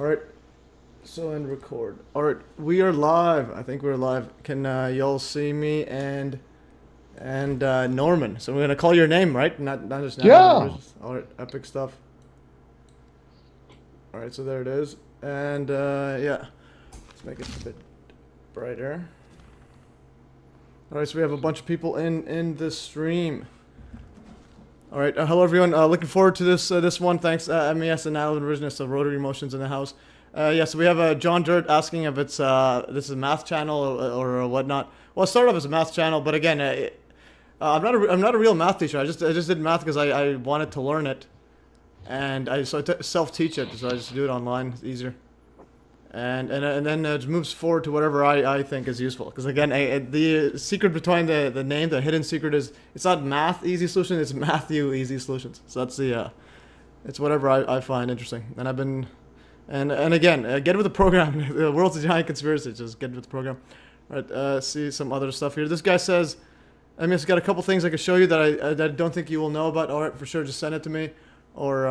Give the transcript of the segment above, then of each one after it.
All right. So and record. All right, we are live. I think we're live. Can y'all see me and Norman? So we're gonna call your name, right? Not just now. Yeah. All right, epic stuff. All right, so there it is, and yeah, let's make it a bit brighter. All right, so we have a bunch of people in the stream. All right, hello everyone. Looking forward to this one. Thanks, MES and Revisionist of Rotary Motions in the house. Yeah, so we have John Dirt asking if it's this is a math channel or whatnot. Well, it started off as a math channel, but again, I'm not a real math teacher. I just did math because I wanted to learn it, and I self-teach it, so I just do it online. It's easier, and then it moves forward to whatever I think is useful. Because again, the secret behind the name, the hidden secret is it's not math easy solution, it's Matthew easy solutions. So that's the it's whatever I find interesting, and I've been. And again, get with the program. The world's a giant conspiracy. Just get with the program. All right, see some other stuff here. This guy says, I mean, it's got a couple things I can show you that I don't think you will know about. All right, for sure, just send it to me. Or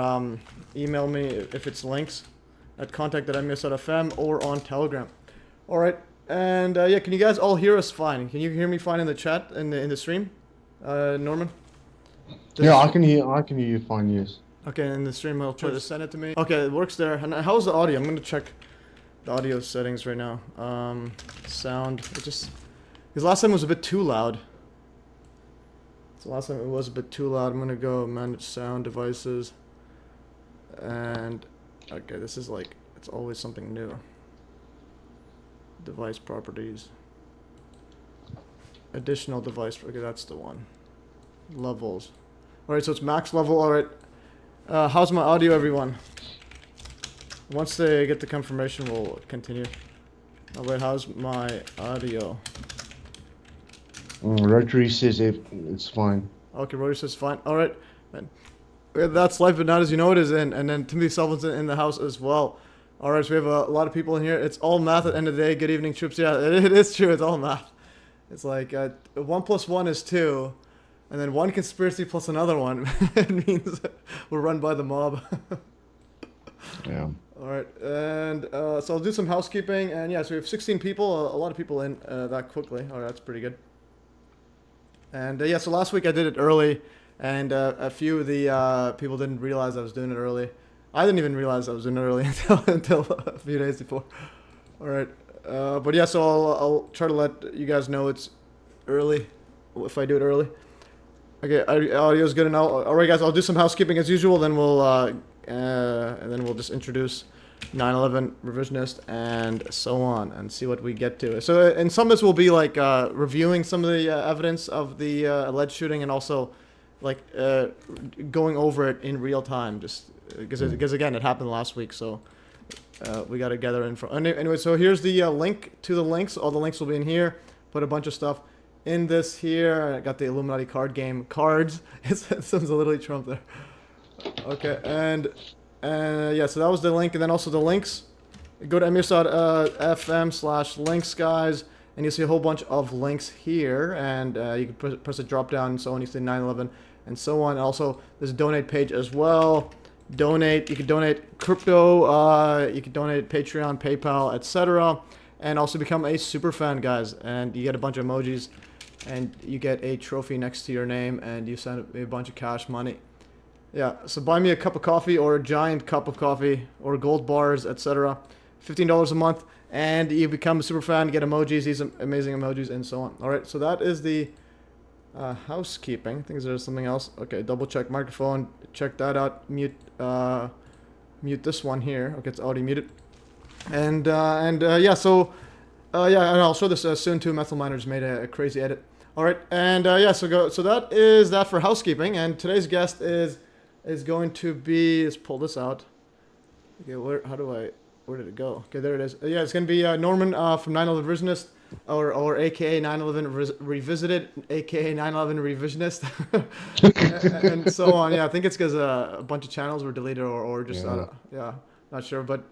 email me if it's links at contact@mes.fm or on Telegram. All right, and yeah, can you guys all hear us fine? Can you hear me fine in the chat, in the stream? Norman? Yeah, I can hear you fine, yes. Okay, in the stream, I'll try to send it to me. Okay, it works there. And how's the audio? I'm gonna check the audio settings right now. Sound. Because last time it was a bit too loud. So last time it was a bit too loud. I'm gonna go manage sound devices. And okay, this is like it's always something new. Device properties. Additional device. Okay, that's the one. Levels. All right, so it's max level. All right. How's my audio, everyone? Once they get the confirmation, we'll continue. Oh, wait, how's my audio? Rotary says it's fine. Okay, Rotary says fine. All right, man. That's life, but not as you know it is in. And then Timothy Sullivan's in the house as well. All right, so we have a lot of people in here. It's all math at the end of the day. Good evening, troops. Yeah, it is true. It's all math. It's like 1 + 1 is 2. And then one conspiracy plus another one. It means we're run by the mob. Yeah. All right, and so I'll do some housekeeping. And yeah, so we have 16 people, a lot of people in that quickly. All right, that's pretty good. And yeah, so last week I did it early, and a few of the people didn't realize I was doing it early. I didn't even realize I was doing it early until a few days before. All right, but yeah, so I'll try to let you guys know it's early if I do it early. Okay, audio's good enough. All right, guys, I'll do some housekeeping as usual. Then we'll just introduce 9/11 revisionist and so on, and see what we get to. So, and some of this will be like reviewing some of the evidence of the alleged shooting, and also like going over it in real time, just because again, it happened last week, so we got to gather info. Anyway, so here's the link to the links. All the links will be in here. Put a bunch of stuff in this here. I got the Illuminati card game cards. It says literally Trump there. Okay, and yeah, so that was the link, and then also the links. Go to mes.fm/links, guys, and you'll see a whole bunch of links here, and you can press a drop down and so on. You see 9/11 and so on. Also, there's a donate page as well. Donate. You can donate crypto. You can donate Patreon, PayPal, etc. And also become a super fan, guys, and you get a bunch of emojis. And you get a trophy next to your name, and you send a bunch of cash money. Yeah, so buy me a cup of coffee, or a giant cup of coffee, or gold bars, etc. $15 a month, and you become a super fan, get emojis, these amazing emojis, and so on. All right, so that is the housekeeping. I think there's something else. Okay, double check microphone, check that out. Mute this one here. Okay, it's already muted. And yeah, so yeah, and I'll show this soon too. Methyl Miners made a crazy edit. All right, and yeah, so that is that for housekeeping. And today's guest is going to be. Let's pull this out. Okay, where did it go? Okay, there it is. Yeah, it's going to be Norman from 9/11 Revisionist, or AKA 9/11 Revisited, AKA 9/11 Revisionist, and so on. Yeah, I think it's because a bunch of channels were deleted or just yeah, not sure, but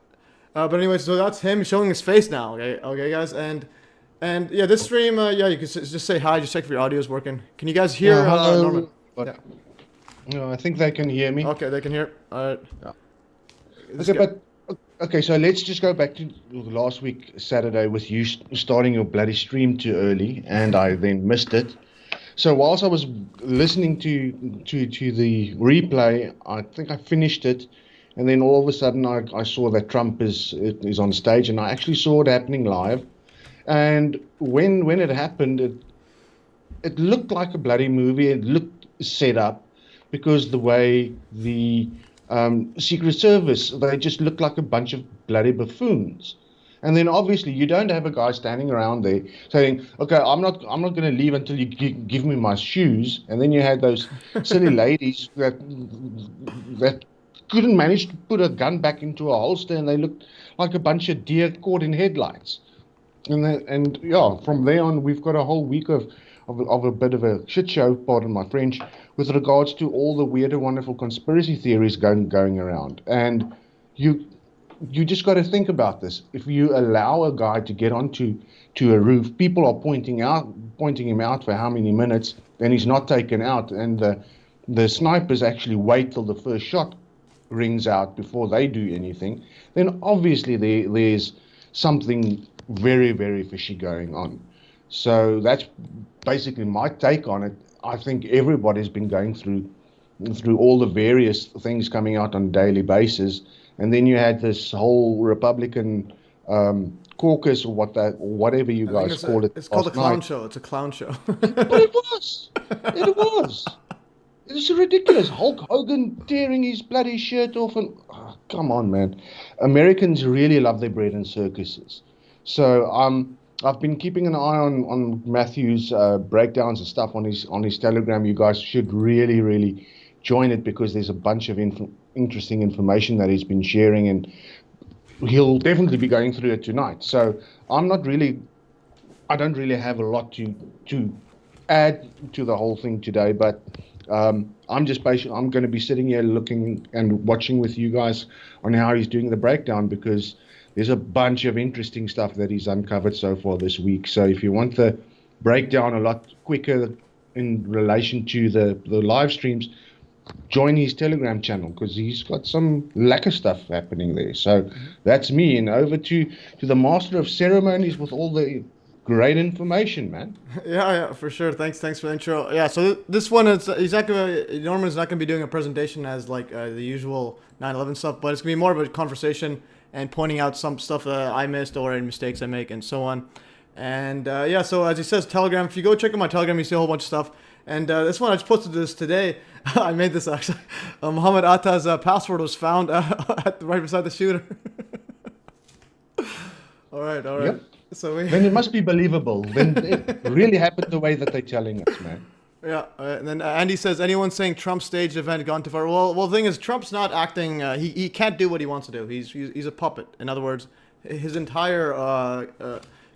anyway, so that's him showing his face now. Okay, guys, and yeah, this stream, yeah, you can just say hi, just check if your audio is working. Can you guys hear Norman? Yeah. No, I think they can hear me. Okay, they can hear. All right. Yeah. Okay, but Okay, so let's just go back to last week, Saturday, with you starting your bloody stream too early, and I then missed it. So whilst I was listening to the replay, I think I finished it, and then all of a sudden I saw that Trump is on stage, and I actually saw it happening live. And when it happened, it looked like a bloody movie. It looked set up because the way the Secret Service, they just look like a bunch of bloody buffoons. And then obviously you don't have a guy standing around there saying, "Okay, I'm not going to leave until you give me my shoes." And then you had those silly ladies that couldn't manage to put a gun back into a holster, and they looked like a bunch of deer caught in headlights. And yeah, from there on, we've got a whole week of a bit of a shit show, pardon my French, with regards to all the weird and wonderful conspiracy theories going around. And you just got to think about this. If you allow a guy to get onto a roof, people are pointing him out for how many minutes, and he's not taken out. And the snipers actually wait till the first shot rings out before they do anything. Then obviously there's something very, very fishy going on. So that's basically my take on it. I think everybody's been going through all the various things coming out on a daily basis. And then you had this whole Republican caucus, or whatever you guys call it. It's called a clown show. It's a clown show. But it was. It was. It's ridiculous. Hulk Hogan tearing his bloody shirt off, and come on, man. Americans really love their bread and circuses. So I've been keeping an eye on Matthew's breakdowns and stuff on his Telegram. You guys should really, really join it, because there's a bunch of interesting information that he's been sharing, and he'll definitely be going through it tonight. So I don't really have a lot to add to the whole thing today, but I'm going to be sitting here looking and watching with you guys on how he's doing the breakdown, because there's a bunch of interesting stuff that he's uncovered so far this week. So if you want the breakdown a lot quicker in relation to the live streams, join his Telegram channel, because he's got some lacquer stuff happening there. So that's me, and over to the master of ceremonies with all the great information, man. Yeah, for sure. Thanks for the intro. Yeah, so this one Norman's not gonna be doing a presentation as like the usual 9/11 stuff, but it's gonna be more of a conversation and pointing out some stuff that I missed or any mistakes I make and so on. And yeah, so as he says, Telegram. If you go check out my Telegram, you see a whole bunch of stuff. And this one, I just posted this today. I made this actually. Muhammad Atta's password was found right beside the shooter. All right. Yep. So then it must be believable. Then it really happened the way that they're telling us, man. Yeah, and then Andy says, anyone saying Trump staged event gone too far? Well, the thing is, Trump's not acting. He can't do what he wants to do. He's a puppet. In other words, his entire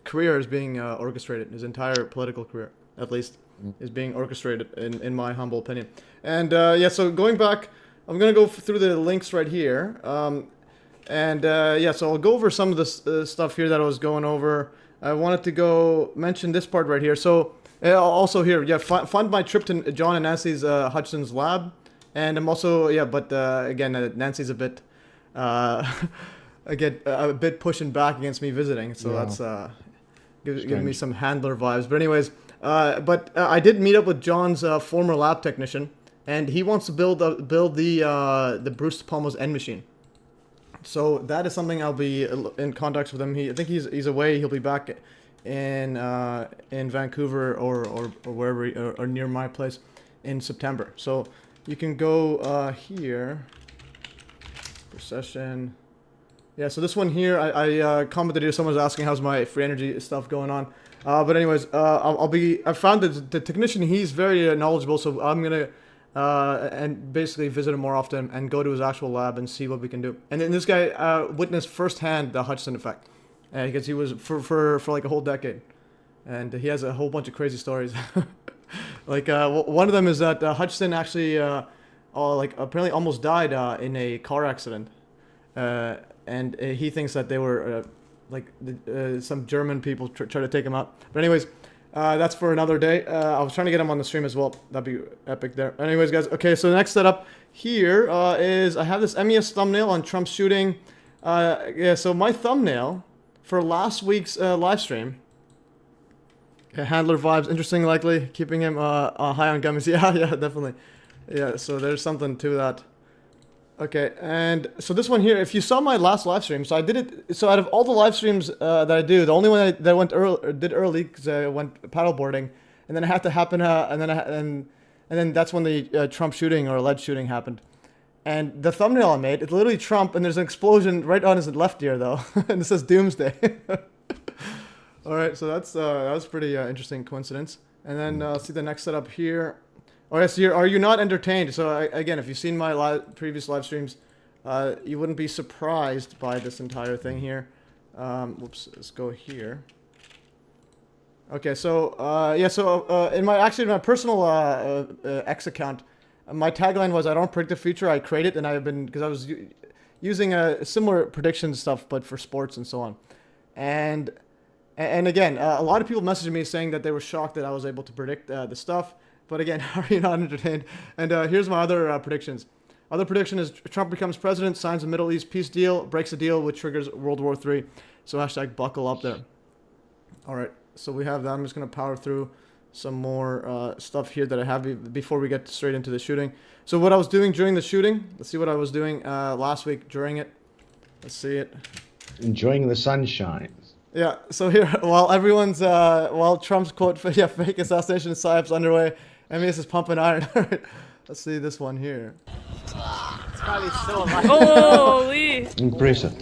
career is being orchestrated. His entire political career, at least, is being orchestrated, in my humble opinion. And yeah, so going back, I'm gonna go through the links right here. Yeah, so I'll go over some of the stuff here that I was going over. I wanted to go mention this part right here. So also here, yeah, fund my trip to John and Nancy's Hutchison's lab. And I'm also, yeah, but again, Nancy's a bit, again, a bit pushing back against me visiting. So yeah. That's giving me some handler vibes. But anyways, I did meet up with John's former lab technician, and he wants to build the Bruce Palmo's end machine. So that is something I'll be in contact with him. I think he's away. He'll be back in Vancouver or wherever or near my place in September. So you can go here for session. Yeah. So this one here, I commented here. Someone was asking how's my free energy stuff going on. But anyways, I found that the technician, he's very knowledgeable. So I'm gonna. And basically visit him more often and go to his actual lab and see what we can do. And then this guy witnessed firsthand the Hutchison effect, because he was for like a whole decade, and he has a whole bunch of crazy stories. Like one of them is that Hutchison actually like apparently almost died in a car accident, and he thinks that they were some German people try to take him out. But anyways. That's for another day. I was trying to get him on the stream as well. That'd be epic there. Anyways, guys. Okay, so the next setup here is I have this MES thumbnail on Trump's shooting. Yeah, so my thumbnail for last week's live stream. Okay, handler vibes, interesting, likely keeping him high on gummies. Yeah, definitely. Yeah, so there's something to that. Okay, and so this one here, if you saw my last live stream, so I did it. So out of all the live streams that I do, the only one that went early because I went paddleboarding, and then it had to happen, and then that's when the Trump shooting or alleged shooting happened. And the thumbnail I made, it's literally Trump, and there's an explosion right on his left ear though, and it says Doomsday. All right, so that was pretty interesting coincidence. And then see the next setup here. Oh yes, are you not entertained? So again, if you've seen my previous live streams, you wouldn't be surprised by this entire thing here. Whoops, let's go here. Okay, so yeah, so in my personal X account, my tagline was "I don't predict the future, I create it," and I've been because I was using a similar prediction stuff, but for sports and so on, and again, a lot of people messaged me saying that they were shocked that I was able to predict the stuff. But again, are you not entertained? And here's my other predictions. Other prediction is Trump becomes president, signs a Middle East peace deal, breaks a deal which triggers World War III. So hashtag buckle up there. All right, so we have that. I'm just going to power through some more stuff here that I have before we get straight into the shooting. So what I was doing during the shooting, let's see what I was doing last week during it. Let's see it. Enjoying the sunshine. Yeah, so here, while Trump's quote, fake assassination PsyOp's underway, MES is pumping iron. All right, let's see this one here. It's probably still alive. Holy! Impressive.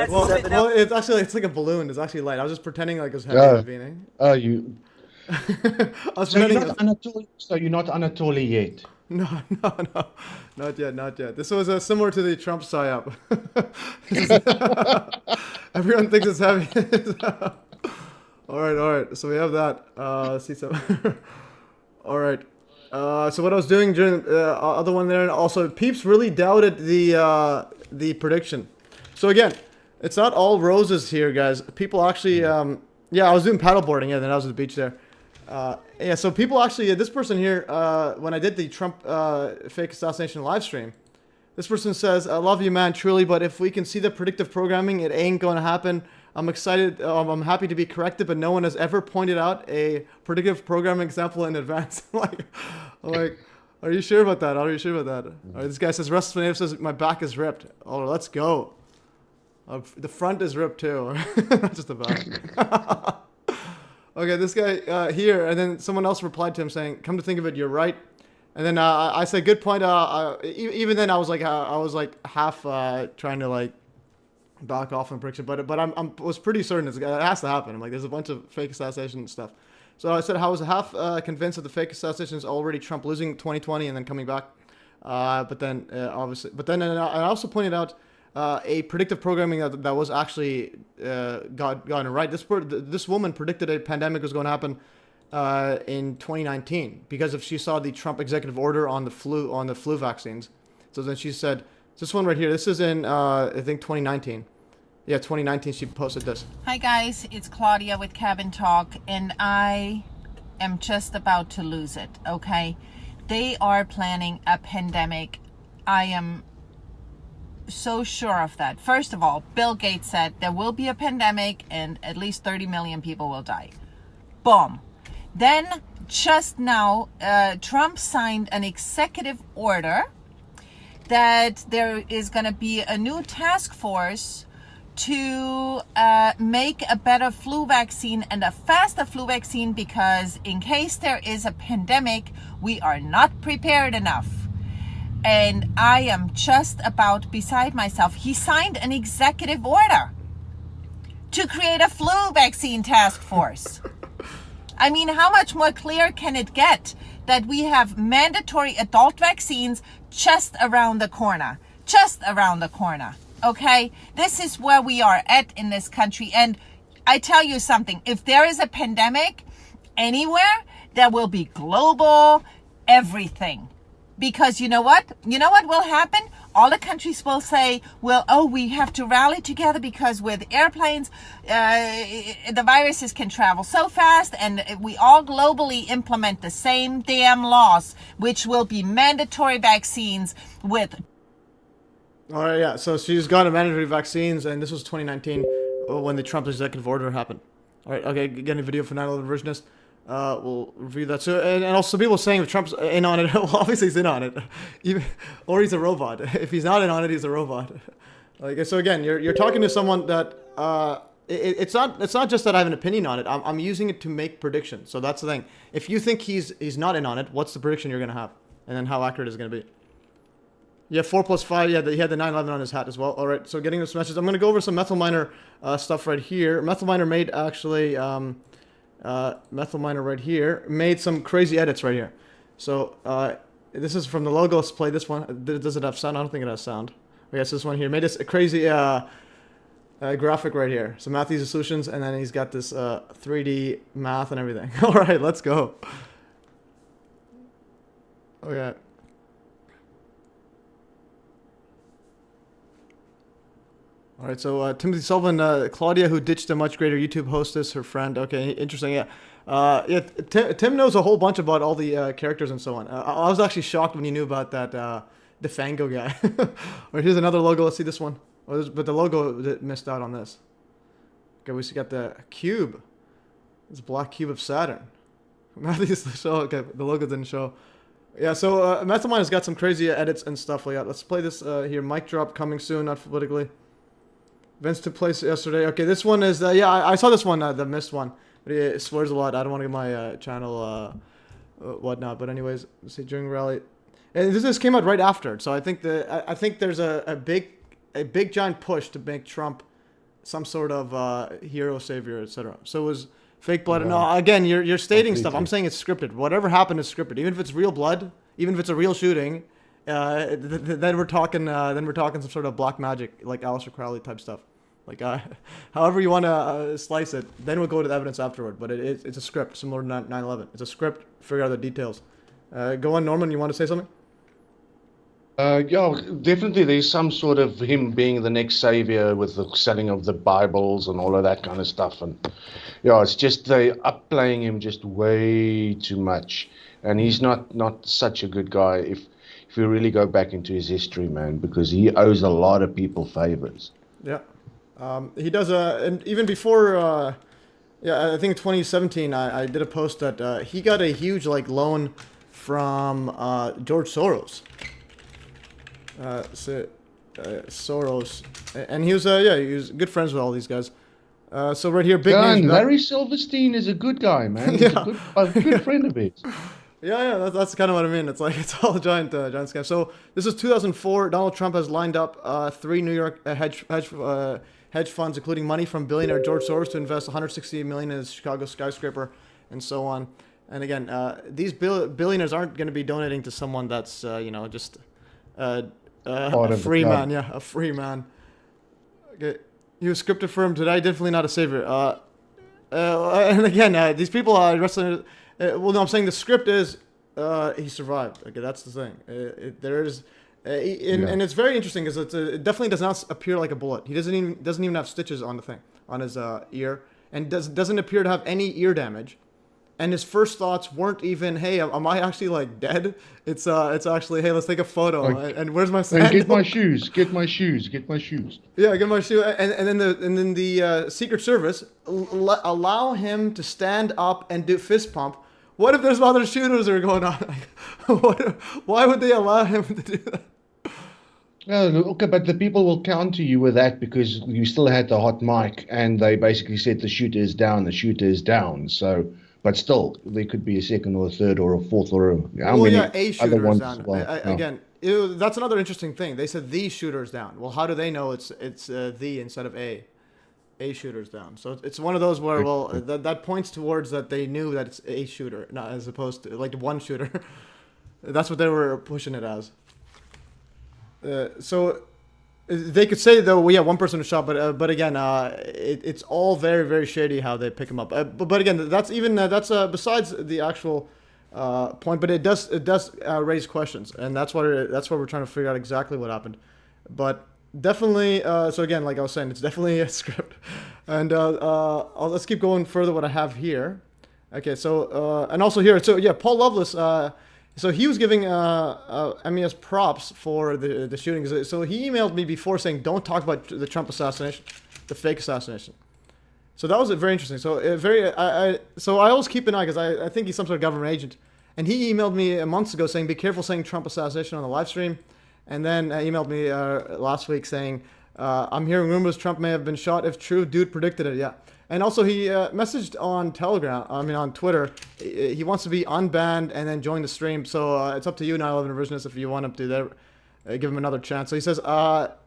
Well, it's like a balloon. It's actually light. I was just pretending like it was heavy at the beginning. Oh, you. I was So pretending. you're not Anatoly yet. No, not yet. This was similar to the Trump PsyOp. Everyone thinks it's heavy. All right. So we have that. Let's see some. All right. So what I was doing during other one there, and also Peeps really doubted the prediction. So again, it's not all roses here, guys. People actually, yeah, I was doing paddleboarding. Yeah, then I was at the beach there. Yeah, so people actually, this person here, when I did the Trump fake assassination live stream, this person says, "I love you, man, truly, but if we can see the predictive programming, it ain't gonna happen. I'm excited. I'm happy to be corrected, but no one has ever pointed out a predictive programming example in advance." I'm like, are you sure about that? Are you sure about that? All right, this guy says, Russ Native says, my back is ripped. Oh, let's go. The front is ripped too. Not just the back. Okay, this guy here, and then someone else replied to him saying, "Come to think of it, you're right." And then I said, "Good point." Even then, I was like half trying to like back off on prediction, but I was pretty certain it has to happen. I'm like, there's a bunch of fake assassination stuff. So I said I was half convinced that the fake assassination is already Trump losing 2020 and then coming back. But then obviously, I also pointed out a predictive programming that was actually gotten right. This woman predicted a pandemic was going to happen in 2019 because if she saw the Trump executive order on the flu vaccines. So then she said, this one right here. This is in I think 2019. Yeah, 2019. She posted this. Hi guys, it's Claudia with Cabin Talk, and I am just about to lose it. Okay, they are planning a pandemic. I am so sure of that. First of all, Bill Gates said there will be a pandemic and at least 30 million people will die. Boom. Then just now, Trump signed an executive order that there is going to be a new task force to make a better flu vaccine and a faster flu vaccine, because in case there is a pandemic, we are not prepared enough. And I am just about beside myself. He signed an executive order to create a flu vaccine task force. I mean, how much more clear can it get that we have mandatory adult vaccines just around the corner? Just around the corner. Okay, this is where we are at in this country. And I tell you something, if there is a pandemic anywhere, there will be global everything. Because you know what? You know what will happen? All the countries will say, well, oh, we have to rally together because with airplanes, the viruses can travel so fast, and we all globally implement the same damn laws, which will be mandatory vaccines with All right, yeah. So she's got a mandatory vaccines, and this was 2019 when the Trump executive order happened. All right, okay. Getting a video for 9/11 Revisionist. We'll review that. So, and also people saying if Trump's in on it, well, obviously he's in on it, even, or he's a robot. If he's not in on it, he's a robot. Like, so again, you're talking to someone that it's not just that I have an opinion on it. I'm using it to make predictions. So that's the thing. If you think he's not in on it, what's the prediction you're gonna have, and then how accurate is it gonna be? Yeah, 4 plus 5. Yeah, he had the 9/11 on his hat as well. All right, so getting this message. I'm going to go over some Methyl Miner stuff right here. Methyl Miner made actually, Methyl Miner right here, made some crazy edits right here. So this is from the logo. Let's play this one. Does it have sound? I don't think it has sound. I guess this one here. Made this a crazy graphic right here. So math user solutions, and then he's got this 3D math and everything. All right, let's go. Okay. All right, so Timothy Sullivan, Claudia, who ditched a much greater YouTube hostess, her friend. Okay, interesting. Yeah, Tim knows a whole bunch about all the characters and so on. I was actually shocked when he knew about that Defango guy. All right, here's another logo. Let's see this one. Oh, but the logo missed out on this. Okay, we got the cube. This black cube of Saturn. Matthew's show. Okay, the logo didn't show. Yeah, so Mastermind has got some crazy edits and stuff like that. Let's play this here. Mic drop coming soon, not politically. Events took place yesterday. Okay, this one is, yeah, I saw this one, the missed one. But it swears a lot. I don't want to get my channel whatnot. But anyways, let's see, during rally. And this came out right after. So I think I think there's a big giant push to make Trump some sort of hero, savior, etc. So it was fake blood. Wow. No, again, you're stating stuff. I'm saying it's scripted. Whatever happened is scripted. Even if it's real blood, even if it's a real shooting, then we're talking some sort of black magic, like Aleister Crowley type stuff. Like, however you want to slice it, then we'll go to the evidence afterward. But it's a script, similar to 9/11. It's a script. Figure out the details. Go on, Norman. You want to say something? Yeah, definitely. There's some sort of him being the next savior with the selling of the Bibles and all of that kind of stuff. And yeah, it's just they upplaying him just way too much. And he's not such a good guy if you really go back into his history, man, because he owes a lot of people favors. Yeah. He does, and even before, yeah, I think 2017, I did a post that he got a huge loan from George Soros. Soros, and he was he was good friends with all these guys. So right here, big names. Larry Silverstein is a good guy, man. He's a good friend of his. Yeah, that's kind of what I mean. It's like it's all giant scam. So this is 2004. Donald Trump has lined up 3 New York hedge funds, including money from billionaire George Soros to invest 160 million in his Chicago skyscraper, and so on. And again, these billionaires aren't going to be donating to someone that's just a free man. Yeah, a free man. Okay, he was scripted for him today. Definitely not a savior. And again, these people are wrestling. Well, no, I'm saying the script is he survived. Okay, that's the thing. And it's very interesting because it definitely does not appear like a bullet. He doesn't even have stitches on the thing on his ear, and doesn't appear to have any ear damage. And his first thoughts weren't even, "Hey, am I actually dead?" It's actually, "Hey, let's take a photo." And where's my sandal? Get my shoes. Get my shoes. Get my shoes. Yeah, get my shoe. And then the Secret Service allow him to stand up and do fist pump. What if there's other shooters that are going on? Why would they allow him to do that? Okay, but the people will counter you with that because you still had the hot mic, and they basically said the shooter is down. The shooter is down. So. But still, there could be a second or a third or a fourth or a shooter is down. Again, that's another interesting thing. They said the shooter is down. Well, how do they know it's the instead of a? A shooter's down. So it's one of those where that points towards that they knew that it's a shooter, not as opposed to one shooter. That's what they were pushing it as. So they could say though, one person was shot, but again, it's all very, very shady how they pick him up. But again, that's besides the actual point, but it does raise questions, and that's why we're trying to figure out exactly what happened. But definitely, so again, like I was saying, it's definitely a script, and let's keep going further. What I have here, okay. So and also here, so yeah, Paul Loveless. So he was giving MES props for the shootings. So he emailed me before saying, "Don't talk about the Trump assassination, the fake assassination." So that was very interesting. So so I always keep an eye because I think he's some sort of government agent. And he emailed me months ago saying, "Be careful saying Trump assassination on the live stream." And then emailed me last week saying, "I'm hearing rumors Trump may have been shot. If true, dude predicted it." Yeah. And also he messaged on on Twitter. He wants to be unbanned and then join the stream. So it's up to you, 9/11 Revisionist, if you want him to there. Give him another chance. So he says,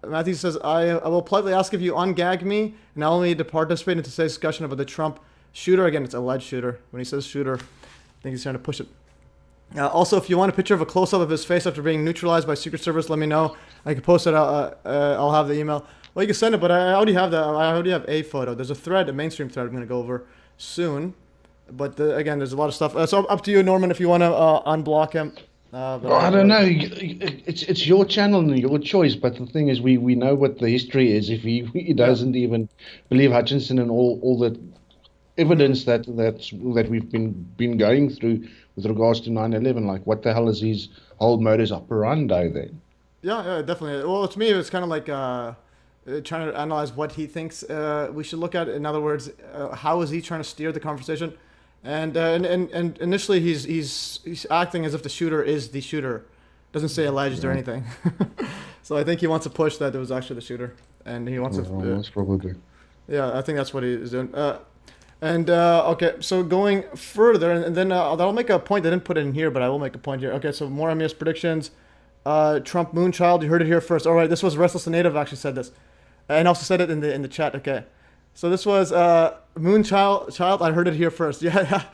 Matthew says, I will politely ask if you ungag me and allow me to participate in today's discussion about the Trump shooter. Again, it's alleged shooter. When he says shooter, I think he's trying to push it. Also, if you want a picture of a close-up of his face after being neutralized by Secret Service, let me know. I can post it. I'll have the email. Well, you can send it, but I already have that. I already have a photo. There's a thread, a mainstream thread I'm going to go over soon. But again, there's a lot of stuff. So up to you, Norman, if you want to unblock him. I don't know. It's your channel and your choice. But the thing is, we know what the history is. If he doesn't even believe Hutchinson and all the evidence that we've been going through with regards to 9/11, like what the hell is his whole modus operandi then? Yeah, definitely. Well, to me, it's kind of like trying to analyze what he thinks we should look at. In other words, how is he trying to steer the conversation? And initially he's acting as if the shooter is the shooter. Doesn't say alleged or anything. So I think he wants to push that it was actually the shooter, and he wants to. That's probably. Yeah, I think that's what he is doing. Okay, so going further, and then I'll make a point. I didn't put it in here, but I will make a point here. Okay, so more MES predictions. Trump Moonchild, you heard it here first. All right, this was Restless Native actually said this, and also said it in the chat. Okay. So this was Moonchild. I heard it here first. Yeah.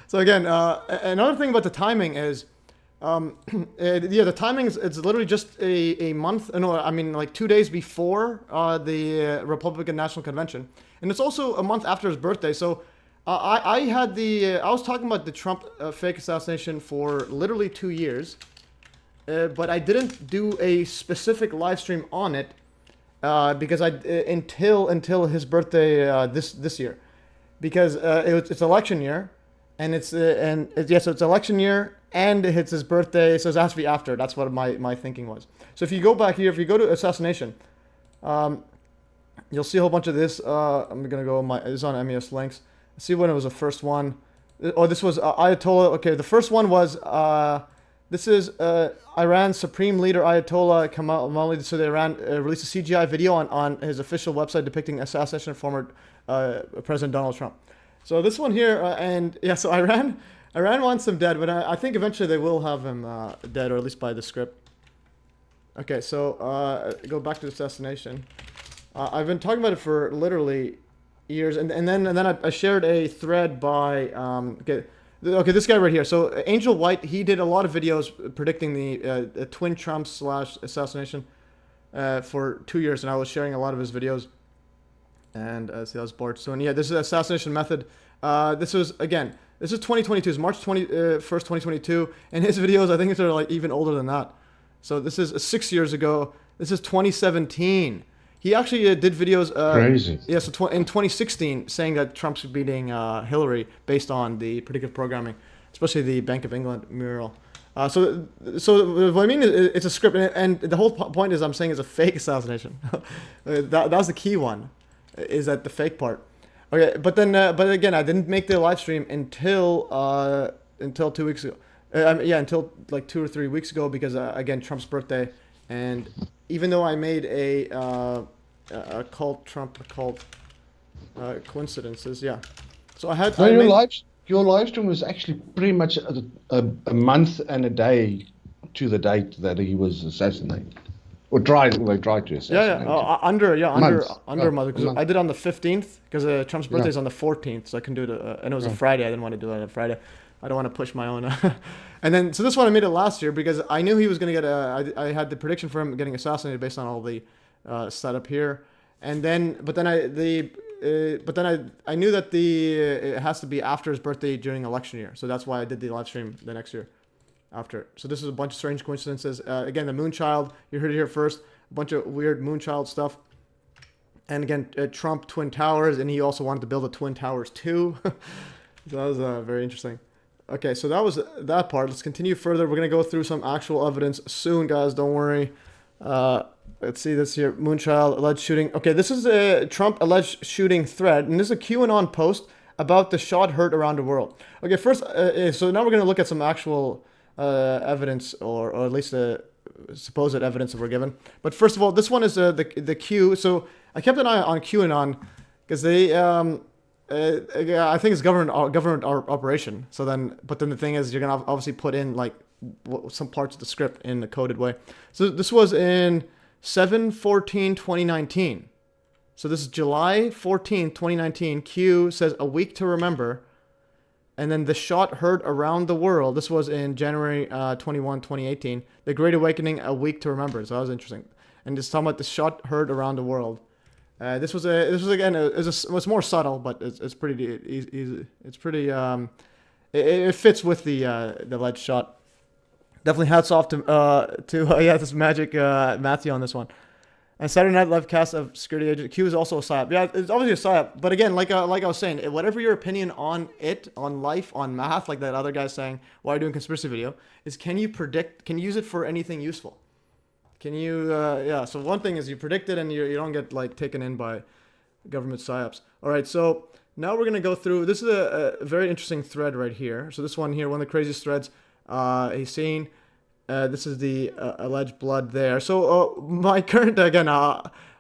So again, another thing about the timing is, the timing is it's literally just a month. No, I mean like 2 days before the Republican National Convention, and it's also a month after his birthday. So I was talking about the Trump fake assassination for literally 2 years, but I didn't do a specific live stream on it. Because until his birthday this year, because it's election year, and so it's election year and it's his birthday, so it has to be after. That's what my thinking was. So if you go back here, if you go to assassination, you'll see a whole bunch of this. I'm gonna go this is on MES Links. See when it was the first one. Oh, this was Ayatollah. Okay, the first one was. This is Iran's Supreme Leader Ayatollah Khamenei. So Iran released a CGI video on his official website depicting assassination of former President Donald Trump. So this one here, so Iran wants him dead, but I think eventually they will have him dead, or at least by the script. Okay, so go back to assassination. I've been talking about it for literally years, and then I shared a thread by Okay, this guy right here. So Angel White, he did a lot of videos predicting the twin Trumps / assassination for 2 years, and I was sharing a lot of his videos. And see, that was Bart. So, and yeah, this is assassination method. This is 2022. It's March 21st, 2022. And his videos, I think it's like even older than that. So this is 6 years ago. This is 2017. He actually did videos. Crazy. Yeah, so in 2016, saying that Trump's beating Hillary based on the predictive programming, especially the Bank of England mural. So what I mean is it's a script, and the whole point is I'm saying it's a fake assassination. that was the key one, is that the fake part. Okay, but again, I didn't make the live stream until 2 weeks ago. Until like 2 or 3 weeks ago, because again, Trump's birthday, and even though I made a Trump cult coincidences, yeah. So I had. Your live stream was actually pretty much a month and a day to the date that he was assassinated, or tried to assassinate. Under a month. Because I did on the 15th because Trump's birthday is on the 14th, so I can do it. And it was a Friday. I didn't want to do it on a Friday. I don't want to push my own. And then, so this one I made it last year because I knew he was going to get I had the prediction for him getting assassinated based on all the setup here. And then, I knew that it has to be after his birthday during election year. So that's why I did the live stream the next year after. So this is a bunch of strange coincidences. Again, the Moonchild, you heard it here first. A bunch of weird Moonchild stuff. And again, Trump Twin Towers, and he also wanted to build a Twin Towers too. So that was very interesting. Okay, so that was that part. Let's continue further. We're gonna go through some actual evidence soon, guys. Don't worry. Let's see this here. Moonchild alleged shooting. Okay, this is a Trump alleged shooting thread, and this is a QAnon post about the shot heard around the world. Okay, first, so now we're gonna look at some actual evidence, or at least the supposed evidence that we're given. But first of all, this one is the Q. So I kept an eye on QAnon because they I think it's government operation. So then, but then the thing is, you're gonna obviously put in like some parts of the script in a coded way. So this was in 7/14/2019. So this is July 14th, 2019. Q says a week to remember. And then the shot heard around the world. This was in January 21, 2018. The Great Awakening, a week to remember. So that was interesting. And just talking about the shot heard around the world. This was again it was more subtle, but it's pretty easy. It's pretty it fits with the alleged shot. Definitely hats off to this Magic Matthew on this one. And Saturday Night Live cast of security agent Q is also a psyop. Yeah, it's obviously a psyop. But again, like I was saying, whatever your opinion on it, on life, on math, like that other guy saying, why are you doing conspiracy video, is can you predict? Can you use it for anything useful? Can you? Yeah. So one thing is you predict it and you don't get like taken in by government psyops. All right. So now we're gonna go through. This is a very interesting thread right here. So this one here, one of the craziest threads he's seen. This is the alleged blood there. So my current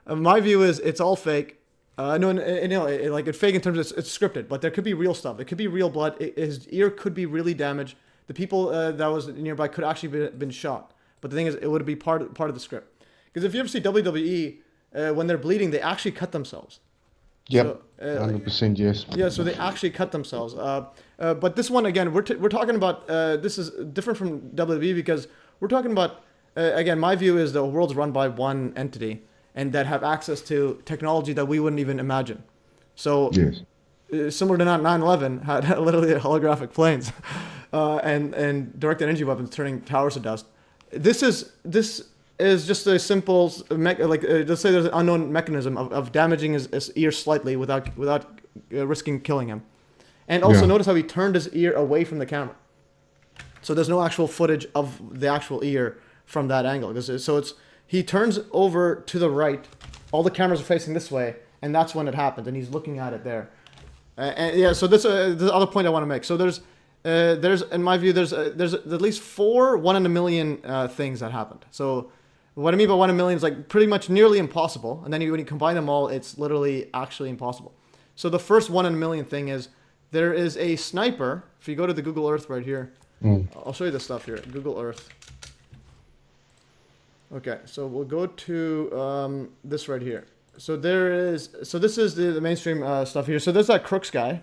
my view is it's all fake. It's fake in terms of it's scripted, but there could be real stuff. It could be real blood. His ear could be really damaged. The people that was nearby could actually been shot. But the thing is, it would be part of the script. Because if you ever see WWE, when they're bleeding, they actually cut themselves. Yep, 100% yes. Yeah, so they actually cut themselves. But this one, again, we're talking about, this is different from WWE because we're talking about, again, my view is the world's run by one entity and that have access to technology that we wouldn't even imagine. So yes. Similar to 9/11, had literally holographic planes and direct energy weapons turning towers to dust. This is just a simple, let's say there's an unknown mechanism of damaging his ear slightly without risking killing him. And also notice how he turned his ear away from the camera. So there's no actual footage of the actual ear from that angle. So he turns over to the right, all the cameras are facing this way, and that's when it happens, and he's looking at it there. So this the other point I want to make. So there's in my view, there's at least 4 1 in a million things that happened. So what I mean by 1 in a million is like pretty much nearly impossible. And then when you combine them all, it's literally actually impossible. So the first 1 in a million thing is there is a sniper. If you go to the Google Earth right here, I'll show you this stuff here. Google Earth. Okay, so we'll go to this right here. So this is the mainstream stuff here. So there's that Crooks guy.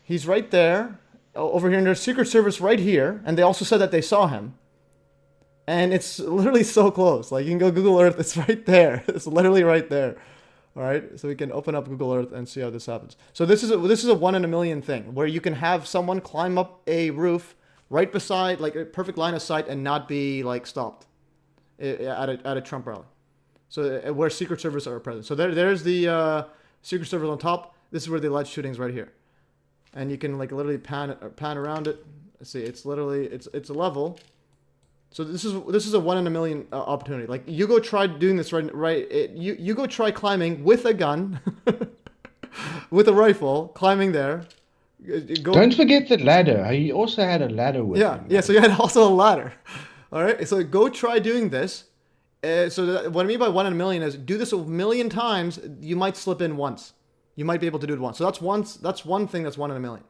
He's right there. Over here, and there's Secret Service right here, and they also said that they saw him. And it's literally so close. Like, you can go Google Earth, it's right there. It's literally right there. All right, so we can open up Google Earth and see how this happens. So this is a 1 in a million thing, where you can have someone climb up a roof right beside, like a perfect line of sight, and not be like stopped at a Trump rally. So where Secret Service are present. So there's the Secret Service on top. This is where the alleged shooting's right here. And you can like literally pan around it. Let's see, it's literally it's a level. So this is a 1 in a million opportunity. Like you go try doing this you go try climbing with a gun, with a rifle, climbing there. Don't forget the ladder. He also had a ladder with him. Yeah. So you had also a ladder. All right. So go try doing this. What I mean by 1 in a million is do this a million times. You might slip in once. You might be able to do it once. So that's one thing that's 1 in a million.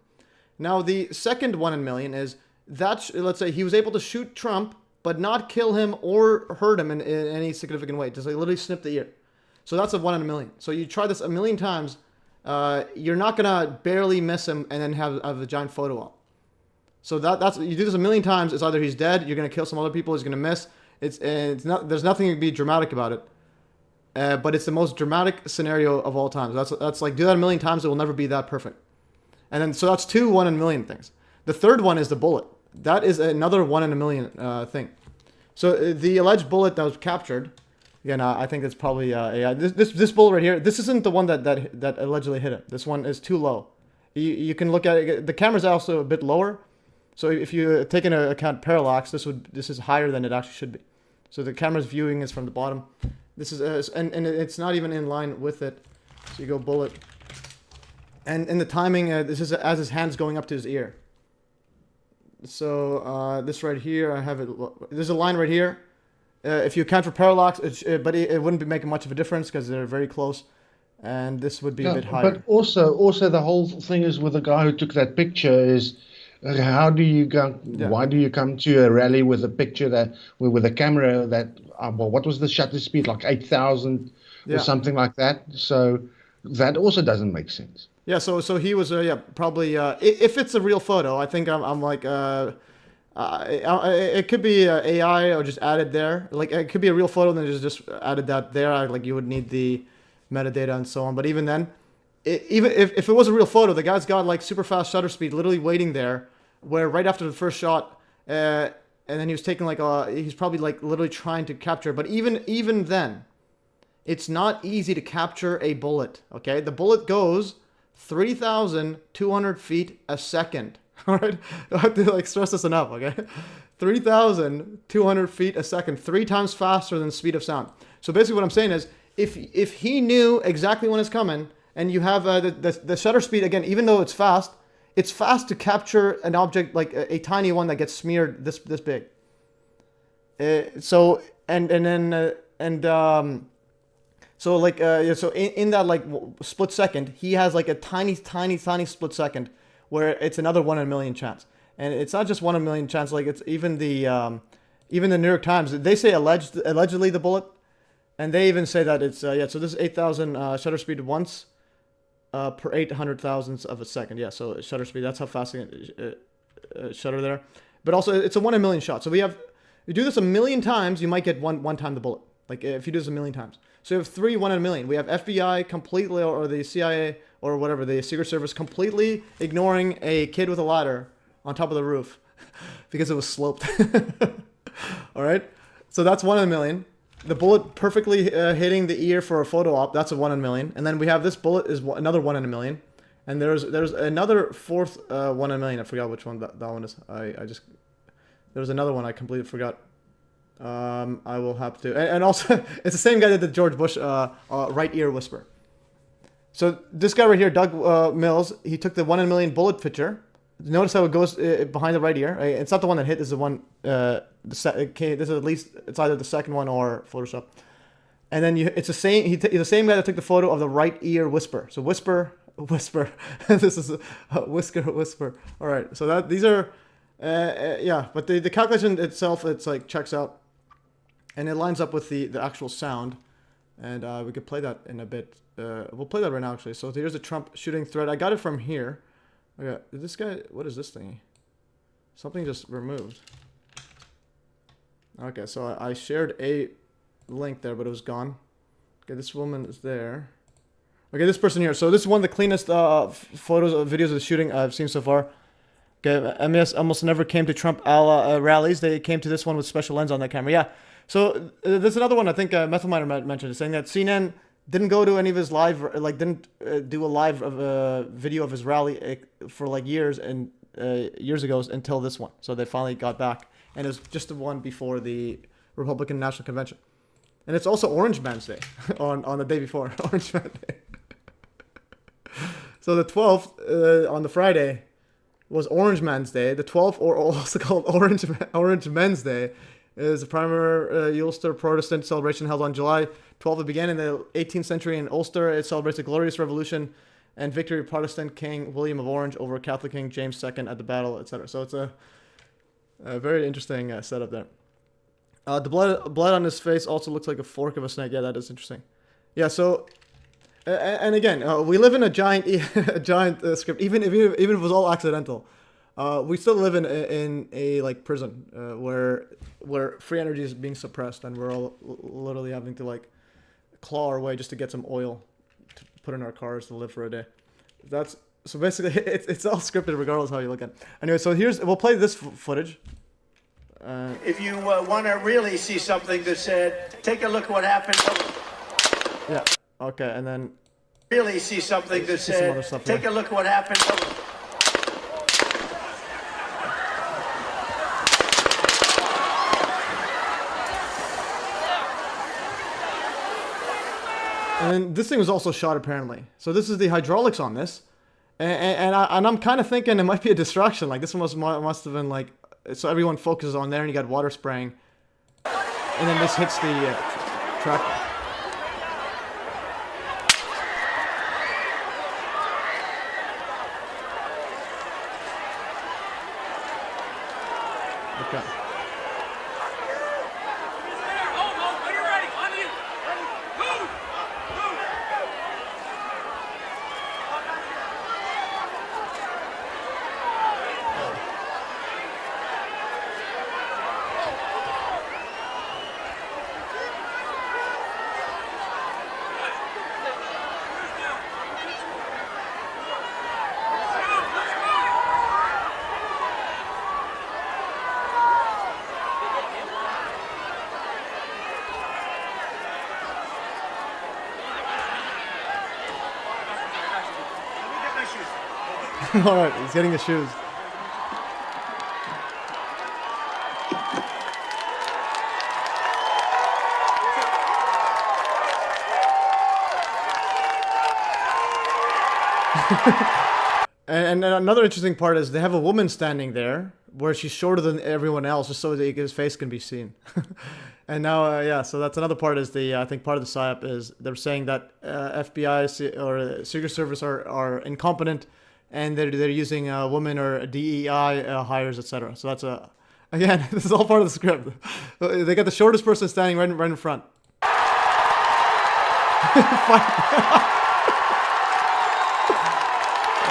Now the second 1 in a million is that let's say he was able to shoot Trump, but not kill him or hurt him in any significant way. Just like literally snip the ear. So that's a 1 in a million. So you try this a million times, you're not gonna barely miss him and then have a giant photo op. So that's you do this a million times. It's either he's dead, you're gonna kill some other people, he's gonna miss. It's not. There's nothing to be dramatic about it. But it's the most dramatic scenario of all time. That's like do that a million times, it will never be that perfect. And then so that's 2 1 in a million things. The third one is the bullet. That is another 1 in a million thing. So the alleged bullet that was captured, again, I think it's probably AI. This bullet right here, this isn't the one that allegedly hit him. This one is too low. You can look at it. The camera's also a bit lower, So if you take into account parallax, this is higher than it actually should be. So the camera's viewing is from the bottom. This is and it's not even in line with it. So you go bullet, and in the timing, this is as his hand's going up to his ear. So this right here, I have it. There's a line right here. If you account for parallax, but it wouldn't be making much of a difference because they're very close, and this would be a bit higher. But also the whole thing is with the guy who took that picture is, how do you go? Yeah. Why do you come to a rally with a picture that with a camera that well, what was the shutter speed, like 8,000 or something like that? So that also doesn't make sense. Yeah, so he was probably if it's a real photo, I think I'm like it could be AI or just added there. Like it could be a real photo and then just added that there. Like you would need the metadata and so on. But even then, even if it was a real photo, the guy's got like super fast shutter speed, literally waiting there, where right after the first shot, and then he was taking like he's probably like literally trying to capture. But even then, it's not easy to capture a bullet. Okay, the bullet goes 3,200 feet a second. All right, I have to like stress this enough. Okay, 3,200 feet a second, 3 times faster than the speed of sound. So basically, what I'm saying is, if he knew exactly when it's coming, and you have the shutter speed again, even though it's fast to capture an object like a tiny one that gets smeared this big. So in that like split second, he has like a tiny split second where it's another 1 in a million chance. And it's not just 1 in a million chance. Like it's even the New York Times, they say allegedly the bullet, and they even say that it's so this is 8,000 shutter speed once per 800 thousandths of a second. Yeah, so shutter speed, that's how fast it shutter there. But also it's a 1 in a million shot. So you do this a million times, you might get one time the bullet. Like if you do this a million times. So you have 3 1 in a million. We have FBI completely, or the CIA or whatever, the Secret Service completely ignoring a kid with a ladder on top of the roof because it was sloped. All right. So that's 1 in a million. The bullet perfectly hitting the ear for a photo op. That's a 1 in a million. And then we have this bullet is another 1 in a million. And there's another fourth 1 in a million. I forgot which one that one is. There was another one I completely forgot. I will have to, and also it's the same guy that did George Bush right ear whisper. So this guy right here, Doug Mills, he took the 1 in a million bullet picture. Notice how it goes behind the right ear. It's not the one that hit. This is the one. This is at least it's either the second one or Photoshop. And then it's the same. He's the same guy that took the photo of the right ear whisper. So whisper. This is a whisper. All right. So these are but the calculation itself, it's like checks out. And it lines up with the actual sound. And we could play that in a bit. We'll play that right now, actually. So here's the Trump shooting thread. I got it from here. Okay, this guy, what is this thing? Something just removed. Okay, so I shared a link there, but it was gone. Okay, this woman is there. Okay, this person here. So this is one of the cleanest photos or videos of the shooting I've seen so far. Okay, MES almost never came to Trump rallies. They came to this one with special lens on that camera. Yeah. So there's another one I think Methalminer mentioned, saying that CNN didn't go to any of his live, like didn't do a live video of his rally for like years ago until this one. So they finally got back, and it was just the one before the Republican National Convention. And it's also Orange Man's Day on the day before Orange Man's Day. So the 12th on the Friday was Orange Man's Day. The 12th, or also called Orange Men's Day, is a primary Ulster Protestant celebration held on July 12th. It began in the 18th century in Ulster. It celebrates the glorious revolution and victory of Protestant King William of Orange over Catholic King James II at the battle, etc. So it's a very interesting setup there. The blood on his face also looks like a fork of a snake. Yeah, that is interesting. Yeah, so and again, we live in a giant script. Even if it was all accidental. We still live in a like prison where free energy is being suppressed, and we're all literally having to like claw our way just to get some oil to put in our cars to live for a day. So basically it's all scripted regardless of how you look at it. Anyway, so we'll play this footage. If you want to really see something that said, take a look at what happened. Yeah. Okay, and then really see something that said, take a look at what happened. And this thing was also shot apparently. So this is the hydraulics on this. And I'm kind of thinking it might be a distraction. Like this one must have been like, so everyone focuses on there and you got water spraying. And then this hits the track. Okay. Alright, he's getting his shoes. And another interesting part is they have a woman standing there where she's shorter than everyone else just so that his face can be seen. And now, yeah, so that's another part is I think part of the PSYOP is they're saying that FBI or Secret Service are incompetent and they're using women or DEI hires, etc. So that's again, this is all part of the script. They got the shortest person standing right in front.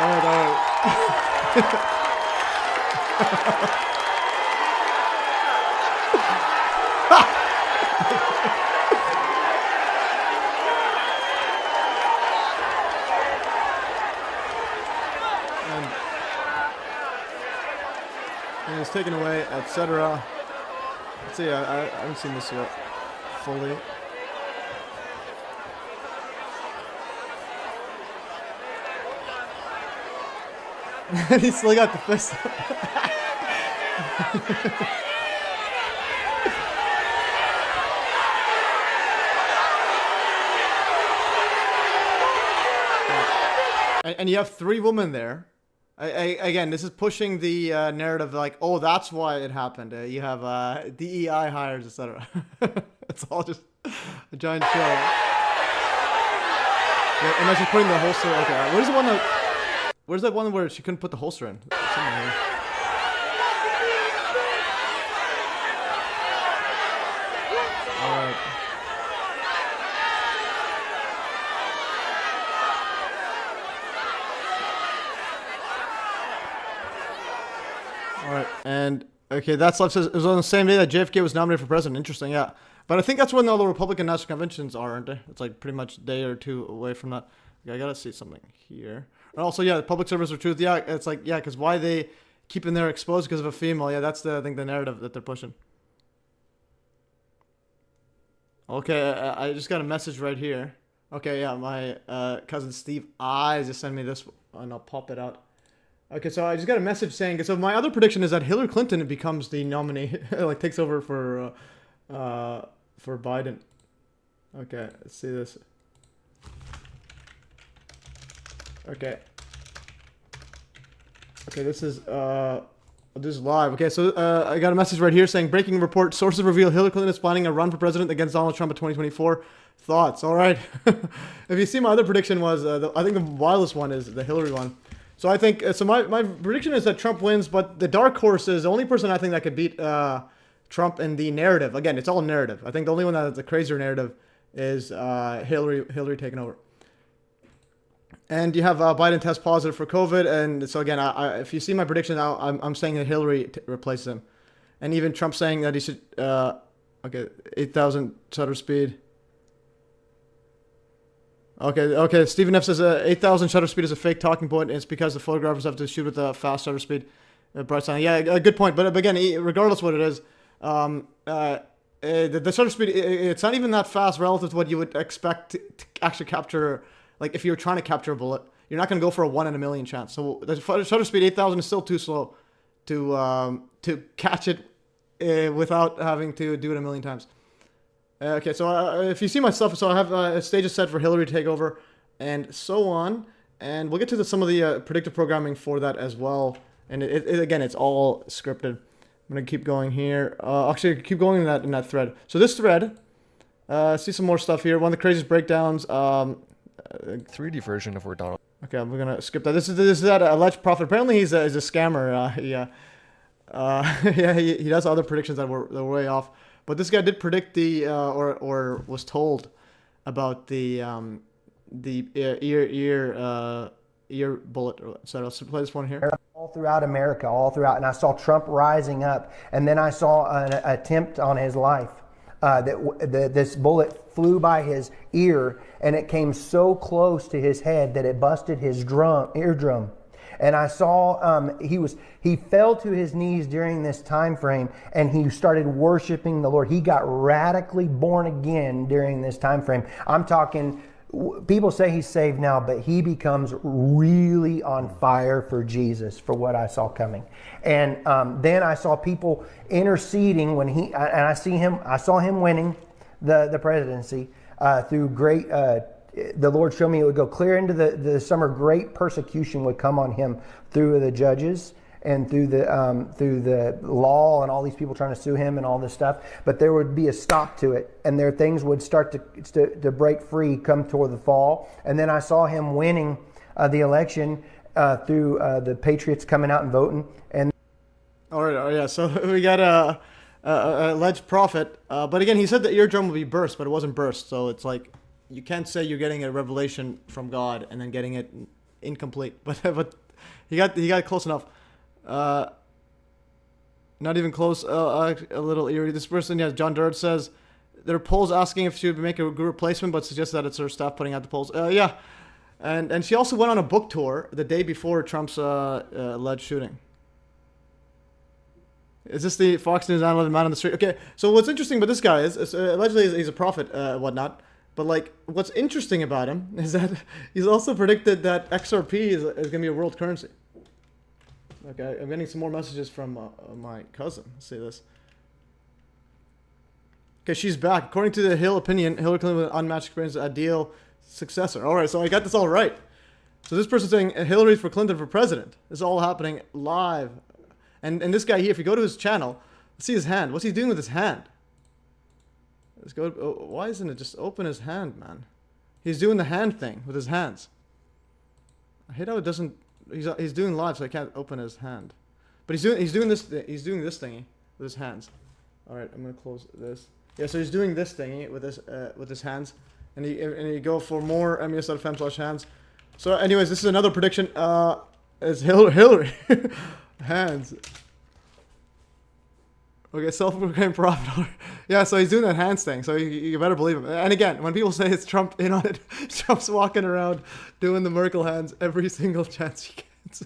All right. And it's taken away, etc. Let's see, I haven't seen this yet fully. And he still got the fist. And you have 3 women there. Again, this is pushing the narrative like, oh, that's why it happened. You have DEI hires, etc. It's all just a giant show. Yeah, and she's putting the holster. Okay, where's the one that? Where's that one where she couldn't put the holster in? Somewhere here. Alright. Alright, and okay, that's left says it was on the same day that JFK was nominated for president. Interesting, yeah. But I think that's when all the Republican national conventions are, aren't they? It's like pretty much a day or two away from that. Okay, I gotta see something here. And also, yeah, public service of truth. Yeah, it's like, yeah, because why they keeping their exposed because of a female? Yeah, that's I think the narrative that they're pushing. Okay, I just got a message right here. Okay, yeah, my cousin Steve Eyes just sent me this, and I'll pop it out. Okay, so I just got a message saying, so my other prediction is that Hillary Clinton becomes the nominee, like takes over for Biden. Okay, let's see this. Okay. Okay, this is live. Okay, so I got a message right here saying, breaking report, sources reveal Hillary Clinton is planning a run for president against Donald Trump in 2024. Thoughts? All right. If you see, my other prediction was, I think the wildest one is the Hillary one. So I think, so my prediction is that Trump wins, but the dark horse is the only person I think that could beat Trump in the narrative. Again, it's all narrative. I think the only one that's a crazier narrative is Hillary taking over. And you have Biden test positive for COVID, and so again, if you see my prediction now, I'm saying that Hillary replaces him, and even Trump saying that he should. Okay, 8,000 shutter speed. Okay. Stephen F says 8,000 shutter speed is a fake talking point. And it's because the photographers have to shoot with a fast shutter speed. Bright sign. Yeah, a good point. But again, regardless what it is, the shutter speed, it's not even that fast relative to what you would expect to actually capture. Like if you're trying to capture a bullet, you're not going to go for a 1 in a million chance. So the shutter speed 8,000 is still too slow to catch it without having to do it a million times. Okay, so if you see my stuff, so I have stages set for Hillary to take over, and so on. And we'll get to some of the predictive programming for that as well. And again, it's all scripted. I'm gonna keep going here. Actually, keep going in that thread. So this thread, see some more stuff here. One of the craziest breakdowns. 3D version of where Donald. Okay, we're gonna skip that. This is that alleged prophet. Apparently, he's a scammer. He does other predictions that were way off. But this guy did predict the or was told about the ear bullet. So let's play this one here. All throughout America, all throughout, and I saw Trump rising up, and then I saw an attempt on his life. This bullet flew by his ear, and it came so close to his head that it busted his eardrum. And I saw he fell to his knees during this time frame, and he started worshiping the Lord. He got radically born again during this time frame. I'm talking. People say he's saved now, but he becomes really on fire for Jesus, for what I saw coming. And then I saw people interceding when I saw him winning the presidency through great. The Lord showed me it would go clear into the summer. Great persecution would come on him through the judges and through the law and all these people trying to sue him and all this stuff. But there would be a stop to it, and there things would start to break free come toward the fall. And then I saw him winning the election through the Patriots coming out and voting. And all right, yeah. So we got a alleged prophet, but again, he said the eardrum would be burst, but it wasn't burst. So it's like you can't say you're getting a revelation from God and then getting it incomplete. But he got close enough. Not even close. A little eerie. This person, John Durd says there are polls asking if she would make a good replacement, but suggests that it's her staff putting out the polls. Yeah, and she also went on a book tour the day before Trump's alleged shooting. Is this the Fox News 9/11 man on the street? Okay, so what's interesting about this guy is allegedly he's a prophet, whatnot. But like, what's interesting about him is that he's also predicted that XRP is going to be a world currency. Okay, I'm getting some more messages from my cousin. Let's see this. Okay, she's back. According to the Hill opinion, Hillary Clinton with unmatched experience, ideal successor. All right, so I got this all right. So this person's saying Hillary for Clinton for president. This is all happening live. And this guy here, if you go to his channel, let's see his hand. What's he doing with his hand? Let's go. Oh, why isn't it just open his hand, man? He's doing the hand thing with his hands. I hate how it doesn't. He's doing live, so I can't open his hand. But he's doing this thingy with his hands. All right, I'm gonna close this. Yeah, so he's doing this thingy with his hands, and you go for more MES.fm/hands. So, anyways, this is another prediction. It's Hillary hands. Okay, self-proclaimed prophet. Yeah, so he's doing that hands thing, so you better believe him. And again, when people say it's Trump in on it, Trump's walking around doing the Merkel hands every single chance he gets.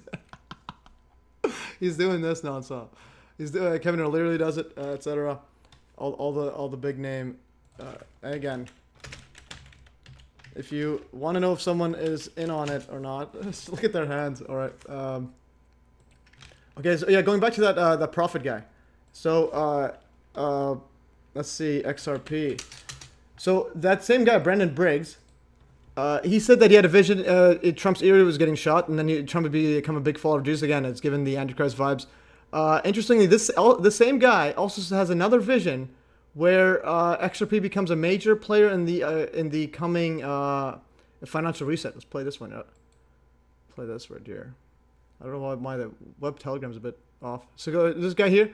He's doing this nonstop. He's doing Kevin O'Leary does it, etc. All the big name. And again, if you want to know if someone is in on it or not, just look at their hands. All right. Okay, so yeah, going back to that prophet guy. So, let's see, XRP. So that same guy, Brandon Briggs, he said that he had a vision. Trump's ear was getting shot, and then Trump would become a big follower of Jesus again. It's given the Antichrist vibes. Interestingly, the same guy also has another vision where XRP becomes a major player in the coming financial reset. Let's play this one out. Play this right here. I don't know why the web telegram's a bit off. So this guy here.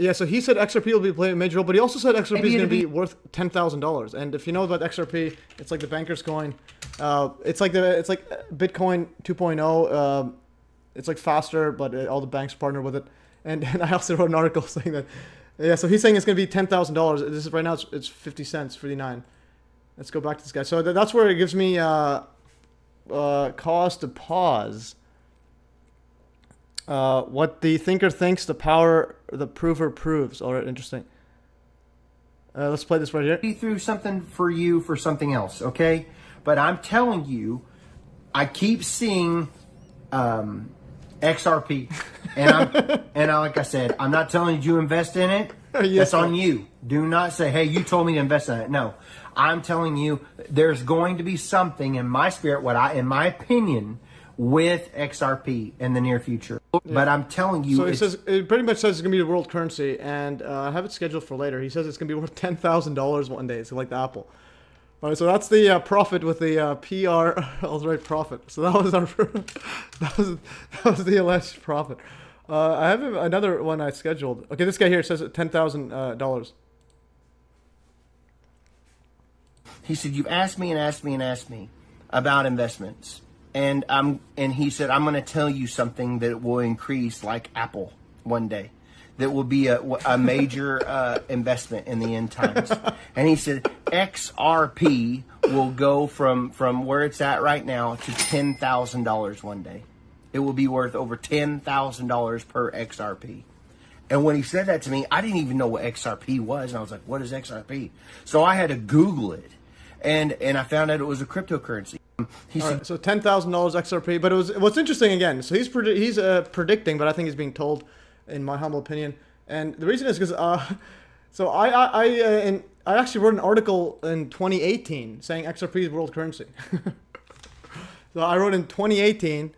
Yeah, so he said XRP will be playing a major role, but he also said XRP is going to be worth $10,000. And if you know about XRP, it's like the banker's coin. It's like Bitcoin 2.0. It's like faster, but all the banks partner with it. And I also wrote an article saying that. Yeah, so he's saying it's going to be $10,000. This is right now it's 50 cents, 59. Let's go back to this guy. So that's where it gives me cause to pause. What the thinker thinks, the power the prover proves. All right, interesting. Let's play this right here. Be through something for you for something else, okay? But I'm telling you, I keep seeing XRP, and like I said, I'm not telling you to invest in it. That's on you. Do not say, hey, you told me to invest in it. No, I'm telling you, there's going to be something in my spirit, in my opinion, with XRP in the near future. But I'm telling you, so it pretty much says it's gonna be the world currency, and I have it scheduled for later. He says it's gonna be worth $10,000 one day. It's like the Apple. All right, so that's the profit with the PR alt-right profit. So that was our that was the alleged profit. I have another one I scheduled. Okay, this guy here says $10,000. He said, you've asked me and asked me and asked me about investments. And he said, I'm going to tell you something that will increase like Apple one day. That will be a major investment in the end times. And he said, XRP will go from where it's at right now to $10,000 one day. It will be worth over $10,000 per XRP. And when he said that to me, I didn't even know what XRP was. And I was like, what is XRP? So I had to Google it. And I found out it was a cryptocurrency. He said, right, so $10,000 XRP. But what's interesting again, so he's predicting, but I think he's being told, in my humble opinion. And the reason is because, so I actually wrote an article in 2018 saying XRP is world currency. So I wrote in 2018,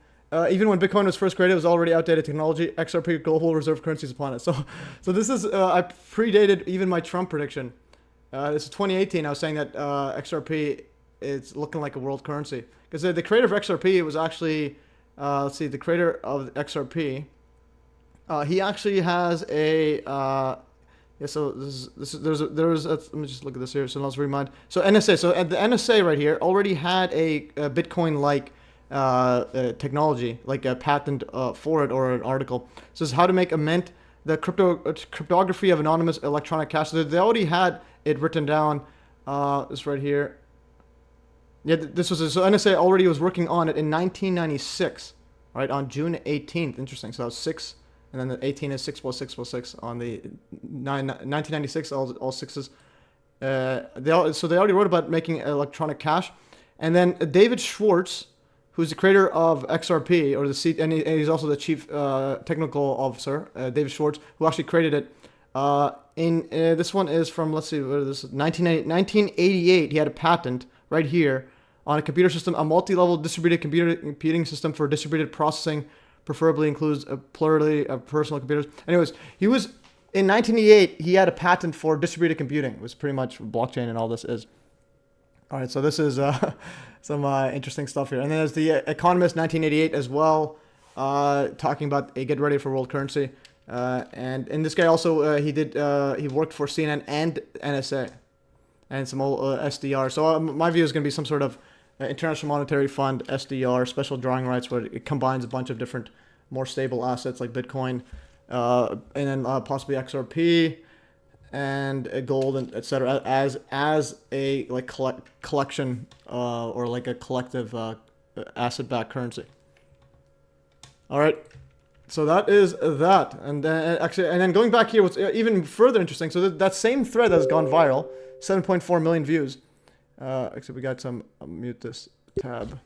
even when Bitcoin was first created, it was already outdated technology. XRP, global reserve currency, is upon it. So this is, I predated even my Trump prediction. This is 2018. I was saying that XRP is looking like a world currency. Because the creator of XRP was actually, let's see, the creator of XRP, he actually has a, yeah, so there's let me just look at this here, so let's remind. So NSA, so the NSA right here already had a Bitcoin-like technology, like a patent for it, or an article. So this is how to make a mint, the cryptography of anonymous electronic cash. So they already had it written down, this right here. Yeah, this was, so NSA already was working on it in 1996, right, on June 18th. Interesting, so that was 6, and then the 18 is 6 plus 6 plus 6 on the 1996, all sixes. So they already wrote about making electronic cash. And then David Schwartz, who's the creator of XRP, or and he's also the chief technical officer, David Schwartz, who actually created it. This one is from, let's see, what is this? 1988. He had a patent right here on a computer system, a multi-level distributed computing system for distributed processing, preferably includes a plurality of personal computers. Anyways, he was, in 1988, he had a patent for distributed computing. It was pretty much blockchain and all this is. All right, so this is some interesting stuff here. And then there's the Economist 1988 as well, talking about a get ready for world currency. And this guy also, he worked for CNN and NSA and some old SDR. So my view is going to be some sort of International Monetary Fund, SDR, special drawing rights, where it combines a bunch of different more stable assets like Bitcoin, and then possibly XRP and gold, and etc. as a like collection or like a collective asset-backed currency. All right. So that is that, and then going back here, what's even further interesting. So that same thread has gone viral, 7.4 million views. Except we got some. I'll mute this tab.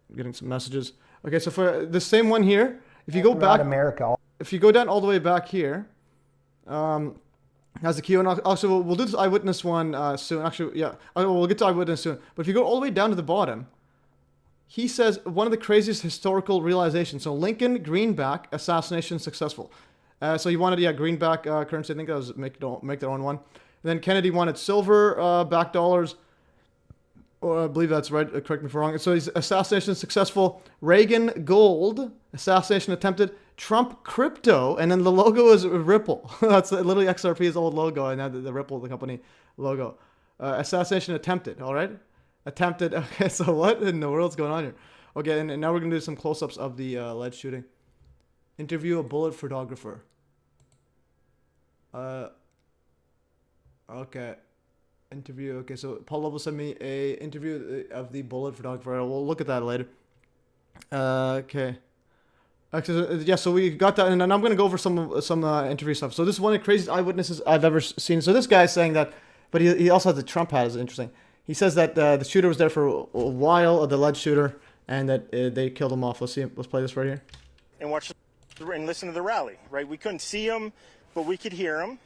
I'm getting some messages. Okay, so for the same one here, if you go back, America. If you go down all the way back here, has the queue, and also we'll do this Eyewitness one soon. Actually, yeah, we'll get to Eyewitness soon. But if you go all the way down to the bottom, he says one of the craziest historical realizations. So Lincoln Greenback assassination successful. So he wanted greenback currency. I think that was make their own one. And then Kennedy wanted silver backed dollars. Or I believe that's right. Correct me if I'm wrong. So he's assassination successful. Reagan gold assassination attempted. Trump crypto, and then the logo is Ripple. That's literally XRP's old logo, and now the Ripple, the company logo. Assassination attempted. All right. Attempted. Okay, so what in the world's going on here? Okay, and now we're going to do some close-ups of the alleged shooting. Interview a bullet photographer. Okay. Interview. Okay, so Paul Lovell sent me a interview of the bullet photographer. We'll look at that later. Okay. Actually, yeah, so we got that, and then I'm going to go over some interview stuff. So this is one of the craziest eyewitnesses I've ever seen. So this guy's saying that, but he also has the Trump hat. Is interesting. He says that the shooter was there for a while, the alleged shooter, and that they killed him off. Let's see. Let's play this right here. And watch and listen to the rally, right? We couldn't see him. but we could hear him.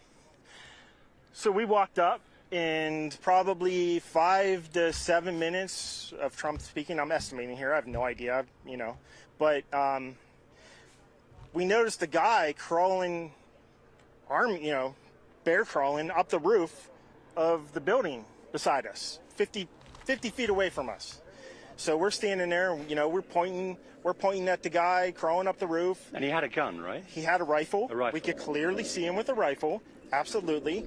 So we walked up, and probably 5 to 7 minutes of Trump speaking. I'm estimating here. I have no idea, But we noticed a guy crawling, bear crawling up the roof of the building beside us, 50 feet away from us. So we're standing there, we're pointing at the guy crawling up the roof. And he had a gun, right? He had a rifle. A rifle. We could clearly see him with a rifle. Absolutely.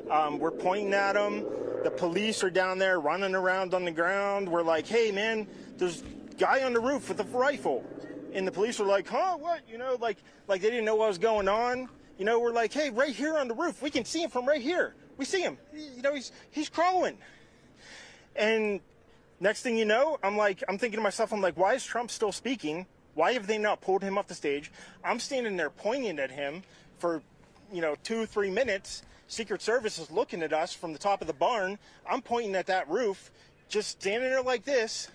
We're pointing at him. The police are down there running around on the ground. We're like, hey, man, there's a guy on the roof with a rifle. And the police were like, huh, what? Like they didn't know what was going on. We're like, hey, right here on the roof. We can see him from right here. We see him. He's crawling. And next thing you know, I'm thinking to myself, why is Trump still speaking? Why have they not pulled him off the stage? I'm standing there pointing at him for, 2-3 minutes. Secret Service is looking at us from the top of the barn. I'm pointing at that roof, just standing there like this.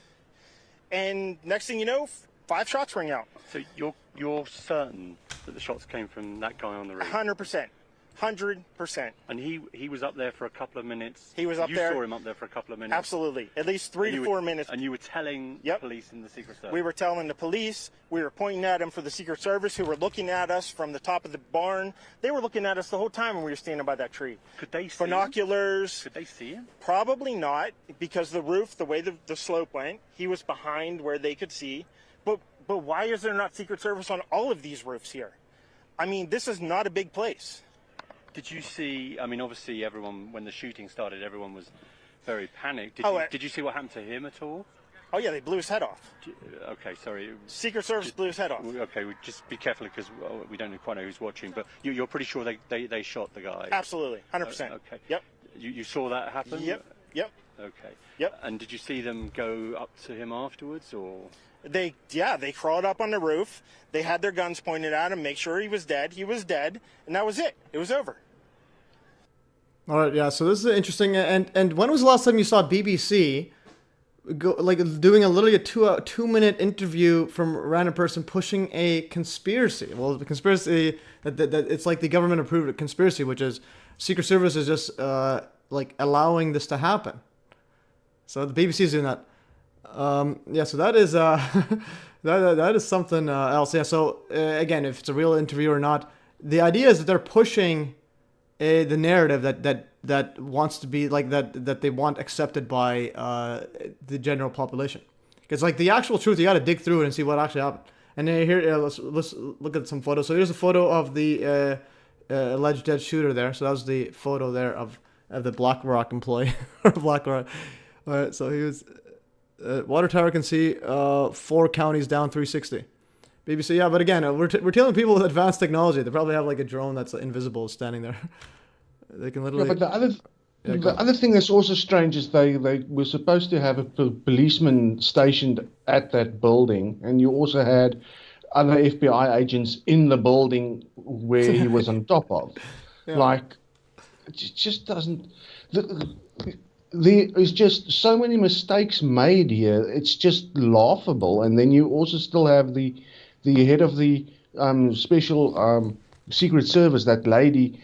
And next thing you know, 5 shots ring out. So you're certain that the shots came from that guy on the roof? 100%. 100%. And he was up there for a couple of minutes. He was up there. You saw him up there for a couple of minutes. Absolutely. At least 3 to 4 minutes. And you were telling the police and the Secret Service. We were telling the police. We were pointing at him for the Secret Service, who were looking at us from the top of the barn. They were looking at us the whole time when we were standing by that tree. Could they see binoculars? Could they see him? Probably not, because the roof, the way the slope went, he was behind where they could see. But why is there not Secret Service on all of these roofs here? This is not a big place. Did you see, obviously everyone, when the shooting started, everyone was very panicked. Did you see what happened to him at all? Oh, yeah, they blew his head off. Okay, sorry. Secret Service blew his head off. Okay, just be careful because we don't quite know who's watching, but you're pretty sure they shot the guy? Absolutely, 100%. Okay. Yep. You saw that happen? Yep. Okay. Yep. And did you see them go up to him afterwards, or...? They crawled up on the roof. They had their guns pointed at him, make sure he was dead. He was dead, and that was it. It was over. All right, yeah. So this is interesting. And when was the last time you saw BBC doing literally a 2-minute interview from a random person pushing a conspiracy? Well, the conspiracy that it's like the government approved a conspiracy, which is Secret Service is just allowing this to happen. So the BBC is doing that. So that is that is something else. Yeah. So again, if it's a real interview or not, the idea is that they're pushing the narrative that wants to be that they want accepted by the general population. It's like the actual truth. You got to dig through it and see what actually happened. And then here, let's look at some photos. So here's a photo of the alleged dead shooter there. So that was the photo there of the BlackRock employee or BlackRock. All right. So he was. Water tower can see 4 counties down 360. BBC, yeah, but again, we're telling people with advanced technology. They probably have a drone that's invisible standing there. They can literally. Yeah, but the other thing that's also strange is they were supposed to have a policeman stationed at that building, and you also had other FBI agents in the building where he was on top of. Yeah. It just doesn't. There is just so many mistakes made here. It's just laughable. And then you also still have the head of the special Secret Service, that lady.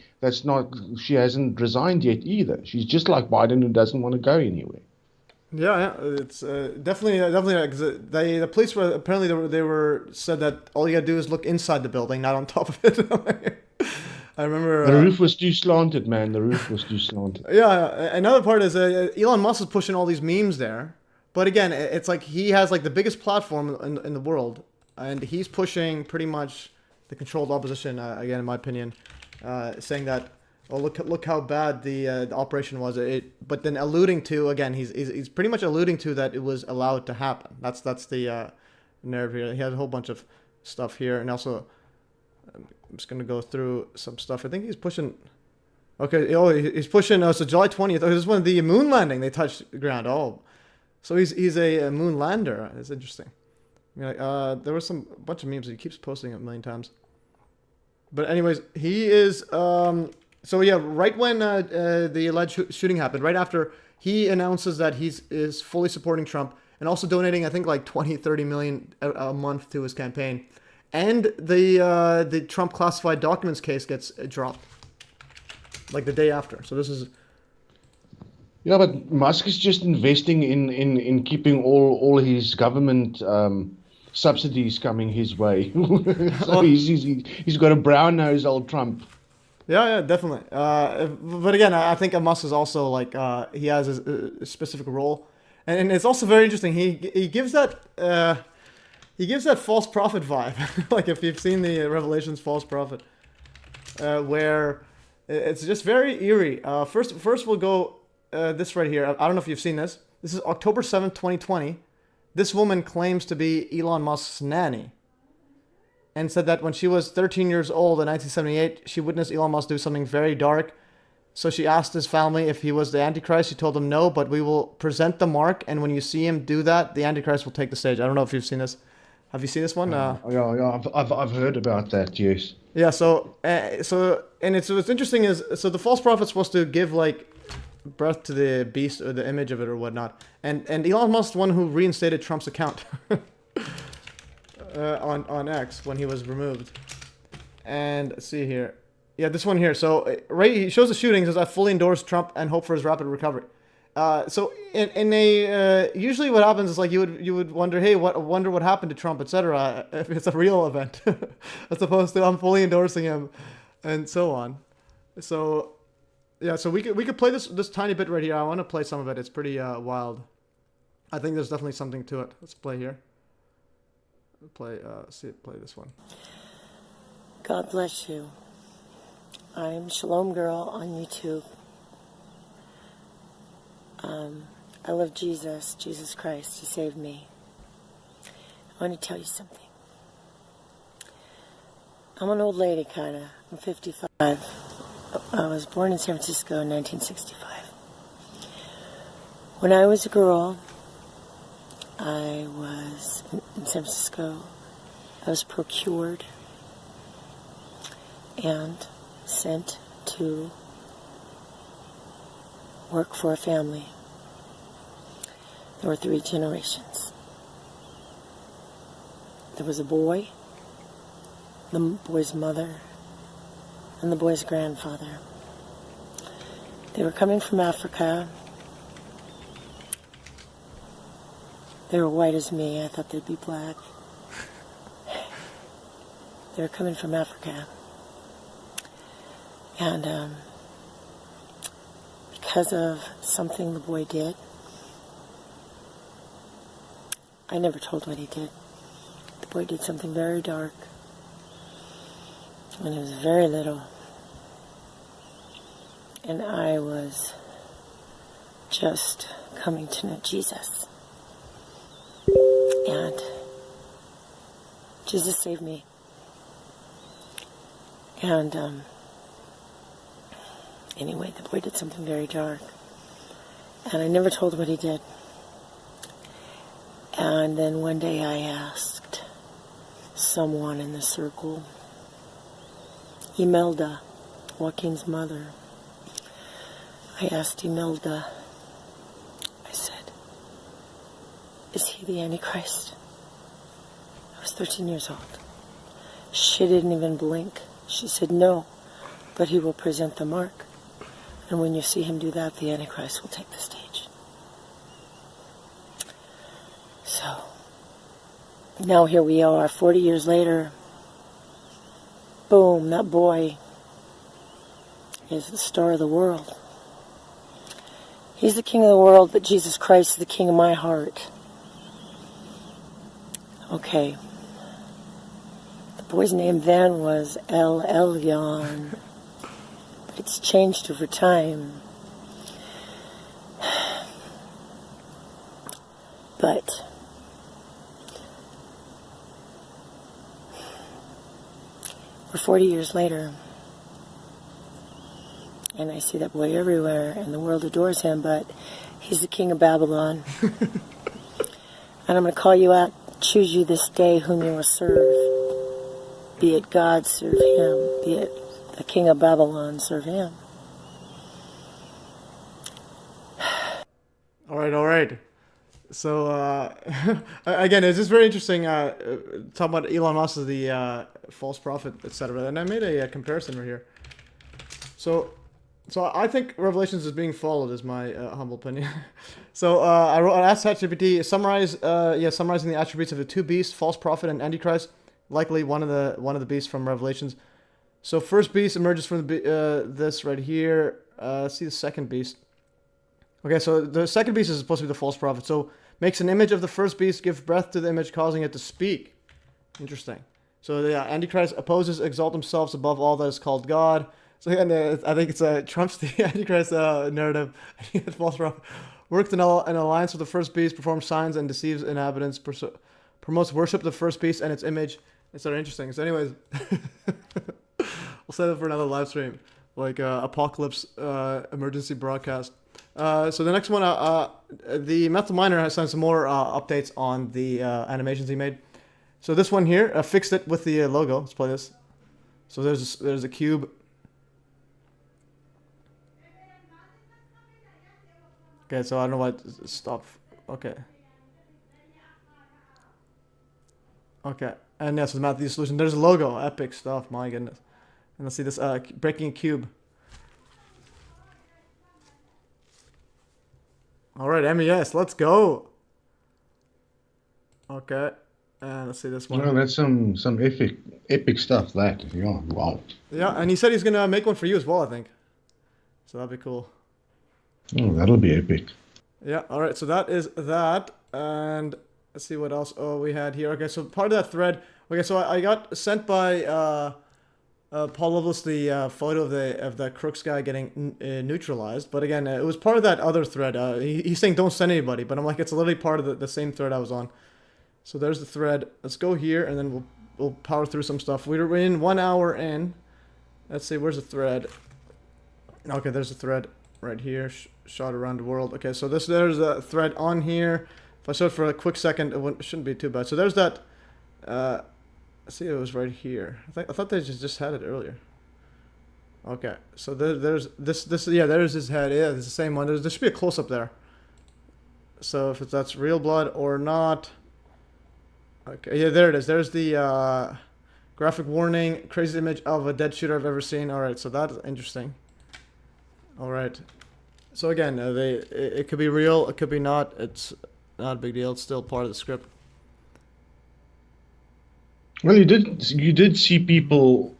She hasn't resigned yet either. She's just like Biden, who doesn't want to go anywhere. Yeah, it's definitely. Cause the police were apparently they were said that all you gotta do is look inside the building, not on top of it. I remember the roof was too slanted, man. The roof was too slanted. Yeah, another part is Elon Musk is pushing all these memes there, but again, it's like he has the biggest platform in the world, and he's pushing pretty much the controlled opposition. Again, in my opinion, saying that, oh look how bad the operation was. But then alluding to again, he's pretty much alluding to that it was allowed to happen. That's the narrative here. He has a whole bunch of stuff here, and also. I'm just going to go through some stuff. I think he's pushing... Okay, he's pushing... so July 20th. Oh, this is when the moon landing, they touched the ground. Oh, so he's a moon lander. That's interesting. There was a bunch of memes that he keeps posting a million times. But anyways, he is... so yeah, right when the alleged shooting happened, right after he announces that is fully supporting Trump and also donating, I think, 20, 30 million a month to his campaign. and the Trump classified documents case gets dropped, like the day after. So this is. Yeah, but Musk is just investing in keeping all his government subsidies coming his way. So he's got a brown nose, old Trump. Yeah, definitely. But again, I think Musk is also like he has a specific role, and it's also very interesting. He gives that false prophet vibe. Like if you've seen the Revelations false prophet, where it's just very eerie. First we'll go. This right here, I don't know if you've seen this. This is October 7th, 2020. This woman claims to be Elon Musk's nanny and said that when she was 13 years old in 1978, she witnessed Elon Musk do something very dark. So she asked his family if he was the Antichrist. She told them no, but we will present the mark, and when you see him do that, the Antichrist will take the stage. I don't know if you've seen this. Have you seen this one? Yeah, I've heard about that, yes. Yeah, and what's interesting is, so the false prophet's supposed to give like breath to the beast or the image of it or whatnot, and Elon Musk, the one who reinstated Trump's account on X when he was removed. And let's see here, yeah, this one here. So right, he shows the shooting, says I fully endorse Trump and hope for his rapid recovery. So in a usually what happens is like you would wonder, hey, wonder what happened to Trump, etc. If it's a real event, as opposed to I'm fully endorsing him, and so on. So. Yeah, so we could play this tiny bit right here. I want to play some of it. It's pretty wild. I think there's definitely something to it. Let's play here. Play this one. God bless you. I'm Shalom Girl on YouTube. I love Jesus Christ. He saved me. I want to tell you something. I'm an old lady, kind of. I'm 55. I was born in San Francisco in 1965. When I was a girl, I was in San Francisco. I was procured and sent to work for a family. There were 3 generations. There was a boy, the boy's mother, and the boy's grandfather. They were coming from Africa. They were white as me. I thought they'd be black. They were coming from Africa. And because of something the boy did, I never told what he did. The boy did something very dark when he was very little. And I was just coming to know Jesus. And Jesus saved me. And anyway, the boy did something very dark. And I never told what he did. And then one day I asked someone in the circle, Imelda, Joaquin's mother. I asked Imelda, I said, is he the Antichrist? I was 13 years old. She didn't even blink. She said, no, but he will present the mark. And when you see him do that, the Antichrist will take the stage. So, now here we are, 40 years later. Boom, that boy is the star of the world. He's the king of the world, but Jesus Christ is the king of my heart. Okay. The boy's name then was El Elyon, but it's changed over time. But we're 40 years later, and I see that boy everywhere, and the world adores him, but he's the king of Babylon. And I'm going to call you out, choose you this day whom you will serve. Be it God, serve him. Be it the king of Babylon, serve him. All right. So again, it's just very interesting. Talking about Elon Musk as the false prophet, etc. And I made a comparison right here. So I think Revelations is being followed, is my humble opinion. So I asked ChatGPT summarizing the attributes of the two beasts, false prophet and antichrist, likely one of the beasts from Revelations. So first beast emerges from this right here. See the second beast. Okay, so the second beast is supposed to be the false prophet. So makes an image of the first beast, give breath to the image, causing it to speak. Interesting. So the Antichrist opposes, exalt themselves above all that is called God. So again, I think it's Trump's the Antichrist narrative. False prophet worked in an alliance with the first beast, performs signs and deceives inhabitants, promotes worship of the first beast and its image. It's sort of interesting. So anyways, we'll set it for another live stream, like apocalypse emergency broadcast. So the next one, the Metal Miner has sent some more updates on the animations he made. So this one here, fixed it with the logo. Let's play this. So there's a cube. Okay, so I don't know why it stopped. Okay. Okay, and yes, the Matthew solution. There's a logo, epic stuff. My goodness. And let's see this breaking a cube. All right, MES, let's go. Okay, and let's see this one. No, that's some epic stuff. That yeah, wow. Yeah, and he said he's gonna make one for you as well, I think. So that'd be cool. Oh, that'll be epic. Yeah. All right. So that is that, and let's see what else. Oh, we had here. Okay, so part of that thread. Okay, so I got sent by Paul Loveless the photo of the Crooks guy getting neutralized, but again, it was part of that other thread. He's saying don't send anybody, but I'm like, it's literally part of the same thread I was on. So there's the thread. Let's go here, and then we'll power through some stuff. We're in 1 hour in. Let's see, where's the thread? Okay, there's a thread right here. Shot around the world. Okay, so there's a thread on here. If I show it for a quick second, it shouldn't be too bad. So there's that. See, it was right here. I thought they just had it earlier. Okay, so there's this. Yeah, there's his head. Yeah, it's the same one. There should be a close up there. So if that's real blood or not. Okay, yeah, there it is. There's the graphic warning. Crazy image of a dead shooter I've ever seen. All right, so that's interesting. All right. So again, it could be real, it could be not. It's not a big deal. It's still part of the script. Well, you did see people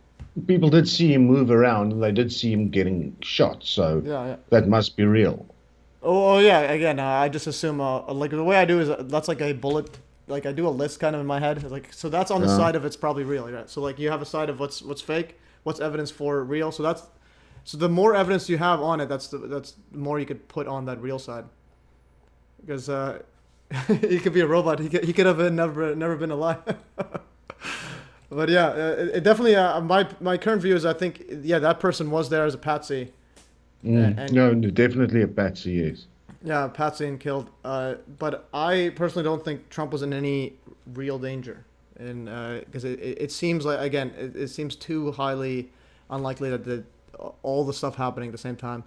did see him move around, and they did see him getting shot. So yeah. That must be real. Oh yeah. Again, I just assume like the way I do is that's like a bullet. Like I do a list kind of in my head. Like so that's on the side of it's probably real. Right? So like you have a side of what's fake, what's evidence for real. So the more evidence you have on it, that's the more you could put on that real side. Because he could be a robot. He could have never been alive. But yeah, it definitely. My current view is I think that person was there as a patsy. No, definitely a patsy. Yes. Yeah, patsy and killed. But I personally don't think Trump was in any real danger, and because it seems like again it seems too highly unlikely that all the stuff happening at the same time.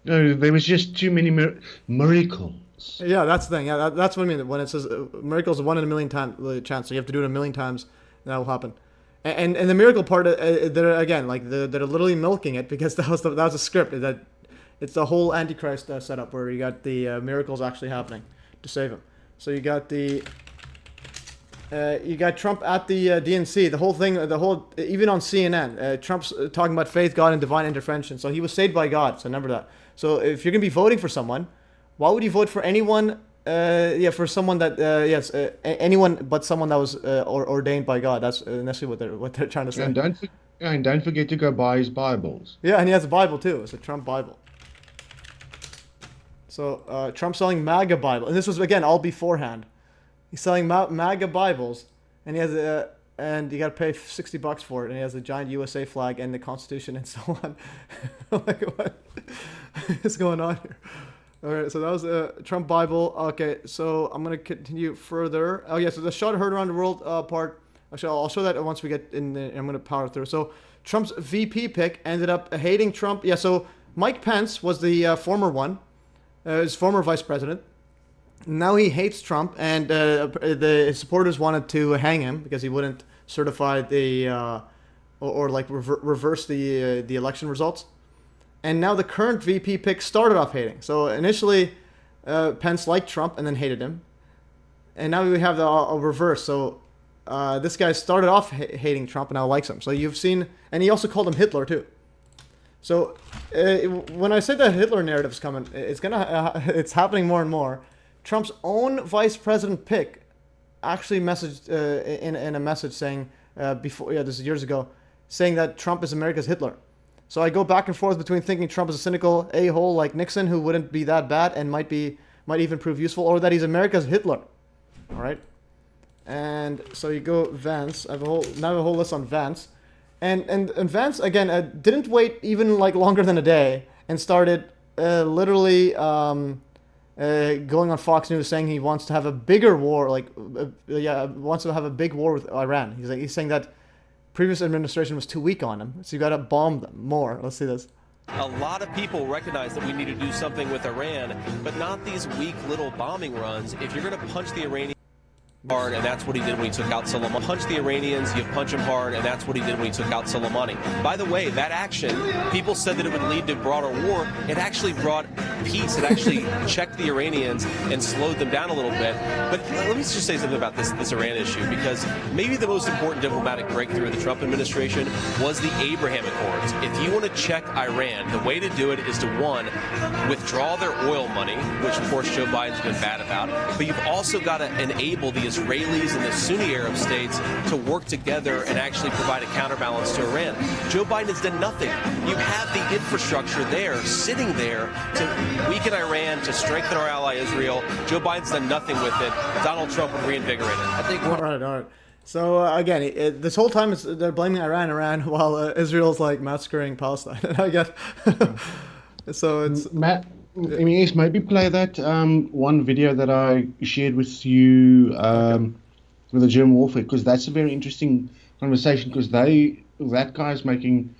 No, there was just too many miracles. Yeah, that's the thing. Yeah, that's what I mean. When it says miracles, 1 in a million times chance, so you have to do it 1,000,000 times, and that will happen. And the miracle part, they're again like they're literally milking it because that was a script. That it's the whole Antichrist setup where you got the miracles actually happening to save him. So you got you got Trump at the DNC. The whole thing, even on CNN, Trump's talking about faith, God, and divine intervention. So he was saved by God. So remember that. So if you're gonna be voting for someone, why would you vote for anyone? For someone that anyone but someone that was ordained by God. That's necessarily what they're trying to say. And don't forget to go buy his Bibles. Yeah, and he has a Bible too. It's a Trump Bible. So Trump selling MAGA Bible, and this was again all beforehand. He's selling MAGA Bibles, and he has and you got to pay $60 for it, and he has a giant USA flag and the Constitution and so on. Like what is going on here? All right, so that was a Trump Bible. Okay, so I'm gonna continue further. Oh yeah, so the shot heard around the world part. Actually, I'll show that once we get in. I'm gonna power through. So Trump's VP pick ended up hating Trump. Yeah, so Mike Pence was the former one, his former vice president. Now he hates Trump, and his supporters wanted to hang him because he wouldn't certify the or like reverse the election results. And now the current VP pick started off hating. So initially, Pence liked Trump and then hated him, and now we have a reverse. So this guy started off hating Trump and now likes him. So you've seen, and he also called him Hitler too. So when I say that Hitler narrative is coming, it's happening more and more. Trump's own vice president pick actually messaged in a message saying this is years ago, saying that Trump is America's Hitler. So I go back and forth between thinking Trump is a cynical a-hole like Nixon who wouldn't be that bad and might even prove useful, or that he's America's Hitler. All right. And so you go Vance. I have a whole list on Vance, and Vance again didn't wait even like longer than a day and started literally going on Fox News saying he wants to have a bigger war, wants to have a big war with Iran. He's saying that previous administration was too weak on him, so you got to bomb them more. Let's see this. A lot of people recognize that we need to do something with Iran, but not these weak little bombing runs. If you're going to punch the Iranians hard, and that's what he did when he took out Soleimani. Punch the Iranians, you punch him hard, and that's what he did when he took out Soleimani. By the way, that action, people said that it would lead to broader war. It actually brought peace. It actually checked the Iranians and slowed them down a little bit. But let me just say something about this Iran issue, because maybe the most important diplomatic breakthrough of the Trump administration was the Abraham Accords. If you want to check Iran, the way to do it is to, one, withdraw their oil money, which of course Joe Biden's been bad about, but you've also got to enable the Israelis and the Sunni Arab states to work together and actually provide a counterbalance to Iran. Joe Biden has done nothing. You have the infrastructure there, sitting there, to weaken Iran, to strengthen our ally Israel. Joe Biden's done nothing with it. Donald Trump would reinvigorate it. I think. All right. So again, this whole time they're blaming Iran, while Israel's like massacring Palestine. I get. So it's Matt. MES, maybe play that one video that I shared with you with the German warfare, because that's a very interesting conversation, because that guy's making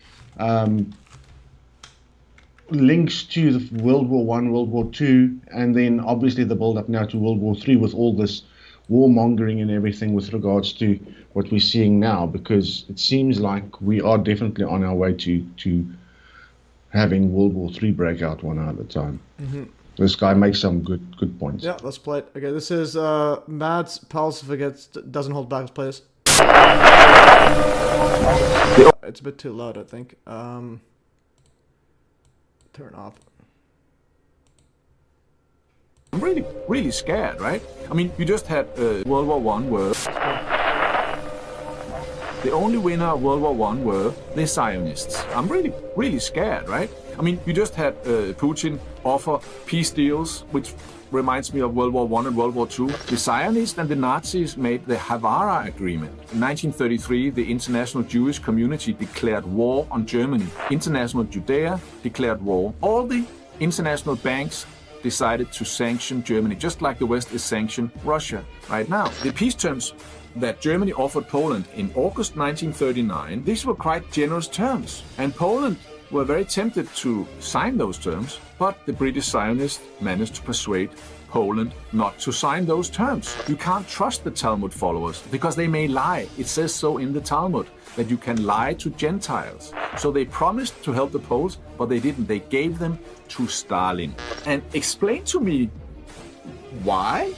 links to the World War I, World War II, and then obviously the build up now to World War III with all this warmongering and everything with regards to what we're seeing now, because it seems like we are definitely on our way to having World War III break out one at a time. Mm-hmm. This guy makes some good points. Yeah, let's play it. Okay, this is Mads Palsifigets doesn't hold back. Let's play this. It's a bit too loud, I think. Turn off. I'm really scared, right? I mean, you just had World War I where the only winner of World War I were the Zionists. I'm really scared, right? I mean, you just had Putin offer peace deals, which reminds me of World War I and World War II. The Zionists and the Nazis made the Havara Agreement. In 1933, the international Jewish community declared war on Germany. International Judea declared war. All the international banks decided to sanction Germany, just like the West is sanctioning Russia right now. The peace terms that Germany offered Poland in August 1939, these were quite generous terms. And Poland were very tempted to sign those terms, but the British Zionists managed to persuade Poland not to sign those terms. You can't trust the Talmud followers because they may lie. It says so in the Talmud that you can lie to Gentiles. So they promised to help the Poles, but they didn't. They gave them to Stalin. And explain to me, why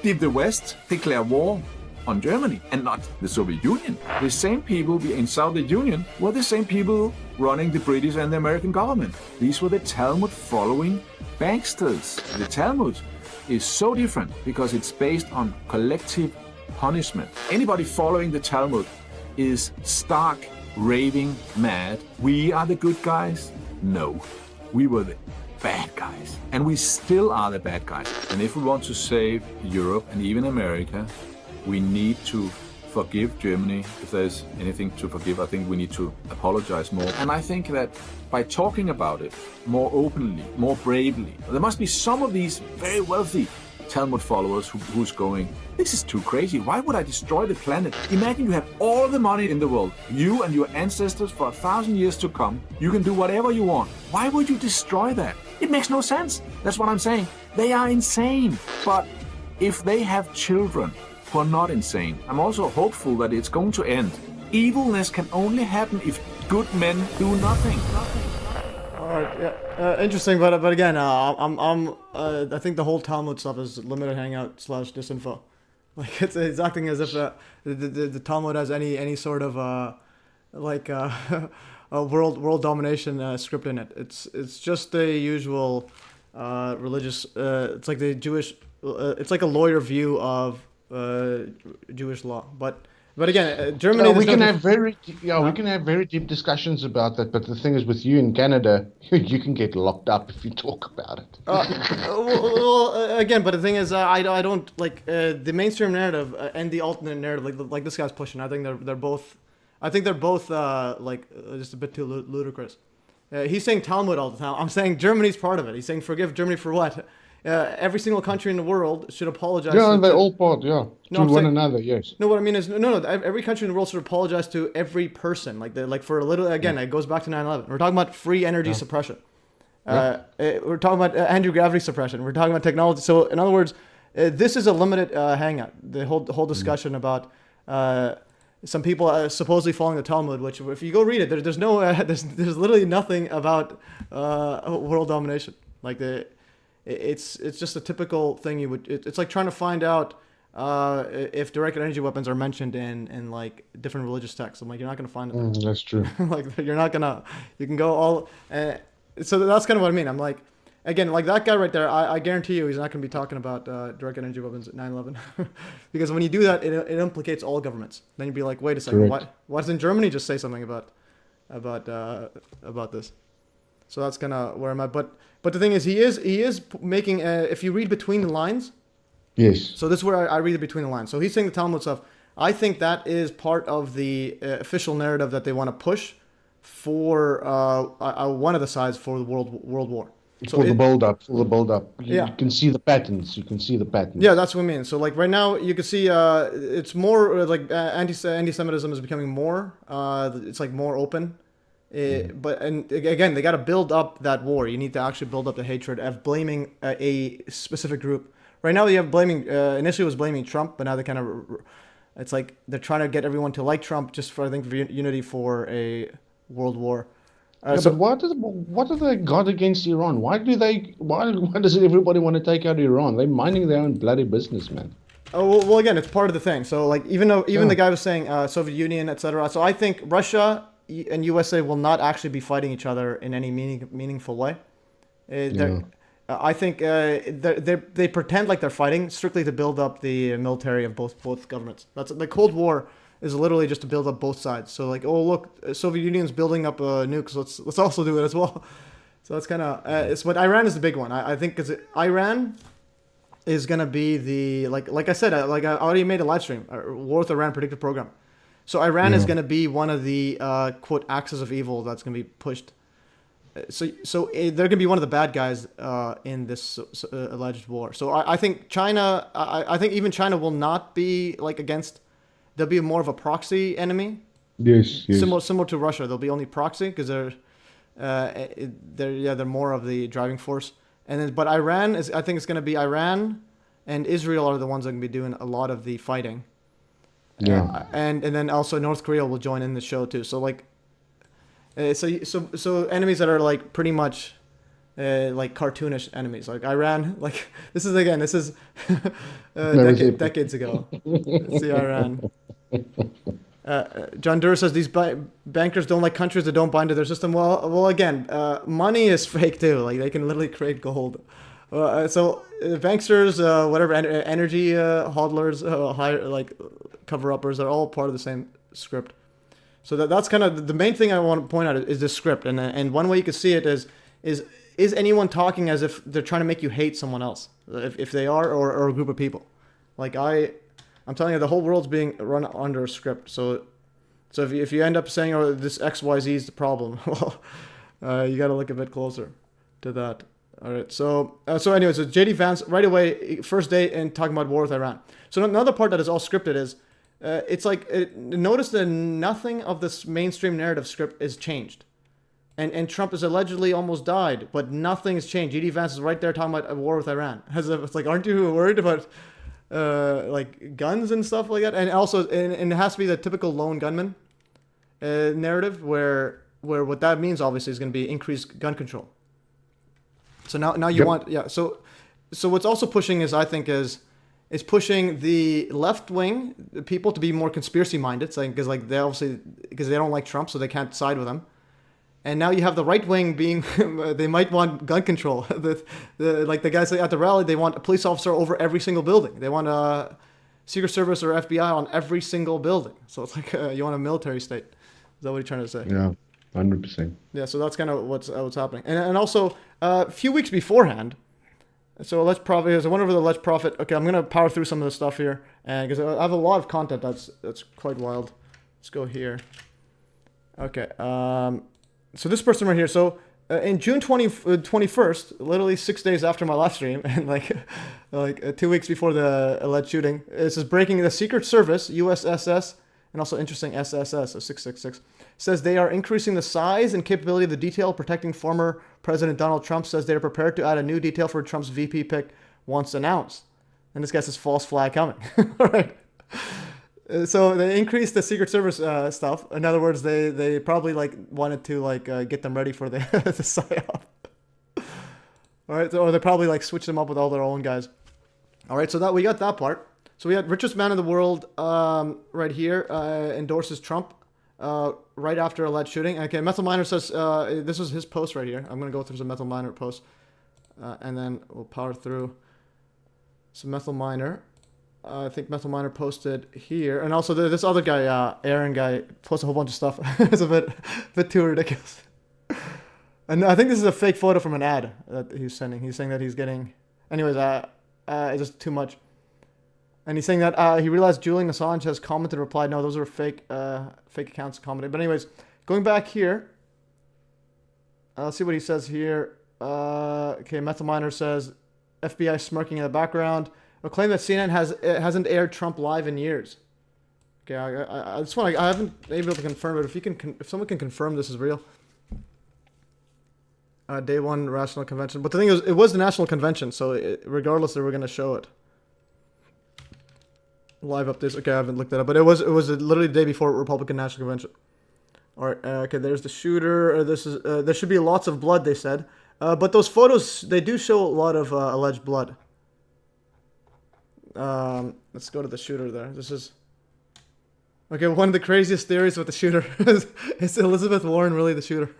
did the West declare war on Germany and not the Soviet Union? The same people in Soviet Union were the same people running the British and the American government. These were the Talmud following banksters. The Talmud is so different because it's based on collective punishment. Anybody following the Talmud is stark, raving mad. We are the good guys? No, we were the bad guys. And we still are the bad guys. And if we want to save Europe and even America, we need to forgive Germany. If there's anything to forgive, I think we need to apologize more. And I think that by talking about it more openly, more bravely, there must be some of these very wealthy Talmud followers who's going, this is too crazy. Why would I destroy the planet? Imagine you have all the money in the world, you and your ancestors for 1,000 years to come. You can do whatever you want. Why would you destroy that? It makes no sense. That's what I'm saying. They are insane. But if they have children who are not insane, I'm also hopeful that it's going to end. Evilness can only happen if good men do nothing. All right, yeah, interesting, but again, I think the whole Talmud stuff is limited hangout / disinfo. Like it's acting as if the Talmud has any sort of a world domination script in it. It's just the usual religious. It's like the Jewish. It's like a lawyer view of Jewish law, but again, Germany. We can have very deep discussions about that. But the thing is, with you in Canada, you can get locked up if you talk about it. Again, but the thing is, I don't like the mainstream narrative and the alternate narrative like this guy's pushing. I think they're both. I think they're both just a bit too ludicrous. He's saying Talmud all the time. I'm saying Germany's part of it. He's saying forgive Germany for what? Every single country in the world should apologize. Yeah, they're all part, to one another, yes. No, what I mean is, no, every country in the world should apologize to every person. Like for a little, again, it goes back to 9/11. We're talking about free energy suppression. We're talking about anti-gravity suppression. We're talking about technology. So, in other words, this is a limited hangout. The whole discussion about some people supposedly following the Talmud, which if you go read it, there's no, there's literally nothing about world domination. Like it's just a typical thing you would. It's like trying to find out if directed energy weapons are mentioned in like different religious texts. I'm like, you're not gonna find it. That's true. Like you're not gonna. You can go all. So that's kind of what I mean. I'm like, again, like that guy right there. I guarantee you, he's not gonna be talking about directed energy weapons at 9/11, because when you do that, it implicates all governments. Then you'd be like, wait a second, why doesn't Germany just say something about this? So that's kind of where I'm at. But the thing is, he is making. If you read between the lines. Yes. So this is where I read it between the lines. So he's saying the Talmud stuff. I think that is part of the official narrative that they want to push for one of the sides for the world war. So for the build-up. You can see the patterns. Yeah, that's what I mean. So like right now, you can see it's more like anti-Semitism is becoming more. It's like more open. But again, they got to build up that war. You need to actually build up the hatred of blaming a specific group. Right now, you have blaming. Initially, it was blaming Trump, but now they kind of. It's like they're trying to get everyone to like Trump just for unity for a world war. But what do they got against Iran? Why does everybody want to take out Iran? They're minding their own bloody business, man. Oh well, again, it's part of the thing. So like even the guy was saying Soviet Union, etc. So I think Russia and USA will not actually be fighting each other in any meaningful way. I think they pretend like they're fighting strictly to build up the military of both governments. That's the Cold War is literally just to build up both sides. So like, oh look, Soviet Union's building up nukes. Let's also do it as well. So that's kind of but Iran is the big one. I think because Iran is gonna be the like I said I already made a live stream War with Iran predictive program. So Iran is going to be one of the quote axis of evil that's going to be pushed. So they're going to be one of the bad guys in this alleged war. So I think China. I think even China will not be like against. They'll be more of a proxy enemy. Yes. Similar to Russia, they'll be only proxy because they're more of the driving force. And then, but Iran is. I think it's going to be Iran and Israel are the ones that are going to be doing a lot of the fighting. Yeah, and then also North Korea will join in the show too. So like, so enemies that are like pretty much, like cartoonish enemies. Like Iran, like this is decades ago. Let's see Iran. John Durr says these bankers don't like countries that don't bind to their system. Well, again, money is fake too. Like they can literally create gold. So banksters, whatever, energy hodlers, cover-uppers are all part of the same script. So that's kind of the main thing I want to point out is this script. And one way you can see it is anyone talking as if they're trying to make you hate someone else, if they are, or a group of people. Like I'm telling you, the whole world's being run under a script. So if you end up saying, oh, this XYZ is the problem, well, you got to look a bit closer to that. All right, so anyway, so JD Vance right away, first day and talking about war with Iran. So another part that is all scripted is, it's like, notice that nothing of this mainstream narrative script is changed. And Trump has allegedly almost died, but nothing's changed. JD Vance is right there talking about a war with Iran. It's like, aren't you worried about like guns and stuff like that, and also and it has to be the typical lone gunman narrative where what that means obviously is going to be increased gun control. So now you want so what's also pushing is pushing the left wing people to be more conspiracy minded, because like they obviously because they don't like Trump, so they can't side with him. And now you have the right wing being they might want gun control. Like the guys at the rally, they want a police officer over every single building. They want a Secret Service or FBI on every single building. So it's like you want a military state. Is that what you're trying to say? Yeah, 100%. Yeah, so that's kind of what's happening. And also a few weeks beforehand. So alleged profit. I went over the alleged profit. Okay, I'm gonna power through some of the stuff here, and because I have a lot of content that's quite wild. Let's go here. Okay. So this person right here. So in June 21st, literally 6 days after my live stream, and like 2 weeks before the alleged shooting, this is breaking the Secret Service, USSS, and also interesting SSS, so 666, says they are increasing the size and capability of the detail protecting former President Donald Trump. Says they are prepared to add a new detail for Trump's VP pick once announced. And this guy says false flag coming. All right. So they increased the Secret Service stuff. In other words, they probably like wanted to like get them ready for the PsyOp. All right, or they probably like switched them up with all their own guys. All right, so that we got that part. So we had richest man in the world right here endorses Trump right after alleged shooting. Okay, Methyl Miner says this is his post right here. I'm gonna go through some Methyl Miner posts, and then we'll power through some Methyl Miner. I think Methyl Miner posted here, and also this other guy, Aaron guy, posted a whole bunch of stuff. It's a bit too ridiculous. And I think this is a fake photo from an ad that he's sending. He's saying that he's getting, anyways, it's just too much. And he's saying that he realized Julian Assange has commented, replied, no, those are fake accounts commenting. But anyways, going back here, let's see what he says here. Okay, Methyl Miner says FBI smirking in the background. A claim that CNN hasn't aired Trump live in years. Okay, I just want I haven't been able to confirm it. If someone can confirm this is real. Day one national convention, but the thing is, it was the national convention, so regardless, they were gonna show it. Live updates. Okay, I haven't looked that up, but it was literally the day before Republican National Convention. All right. Okay, there's the shooter. This is there should be lots of blood, they said, but those photos they do show a lot of alleged blood. Let's go to the shooter there. This is okay. One of the craziest theories with the shooter is Elizabeth Warren really the shooter?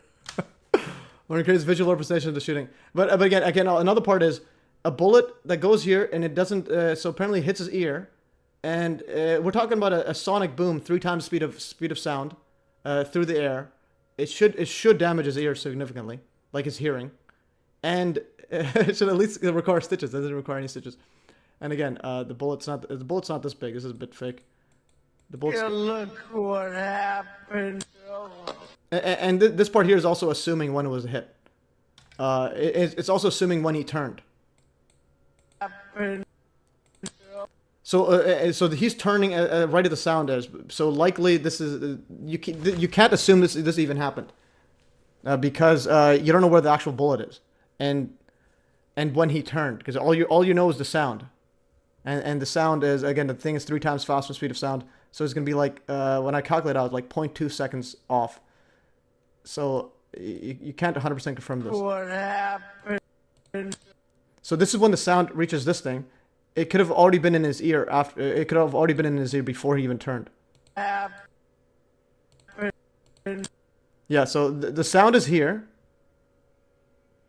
One of the craziest visual representation of the shooting. But again, another part is a bullet that goes here and it doesn't. So apparently it hits his ear, and we're talking about a sonic boom 3 times speed of sound through the air. It should damage his ear significantly, like his hearing, and it should at least require stitches. It doesn't require any stitches. And again, the bullet's not this big. This is a bit fake. The bullet's. Yeah, look what happened. And this part here is also assuming when it was hit. It's also assuming when he turned. So he's turning right at the sound is. So likely this is you can't assume this even happened because you don't know where the actual bullet is and when he turned, because all you know is the sound. And the sound is, again, the thing is 3 times faster speed of sound. So it's going to be like, when I calculate out, like 0.2 seconds off. So you can't 100% confirm this. What happened? So this is when the sound reaches this thing. It could have already been in his ear after. It could have already been in his ear before he even turned. Yeah, so the sound is here.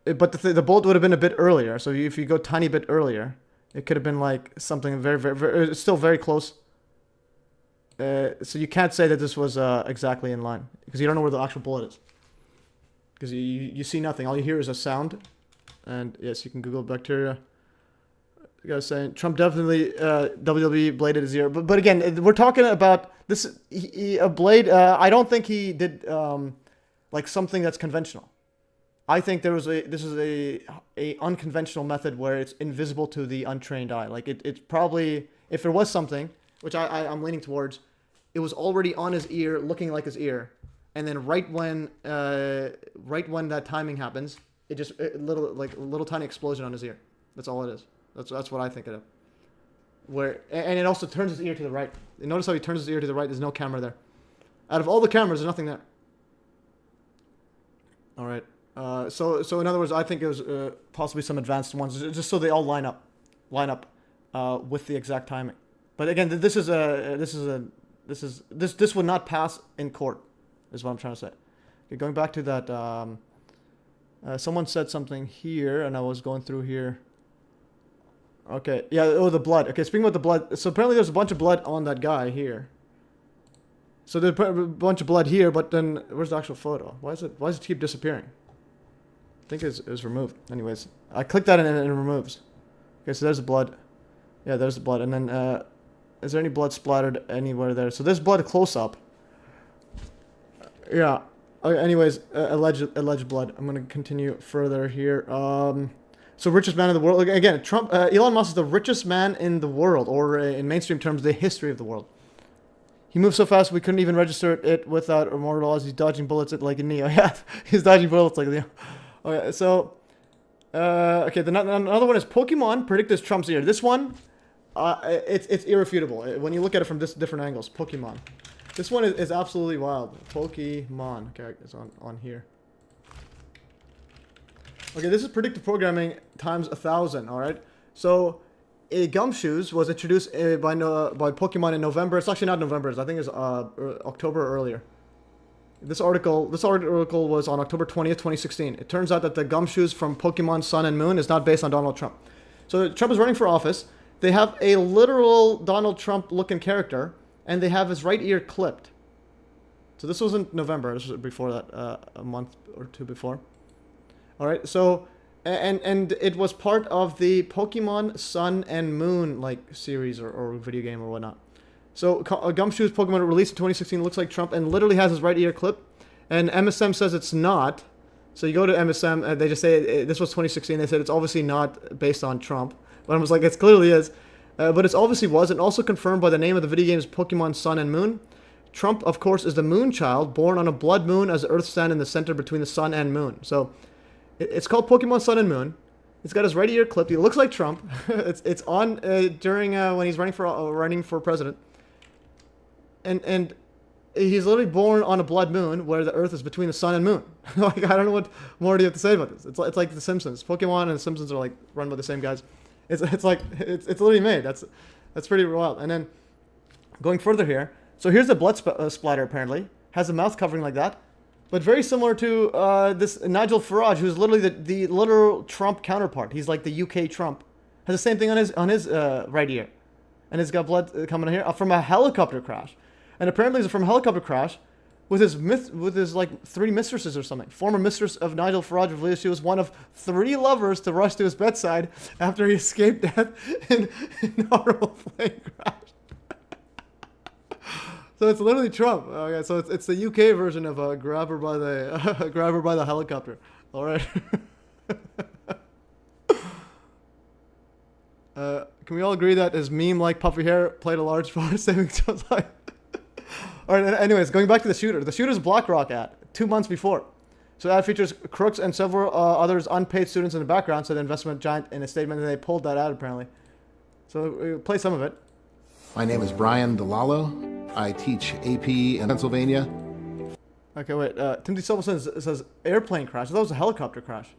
But the bullet would have been a bit earlier. So if you go tiny bit earlier, it could have been like something very, very, very, it's still very close. So you can't say that this was exactly in line because you don't know where the actual bullet is. Because you see nothing. All you hear is a sound. And yes, you can Google bacteria. The guy's saying Trump definitely WWE bladed his ear. But again, we're talking about this. A blade. I don't think he did like something that's conventional. I think this is a unconventional method where it's invisible to the untrained eye. Like it's probably, if there was something, which I'm leaning towards, it was already on his ear, looking like his ear, and then right when that timing happens, it just a little tiny explosion on his ear. That's all it is. That's what I think of it. and it also turns his ear to the right. You notice how he turns his ear to the right? There's no camera there. Out of all the cameras, there's nothing there. All right. So in other words, I think it was possibly some advanced ones, just so they all line up with the exact timing. But again, this would not pass in court, is what I'm trying to say. Okay, going back to that, someone said something here, and I was going through here. Okay, yeah, oh, the blood. Okay, speaking about the blood, so apparently there's a bunch of blood on that guy here. So there's a bunch of blood here, but then where's the actual photo? Why does it keep disappearing? I think it's removed. Anyways, I click that and it removes. Okay, so there's the blood. Yeah, there's the blood. And then, is there any blood splattered anywhere there? So there's blood close up. Yeah. Okay, anyways, alleged blood. I'm gonna continue further here. So richest man in the world. Again, Trump, Elon Musk is the richest man in the world, or in mainstream terms, the history of the world. He moves so fast we couldn't even register it without immortal laws. He's dodging bullets like a Neo. Yeah, he's dodging bullets like a Neo. Okay, so okay, another one is Pokemon predicts Trump's ear. This one, it's irrefutable when you look at it from different angles. Pokemon. This one is absolutely wild. Pokemon. Okay, it's on here. Okay, this is predictive programming times 1,000. All right, so Gumshoes was introduced by Pokemon in November. It's actually not November. I think it's October or earlier. This article was on October 20th, 2016. It turns out that the Gumshoes from Pokemon Sun and Moon is not based on Donald Trump. So Trump is running for office. They have a literal Donald Trump looking character, and they have his right ear clipped. So this wasn't November. This was before that, a month or two before. All right. So, and it was part of the Pokemon Sun and Moon like series or video game or whatnot. So Gumshoe's Pokemon released in 2016 looks like Trump and literally has his right ear clipped, and MSM says it's not. So you go to MSM, they just say this was 2016. They said it's obviously not based on Trump, but I was like, it clearly is. But it's obviously was, and also confirmed by the name of the video games Pokemon Sun and Moon. Trump, of course, is the Moon Child, born on a blood moon as Earth stands in the center between the Sun and Moon. So it's called Pokemon Sun and Moon. He's got his right ear clipped. He looks like Trump. it's on during when he's running for president. And he's literally born on a blood moon where the Earth is between the Sun and Moon. Like, I don't know what more do you have to say about this. It's like The Simpsons. Pokemon and The Simpsons are like run by the same guys. It's literally made. That's pretty wild. And then going further here, so here's the blood splatter. Apparently has the mouth covering like that, but very similar to this Nigel Farage, who's literally the literal Trump counterpart. He's like the UK Trump. Has the same thing on his right ear, and it's got blood coming here from a helicopter crash. And apparently it's from a helicopter crash with his like 3 mistresses or something. Former mistress of Nigel Farage believes she was one of 3 lovers to rush to his bedside after he escaped death in a horrible plane crash. So it's literally Trump. Okay, so it's the UK version of grab her by the helicopter. All right. Can we all agree that his meme-like puffy hair played a large part in saving Trump's life? All right, anyways, going back to the shooter. The shooter's BlackRock ad 2 months before. So the ad features crooks and several others unpaid students in the background, said the investment giant in a statement, and they pulled that ad apparently. So we'll play some of it. My name is Brian DeLallo. I teach AP in Pennsylvania. Okay, wait. Timothy Silverson says airplane crash. That was a helicopter crash.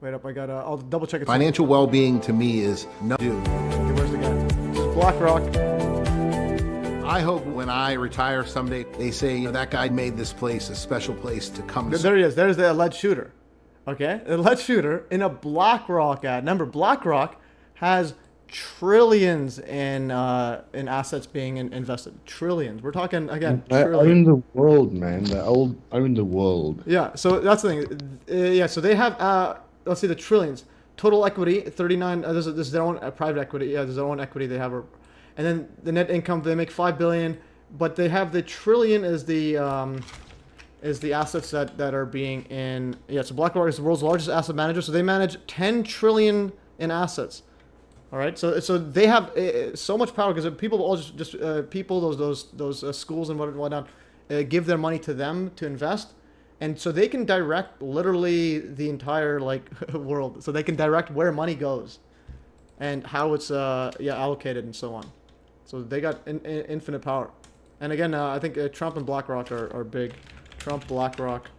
Wait up, I'll double check it. Financial well-being to me is no due. Okay, where's the guy? This is BlackRock. I hope when I retire someday, they say, that guy made this place a special place to come. There he is. There's the alleged shooter. Okay, the alleged shooter in a BlackRock ad. Remember, BlackRock has trillions in assets being invested. Trillions. We're talking again. They own the world, man. They own the world. Yeah. So that's the thing. Yeah. So they have. Let's see the trillions. Total equity 39. This is their own private equity. Yeah, there's their own equity they have. And then the net income, they make $5 billion, but they have the trillion is the assets that are being in. Yeah, so BlackRock is the world's largest asset manager, so they manage 10 trillion in assets. All right, so they have so much power because people all just people those schools and whatnot give their money to them to invest, and so they can direct literally the entire like world. So they can direct where money goes. and how it's allocated and so on. So they got infinite power. And again, I think Trump and BlackRock are big. Trump, BlackRock,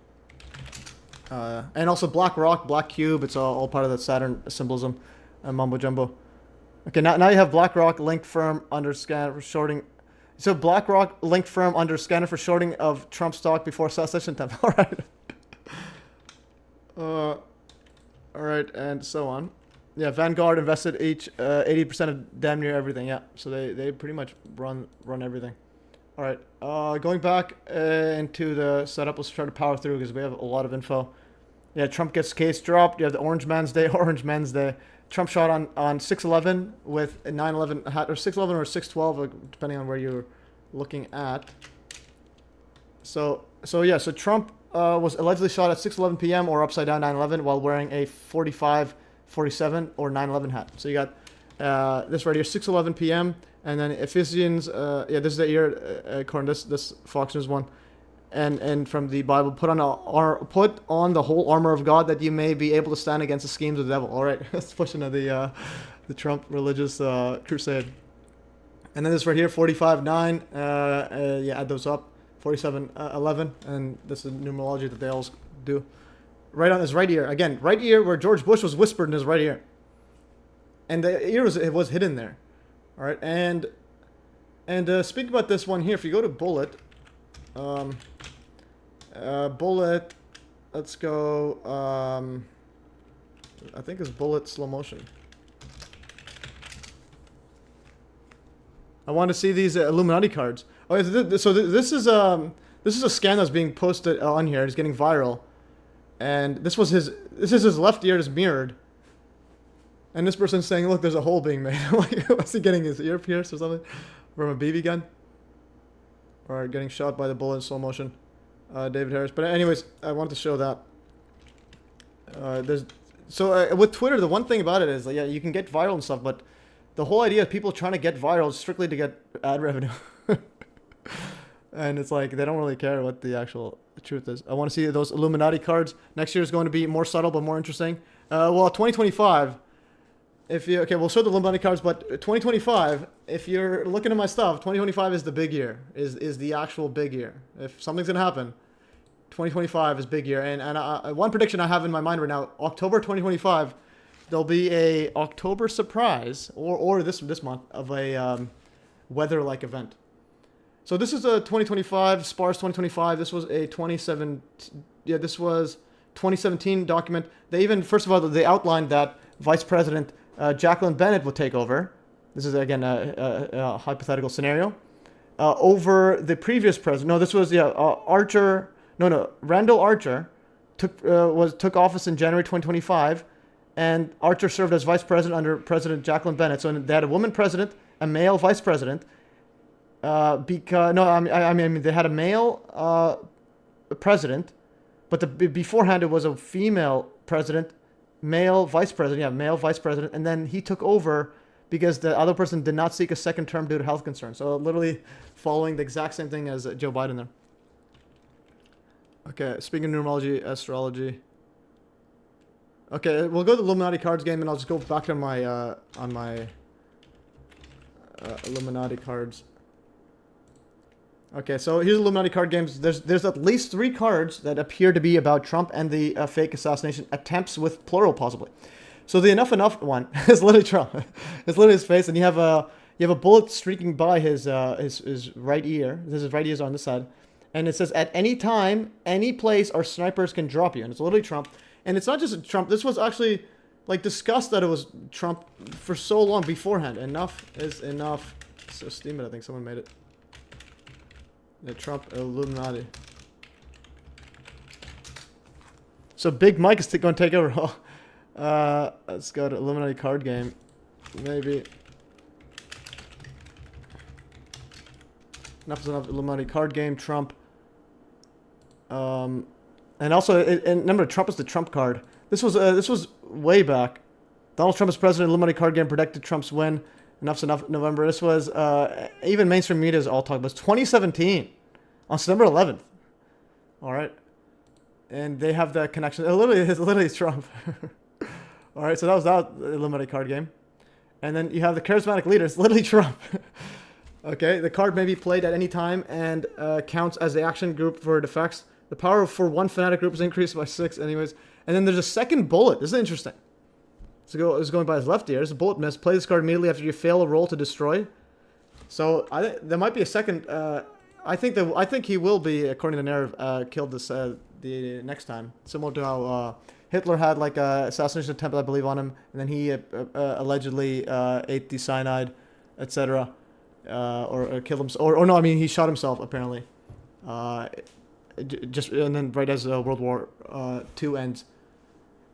and also BlackRock, Black Cube. It's all part of the Saturn symbolism, mumbo jumbo. Okay, now you have BlackRock linked firm under scanner for shorting. So BlackRock linked firm under scanner for shorting of Trump stock before assassination attempt. All right. All right, and so on. Yeah, Vanguard invested each 80% of damn near everything. Yeah, so they pretty much run everything. All right, going back into the setup, let's try to power through because we have a lot of info. Yeah, Trump gets case dropped. You have the Orange Man's Day, Orange Men's Day. Trump shot on 6/11 with a 9/11 hat, or 6/11 or 6/12, depending on where you're looking at. So Trump was allegedly shot at 6:11 p.m. or upside down 9/11 while wearing a 45-47 or 9/11 hat. So you got this right here, 6:11 p.m. and then Ephesians. This is the year according to this Fox News one. And from the Bible, put on the whole armor of God that you may be able to stand against the schemes of the devil. All right, let's push into the Trump religious crusade. And then this right here, 45:9. Add those up, 47:11, and this is numerology that they always do. Right on his right ear, again, right ear where George Bush was whispered in his right ear, and the ear was hidden there. All right, and speak about this one here. If you go to Bullet. Bullet, let's go, I think it's Bullet slow motion. I want to see these Illuminati cards. Oh, so this is a scan that's being posted on here. It's getting viral. And this is his left ear is mirrored. And this person's saying, look, there's a hole being made. Like, was he getting his ear pierced or something? From a BB gun? Or getting shot by the bullet in slow motion. David Harris. But anyways, I wanted to show that. With Twitter, the one thing about it is, you can get viral and stuff, but the whole idea of people trying to get viral is strictly to get ad revenue. And it's like, they don't really care what the actual truth is. I want to see those Illuminati cards. Next year is going to be more subtle, but more interesting. 2025... we'll show the Illuminati cards, but 2025, if you're looking at my stuff, 2025 is the big year, is the actual big year. If something's going to happen, 2025 is big year. And one prediction I have in my mind right now, October 2025, there'll be a October surprise, or this month, of a weather-like event. So this is a 2025, SPARS 2025. This was a 2017 document. They even, first of all, they outlined that Vice President Jacqueline Bennett would take over. This is, again, a hypothetical scenario. Over the previous president. No, this was, Archer. No, Randall Archer took office in January 2025, and Archer served as vice president under President Jacqueline Bennett. So they had a woman president, a male vice president. They had a male president, but beforehand it was a female president. Male vice president, and then he took over because the other person did not seek a second term due to health concerns. So literally following the exact same thing as Joe Biden there. Okay, speaking of numerology, astrology. Okay, we'll go to the Illuminati cards game, and I'll just go back to my Illuminati cards. Okay, so here's Illuminati card games. There's at least 3 cards that appear to be about Trump and the fake assassination attempts, with plural possibly. So the enough one is literally Trump. It's literally his face, and you have a bullet streaking by his right ear. His right ear's on this side, and it says, "At any time, any place, our snipers can drop you." And it's literally Trump. And it's not just Trump. This was actually discussed that it was Trump for so long beforehand. Enough is enough. So Steam it. I think someone made it. The Trump Illuminati. So Big Mike is going to take over. Let's go to Illuminati card game. Maybe. Enough is enough. Illuminati card game. Trump. And also, and remember, Trump is the Trump card. This was way back. Donald Trump is president. Illuminati card game predicted Trump's win. Enough's enough. November. This was even mainstream media is all talking about. It's 2017 on September 11th. All right, and they have the connection. It's literally Trump. All right, so that was that Illuminati card game. And then you have the charismatic leader. It's literally Trump. Okay, the card may be played at any time and counts as the action group for defects. The power for one fanatic group is increased by 6 anyways. And then there's a second bullet. This is interesting. So it's going by his left ear. There's a bullet miss. Play this card immediately after you fail a roll to destroy. So there might be a second. I think he will be, according to the narrative, killed this the next time. Similar to how Hitler had like a assassination attempt, I believe, on him, and then he allegedly ate the cyanide, etc. Or killed himself. Or no, I mean he shot himself apparently. Just and then right as World War II ends.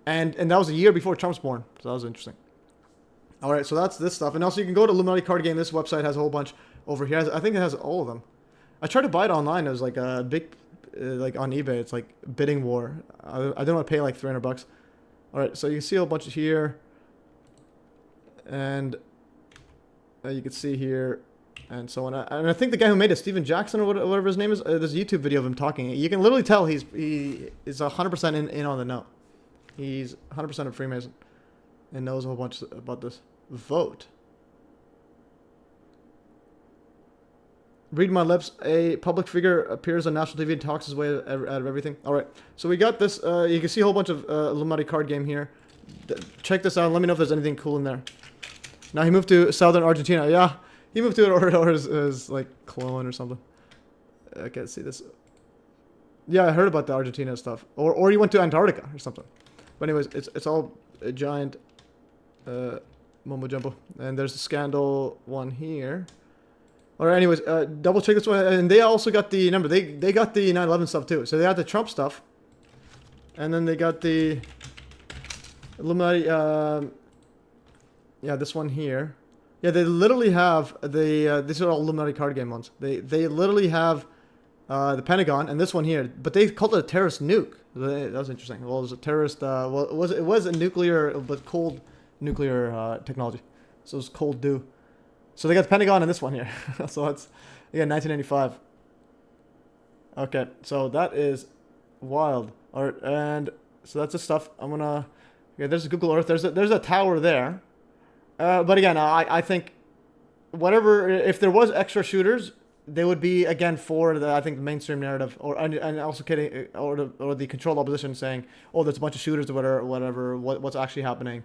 And that was a year before Trump's born, so that was interesting. All right, so that's this stuff, and also you can go to Illuminati Card Game. This website has a whole bunch over here. I think it has all of them. I tried to buy it online. It was like a big, like on eBay. It's like bidding war. I don't want to pay like $300. All right, so you can see a whole bunch here, and you can see here, and so on. And I think the guy who made it, Steven Jackson or whatever his name is, there's a YouTube video of him talking. You can literally tell he is 100% in on the know. He's 100% a Freemason and knows a whole bunch about this. Vote. Read my lips. A public figure appears on national TV and talks his way out of everything. All right. So we got this. You can see a whole bunch of Illuminati card game here. Check this out. Let me know if there's anything cool in there. Now he moved to southern Argentina. Yeah. He moved to it or his like clone or something. I can't see this. Yeah, I heard about the Argentina stuff. Or he went to Antarctica or something. But anyways, it's all a giant mumbo jumbo. And there's the scandal one here. Alright, anyways, double check this one. And they also got the, remember, they got the 9/11 stuff too. So they got the Trump stuff. And then they got the Illuminati, yeah, this one here. Yeah, they literally have the, these are all Illuminati card game ones. They literally have the Pentagon and this one here. But they called it a terrorist nuke. That was interesting. Well, it was a terrorist, well, it was a nuclear, but cold nuclear technology. So it was cold dew. So they got the Pentagon and this one here. So that's, again, 1995. Okay, so that is wild. All right, and so that's the stuff. I'm gonna, okay, there's Google Earth. There's a tower there. But again, I think whatever, if there was extra shooters, they would be again for the, I think, the mainstream narrative, and also kidding, or the controlled opposition saying, oh, there's a bunch of shooters or whatever, what's actually happening,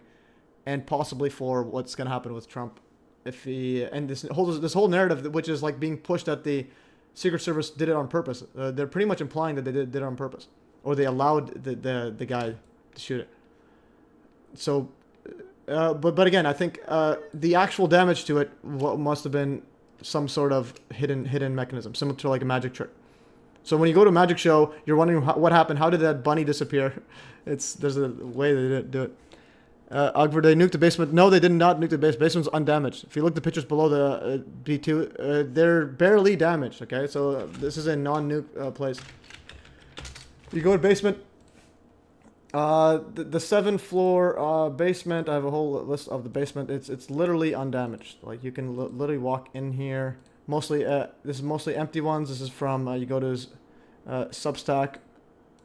and possibly for what's gonna happen with Trump, if he, and this whole narrative, which is like being pushed that the Secret Service did it on purpose. They're pretty much implying that they did it on purpose, or they allowed the guy to shoot it. So, but again, I think the actual damage to it must have been some sort of hidden mechanism, similar to like a magic trick. So when you go to a magic show, you're wondering what happened. How did that bunny disappear? There's a way they didn't do it. Ogver, they nuked the basement. No, they did not nuke the basement. Basement's undamaged. If you look at the pictures below the B2, they're barely damaged. Okay, so this is a non-nuke place. You go to basement. The 7th floor basement. I have a whole list of the basement. It's literally undamaged. Like you can literally walk in here. Mostly, this is mostly empty ones. This is from you go to his Substack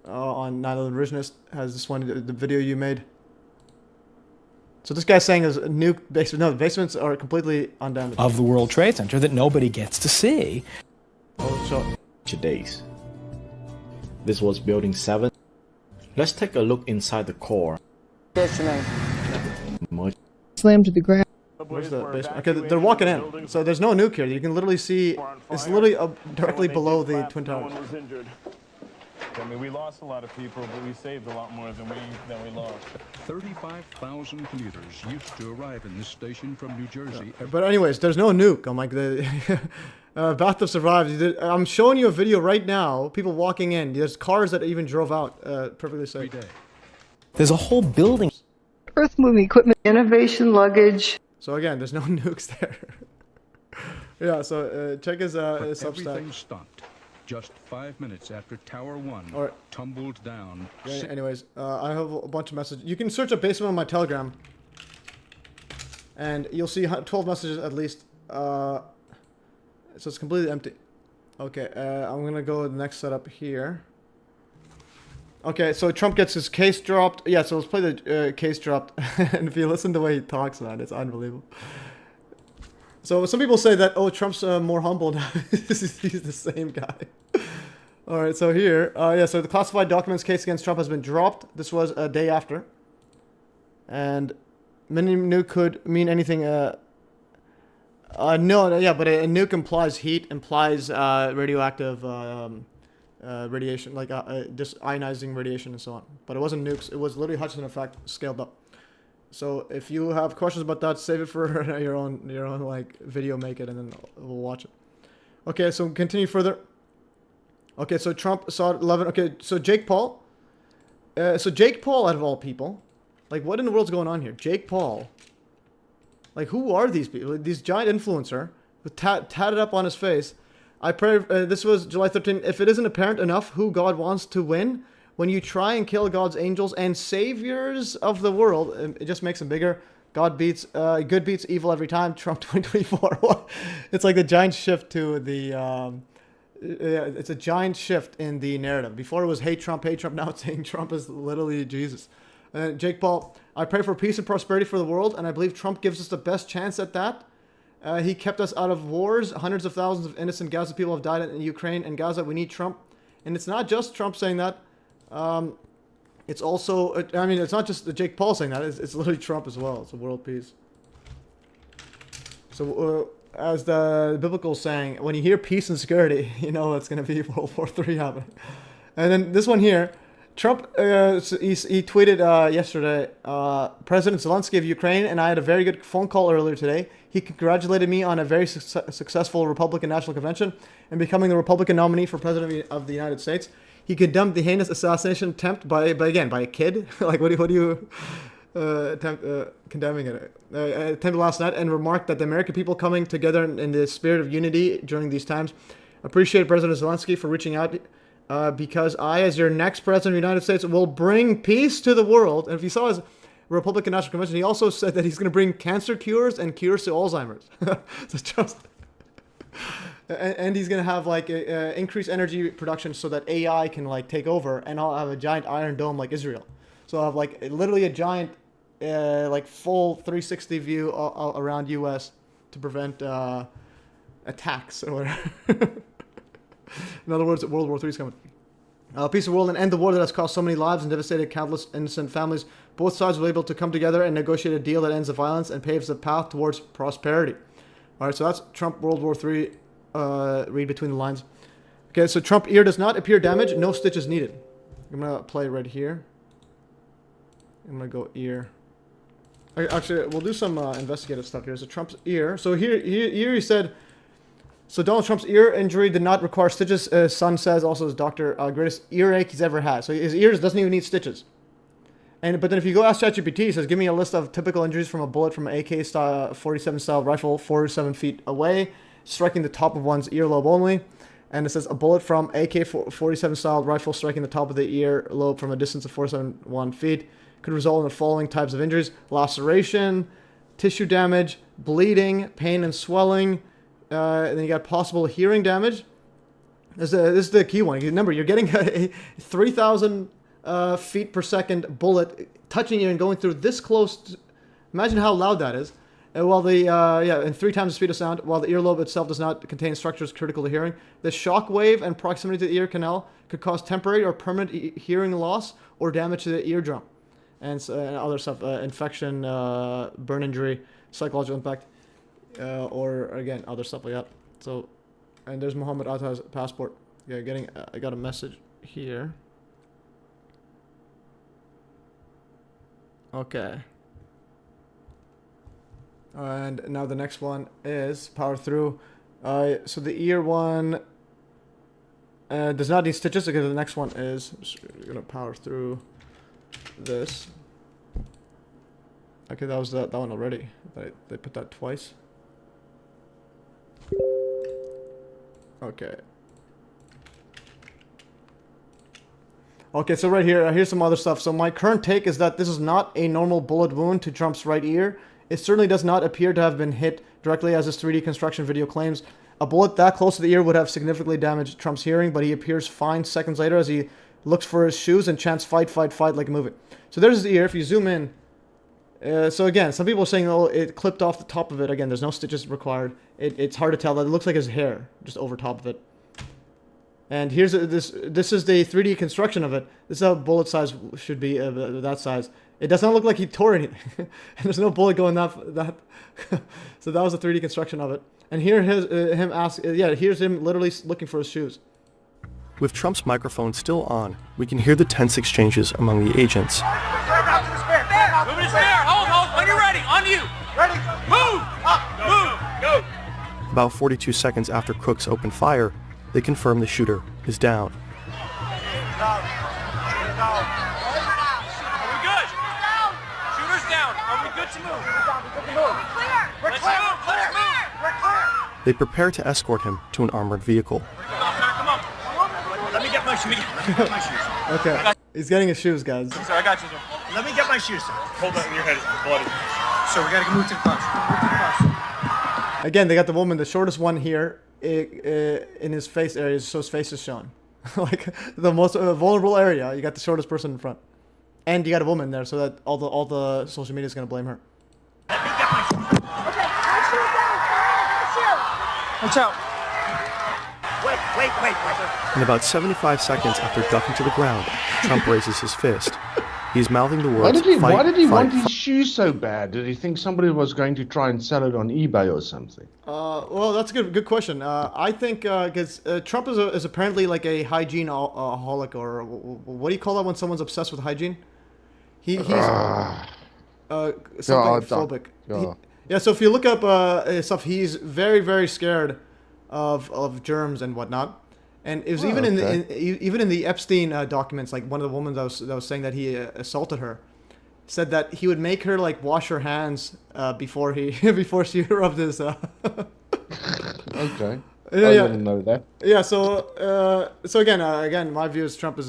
on 9/11 Revisionist. Has this one the video you made. So this guy's saying is a nuke basement. No, the basements are completely undamaged. Of the World Trade Center that nobody gets to see. Oh, so days. This was building 7. Let's take a look inside the core. Slammed to the ground. Where's the basement? Okay, they're walking in. So there's no nuke here. You can literally see, it's literally directly below the Twin Towers. I mean, we lost a lot of people, but we saved a lot more than we lost. 35,000 commuters used to arrive in this station from New Jersey. But anyways, there's no nuke. I'm like, the bathtub survived. I'm showing you a video right now. People walking in. There's cars that even drove out perfectly safe. There's a whole building. Earth moving equipment, innovation, luggage. So again, there's no nukes there. Yeah, so check his Substack. Everything stopped. Just 5 minutes after Tower 1 tumbled down. Yeah, anyways, I have a bunch of messages. You can search a basement on my Telegram, and you'll see 12 messages at least. So it's completely empty. Okay, I'm gonna go to the next setup here. Okay, so Trump gets his case dropped. Yeah, so let's play the case dropped. And if you listen to the way he talks, man, it's unbelievable. So some people say that, oh, Trump's more humble now. He's the same guy. All right, so here, yeah, so the classified documents case against Trump has been dropped. This was a day after. And mini nuke could mean anything. No, yeah, but a nuke implies heat, implies radioactive radiation, like just ionizing radiation and so on. But it wasn't nukes. It was literally Hudson effect scaled up. So if you have questions about that, save it for your own like video, make it, and then we'll watch it. Okay, so continue further. Okay, so Trump saw 11. Okay, so Jake Paul. So Jake Paul, out of all people, like what in the world's going on here? Jake Paul. Like who are these people? These giant influencer with tatted up on his face. I pray, this was July 13th. If it isn't apparent enough who God wants to win, when you try and kill God's angels and saviors of the world, it just makes them bigger. Good beats evil every time. Trump 2024. It's like the giant shift to the, it's a giant shift in the narrative. Before it was hate Trump. Now it's saying Trump is literally Jesus. Jake Paul, I pray for peace and prosperity for the world, and I believe Trump gives us the best chance at that. He kept us out of wars. Hundreds of thousands of innocent Gaza people have died in Ukraine and Gaza. We need Trump. And it's not just Trump saying that. It's also, I mean, it's not just Jake Paul saying that. It's literally Trump as well. It's a world peace. So, as the biblical saying, when you hear peace and security, you know it's going to be World War III happening. And then this one here. Trump, he tweeted yesterday, President Zelensky of Ukraine and I had a very good phone call earlier today. He congratulated me on a very successful Republican National Convention and becoming the Republican nominee for President of the United States. He condemned the heinous assassination attempt by a kid. Like, what do you condemning it? Attempted last night and remarked that the American people coming together in the spirit of unity during these times appreciate President Zelensky for reaching out. Because I, as your next president of the United States, will bring peace to the world. And if you saw his Republican National Convention, he also said that he's going to bring cancer cures and cures to Alzheimer's. So just, and he's going to have like increased energy production so that AI can like take over, and I'll have a giant iron dome like Israel. So I'll have like literally a giant, like full 360 view around U.S. to prevent attacks or whatever. In other words, World War III is coming. Peace of the world and end the war that has cost so many lives and devastated countless innocent families. Both sides were able to come together and negotiate a deal that ends the violence and paves the path towards prosperity. All right, so that's Trump World War III. Read between the lines. Okay, so Trump ear does not appear damaged. No stitches needed. I'm going to play right here. I'm going to go ear. Actually, we'll do some investigative stuff here. So Trump's ear. So here he said... So Donald Trump's ear injury did not require stitches. His son says, also his doctor, greatest earache he's ever had. So his ears doesn't even need stitches. But then if you go ask ChatGPT, he says, give me a list of typical injuries from a bullet from an AK-47 style rifle 47 feet away, striking the top of one's earlobe only. And it says a bullet from AK-47 style rifle striking the top of the earlobe from a distance of 471 feet could result in the following types of injuries: laceration, tissue damage, bleeding, pain and swelling. And then you got possible hearing damage. This is the key one. Remember, you're getting a 3,000 feet per second bullet touching you and going through this close. Imagine how loud that is. And while and 3 times the speed of sound, while the earlobe itself does not contain structures critical to hearing, the shock wave and proximity to the ear canal could cause temporary or permanent hearing loss or damage to the eardrum. And other stuff, infection, burn injury, psychological impact. Or again, other stuff like that. So, and there's Muhammad Atta's passport. Yeah, I got a message here. Okay. And now the next one is power through. So the ear one does not need stitches. Okay, the next one is we're gonna power through this. Okay, that was that one already. They put that twice. Okay. Okay, so right here, here's some other stuff. So my current take is that this is not a normal bullet wound to Trump's right ear. It certainly does not appear to have been hit directly, as this 3D construction video claims. A bullet that close to the ear would have significantly damaged Trump's hearing, but he appears fine seconds later as he looks for his shoes, and chants fight, fight, fight like a movie. So there's his ear. If you zoom in, so again, some people are saying, oh, it clipped off the top of it. Again, there's no stitches required. It's hard to tell. That it looks like his hair just over top of it. And here's this is the 3D construction of it. This is how bullet size should be, that size. It does not look like he tore anything. And there's no bullet going that. So that was the 3D construction of it. And here here's him literally looking for his shoes. With Trump's microphone still on, we can hear the tense exchanges among the agents. Moving to spare. Hold. When you're ready. On you. Ready. Move. Up. Move. Go. About 42 seconds after Crooks opened fire, they confirm the shooter is down. Are we good? Shooter's down. Are we good to move? We're clear. Let's move. We're clear. They prepare to escort him to an armored vehicle. Come on. Let me get my shoes. Okay. He's getting his shoes, guys. Sir, I got you, sir. Let me get my shoes, sir. Hold on, your head is bloody. Sir, we gotta move to the bus. Again, they got the woman, the shortest one here, in his face area, so his face is shown. Like the most vulnerable area, you got the shortest person in front, and you got a woman there, so that all the social media is gonna blame her. Let me get my shoes. Okay, watch out. Wait. In about 75 seconds after ducking to the ground, Trump raises his fist. He's mouthing the words, Why did he want his fight. shoes so bad? Did he think somebody was going to try and sell it on eBay or something? Well, that's a good question. I think because Trump is apparently like a hygiene aholic, or what do you call that when someone's obsessed with hygiene? He's something phobic. Yeah. So if you look up his stuff, he's very, very scared of germs and whatnot. And it was even in the Epstein documents, like one of the women that was saying that he assaulted her, said that he would make her like wash her hands before she rubbed his. Okay. I Yeah. didn't know that. Yeah. So again, my view is Trump is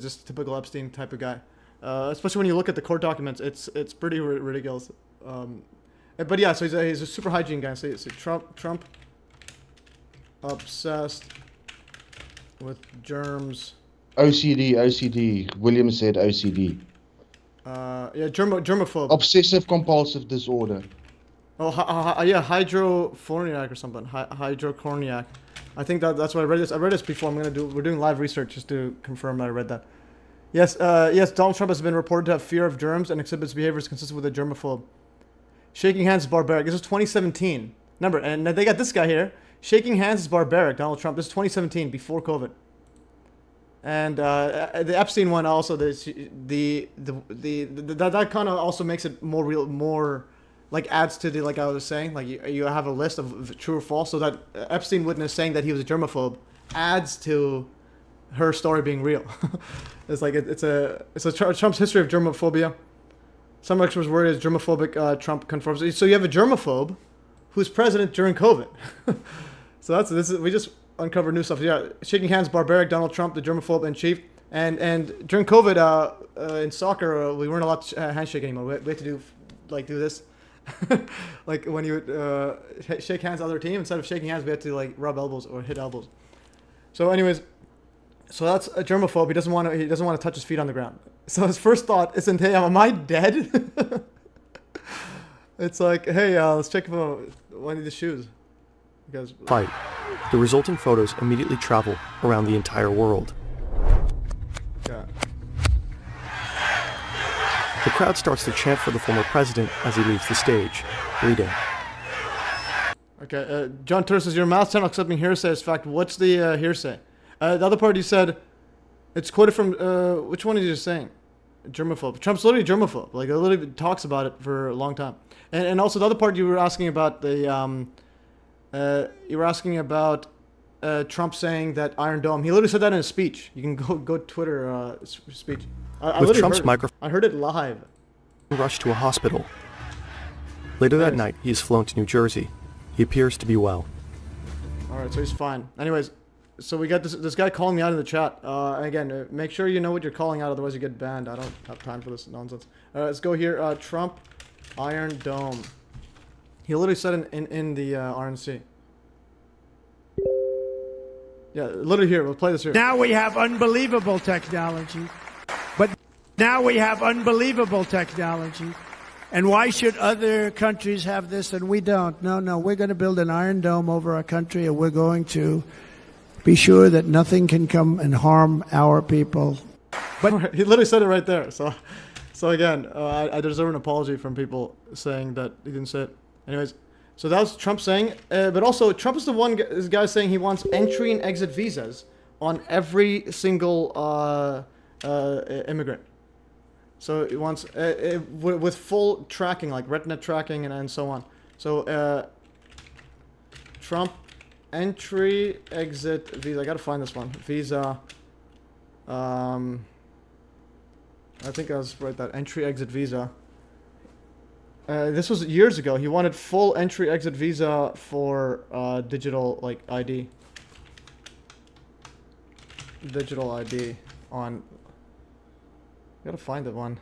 just a typical Epstein type of guy, especially when you look at the court documents. It's pretty ridiculous. But yeah, so he's a super hygiene guy. So Trump obsessed with germs. OCD. William said OCD. Germaphobe. Obsessive compulsive disorder. Oh, hydrophoniac or something. Hydrocorniac. I think that's what I read this. I read this before. We're doing live research just to confirm that I read that. Yes, Donald Trump has been reported to have fear of germs and exhibits behaviors consistent with a germaphobe. Shaking hands is barbaric. This is 2017. Remember, and they got this guy here. Shaking hands is barbaric, Donald Trump. This is 2017, before COVID. And the Epstein one also, that kind of also makes it more real, more like adds to the, like I was saying, like you have a list of true or false. So that Epstein witness saying that he was a germaphobe adds to her story being real. It's like it's Trump's history of germophobia. Some experts worry is germophobic. Trump confirms. So you have a germaphobe who's president during COVID. So we just uncovered new stuff. Yeah, shaking hands, barbaric. Donald Trump, the germaphobe in chief. And during COVID, in soccer, we weren't allowed to handshake anymore. We had to do this, like when you would shake hands with other team. Instead of shaking hands, we had to like rub elbows or hit elbows. So, anyways, so that's a germaphobe. He doesn't want to touch his feet on the ground. So his first thought isn't, "Hey, am I dead?" It's like, "Hey, let's check if I need the shoes." Because Fight. The resulting photos immediately travel around the entire world. Yeah. The crowd starts to chant for the former president as he leaves the stage, bleeding. Okay, John Turr says, your mouth channel accepting hearsay is fact. What's the hearsay? The other part you said, it's quoted from, which one are you just saying? Germaphobe. Trump's literally germaphobe. Like, he literally talks about it for a long time. And also the other part you were asking about Trump saying that Iron Dome. He literally said that in a speech. You can go Twitter speech. With Trump's microphone, I heard it live. Rushed to a hospital. Later that night, he is flown to New Jersey. He appears to be well. All right, so he's fine. Anyways, so we got this guy calling me out in the chat. Again, make sure you know what you're calling out, otherwise you get banned. I don't have time for this nonsense. Let's go here. Trump, Iron Dome. He literally said in the RNC. Yeah, literally here. We'll play this here. Now we have unbelievable technology. But now we have unbelievable technology. And why should other countries have this and we don't? No, we're going to build an iron dome over our country, and we're going to be sure that nothing can come and harm our people. But he literally said it right there. So again, I deserve an apology from people saying that he didn't say it. Anyways, so that was Trump saying. But also, Trump is the one this guy saying he wants entry and exit visas on every single immigrant. So he wants with full tracking, like retina tracking and so on. So Trump entry exit visa. I gotta find this one. Visa. I think I was right. That entry exit visa. This was years ago. He wanted full entry exit visa for digital like ID. Digital ID on. Gotta find that one.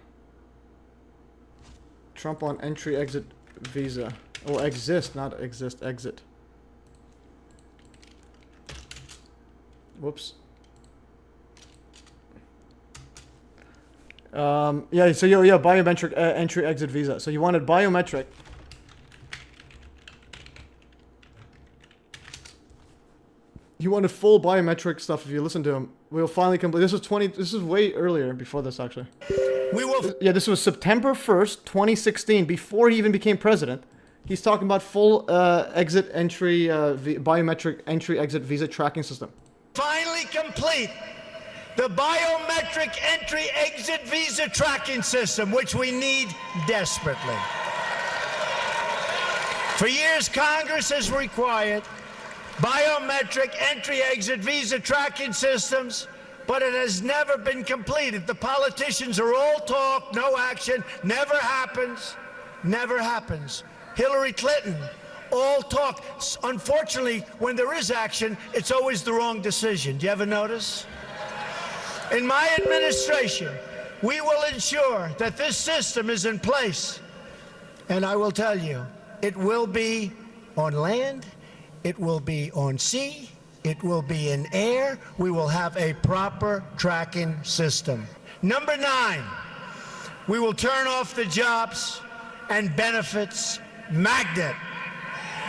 Trump on entry exit visa. Oh, exist, not exist. Exit. Whoops. Yeah. So yeah, biometric entry exit visa. So you wanted biometric. He wanted full biometric stuff. If you listen to him, we'll finally complete. This is way earlier before this actually. We will. Yeah, this was September 1st, 2016, before he even became president. He's talking about full exit entry biometric entry exit visa tracking system. Finally complete the biometric entry exit visa tracking system, which we need desperately. For years, Congress has required biometric entry-exit visa tracking systems, but it has never been completed. The politicians are all talk, no action, never happens, never happens. Hillary Clinton, all talk. Unfortunately, when there is action, it's always the wrong decision. Do you ever notice? In my administration, we will ensure that this system is in place. And I will tell you, it will be on land, it will be on sea, it will be in air. We will have a proper tracking system. Number 9, we will turn off the jobs and benefits magnet.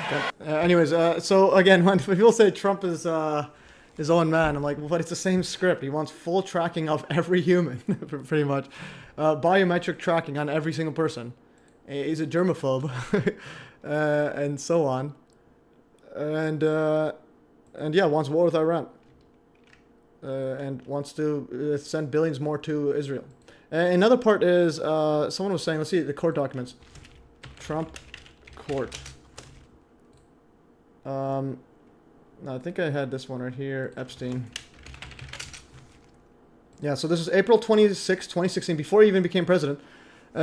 Okay. Anyways, so again, when people say Trump is his own man, I'm like, well, but it's the same script. He wants full tracking of every human, pretty much. Biometric tracking on every single person. He's a germaphobe, and so on. And yeah, wants war with Iran. And wants to send billions more to Israel. Another part is, someone was saying, let's see the court documents. Trump court. I think I had this one right here, Epstein. Yeah, so this is April 26, 2016, before he even became president.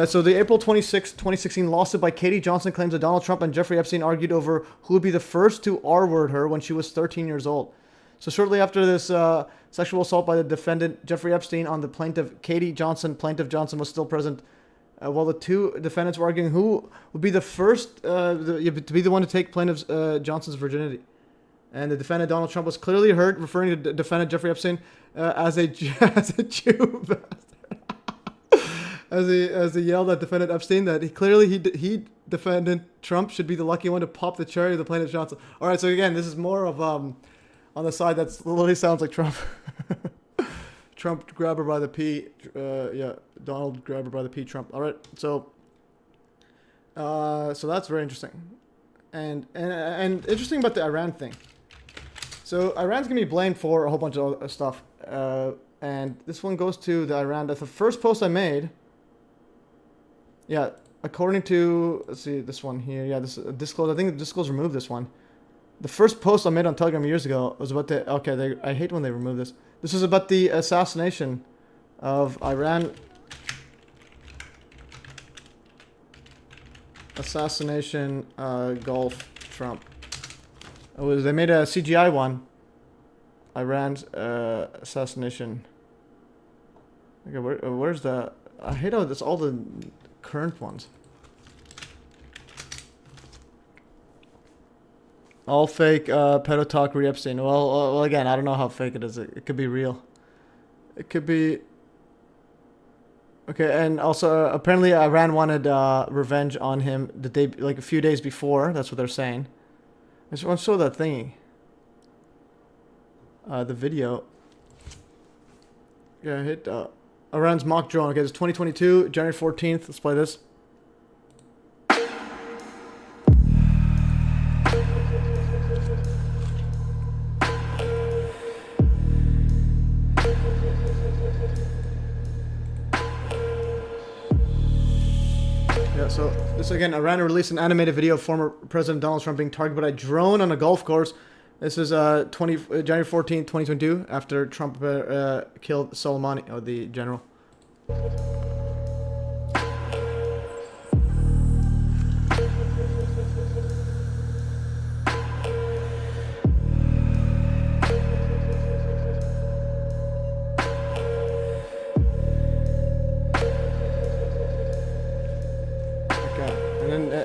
So the April 26, 2016 lawsuit by Katie Johnson claims that Donald Trump and Jeffrey Epstein argued over who would be the first to R-word her when she was 13 years old. So shortly after this sexual assault by the defendant, Jeffrey Epstein, on the plaintiff, Katie Johnson, plaintiff Johnson was still present. While the two defendants were arguing who would be the first to be the one to take plaintiff Johnson's virginity. And the defendant, Donald Trump, was clearly heard referring to defendant Jeffrey Epstein as a Jew as he yelled at defendant Epstein that he defendant Trump should be the lucky one to pop the cherry of the plaintiff Johnson. All right, so again, this is more of on the side that literally sounds like Trump. Trump grab her by the P. Yeah, Donald grab her by the P. Trump. All right, so that's very interesting, and interesting about the Iran thing. So Iran's gonna be blamed for a whole bunch of other stuff, and this one goes to the Iran. That's the first post I made. Yeah, according to, let's see, this one here. Yeah, this Disclose. I think Disclose removed this one. The first post I made on Telegram years ago was about the. Okay, I hate when they remove this. This is about the assassination of Iran. Assassination, Gulf, Trump. They made a CGI one. Iran's assassination. Okay, where's the? I hate how this all the current ones. All fake pedo talk re-Epstein. Well, again, I don't know how fake it is. It could be real. It could be... Okay, and also apparently Iran wanted revenge on him the day, like a few days before. That's what they're saying. I just want to show that thingy. The video. Yeah, hit Iran's mock drone. Okay, it's 2022, January 14th. Let's play this. So this again, Iran released an animated video of former President Donald Trump being targeted by a drone on a golf course. This is January 14th, 2022, after Trump killed Soleimani, or the general.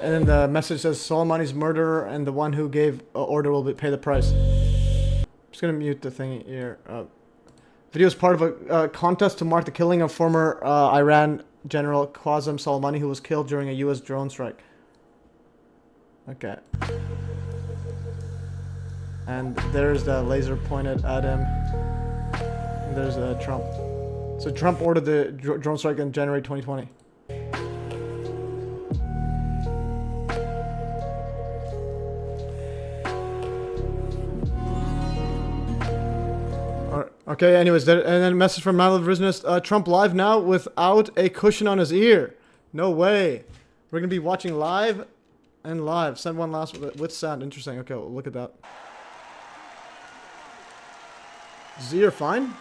And the message says Soleimani's murderer and the one who gave order will pay the price. I'm just gonna mute the thing here. Video is part of a contest to mark the killing of former Iran General Qasem Soleimani, who was killed during a U.S. drone strike. Okay. And there's the laser pointed at him. And there's Trump. So Trump ordered the drone strike in January 2020. Okay, anyways, and then a message from Revisionist. Trump live now without a cushion on his ear. No way. We're going to be watching live and live. Send one last with sound. Interesting. Okay, well, look at that. Is his ear fine?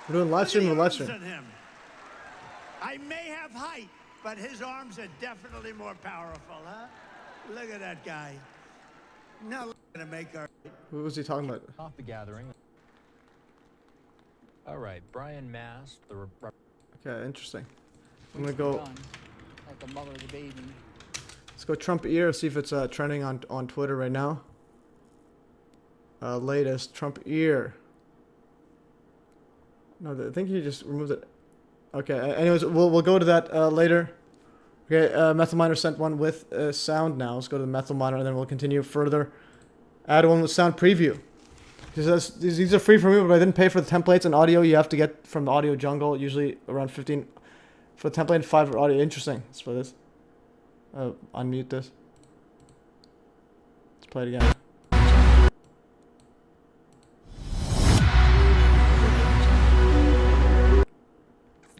We're doing live stream or live stream? I may have height, but his arms are definitely more powerful, huh? Look at that guy. Now we're going to make our... Who was he talking about? Off the gathering. All right, Brian Mast. Okay, interesting. I'm gonna go. Like the mother of the baby. Let's go Trump ear. See if it's trending on Twitter right now. Latest Trump ear. No, I think he just removed it. Okay. Anyways, we'll go to that later. Okay. Methyl Miner sent one with sound now. Let's go to the Methyl Miner and then we'll continue further. Add one with sound preview. He says these are free for me, but I didn't pay for the templates and audio. You have to get from the Audio Jungle, usually around 15 for the template and 5 for audio. Interesting. Let's play this. Unmute this. Let's play it again.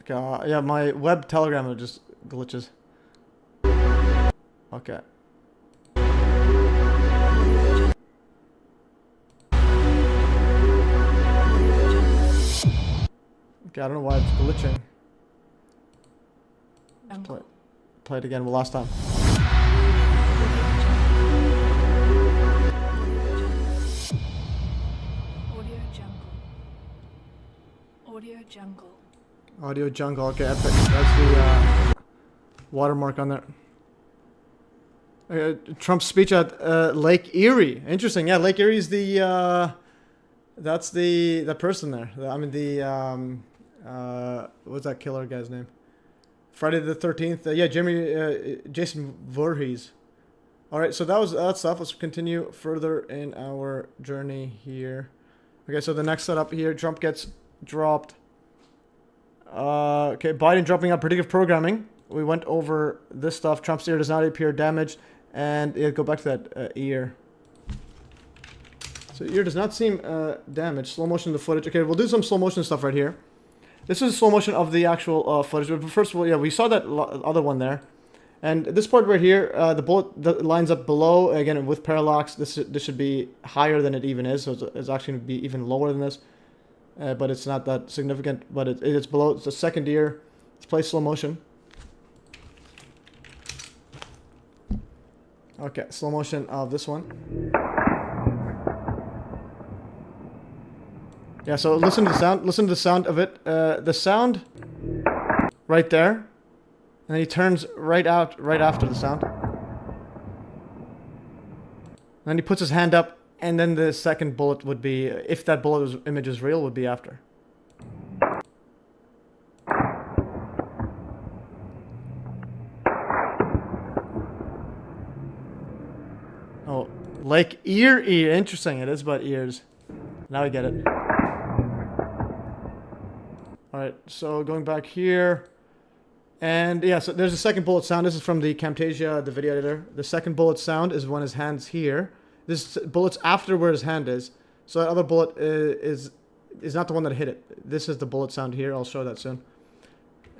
Okay. Yeah, my web telegram just glitches. Okay. Okay, I don't know why it's glitching. Let's play it again. Well, last time. Audio Jungle. Audio Jungle. Audio Jungle. Okay, epic. That's the watermark on there. Trump's speech at Lake Erie. Interesting. Yeah, Lake Erie is the that's the person there. I mean the what's that killer guy's name? Friday the 13th. Yeah, Jason Voorhees. All right, so that was that stuff. Let's continue further in our journey here. Okay, so the next setup here, Trump gets dropped. Okay, Biden dropping out predictive programming. We went over this stuff. Trump's ear does not appear damaged, and go back to that ear. So ear does not seem damaged. Slow motion of the footage. Okay, we'll do some slow motion stuff right here. This is slow motion of the actual footage. But first of all, yeah, we saw that other one there. And this part right here, the bullet that lines up below, again, with parallax, this should be higher than it even is. So it's actually going to be even lower than this. But it's not that significant. But it's below. It's the second ear. Let's play slow motion. Okay, slow motion of this one. Yeah, so listen to the sound. Listen to the sound of it. The sound right there, and then he turns right out right after the sound. Then he puts his hand up, and then the second bullet would be, if that image is real, would be after. Oh, like ear. Interesting. It is about ears. Now I get it. Alright, so going back here. And yeah, so there's a second bullet sound. This is from the Camtasia, the video editor. The second bullet sound is when his hand's here. This bullet's after where his hand is. So that other bullet is not the one that hit it. This is the bullet sound here. I'll show that soon.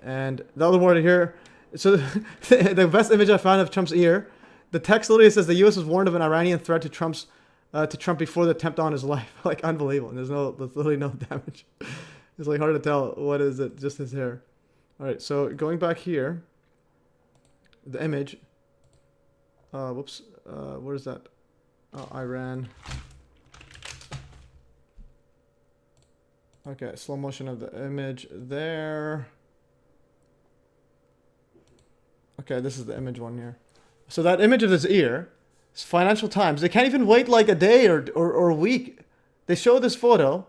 And the other one here. So the best image I found of Trump's ear. The text literally says the U.S. was warned of an Iranian threat to Trump before the attempt on his life. Like, unbelievable. And there's literally no damage. It's like hard to tell. What is it? Just his hair. Alright, so going back here, the image, whoops, where is that? Iran. Okay, slow motion of the image there. Okay, this is the image one here. So that image of his ear, it's Financial Times. They can't even wait like a day or a week. They show this photo.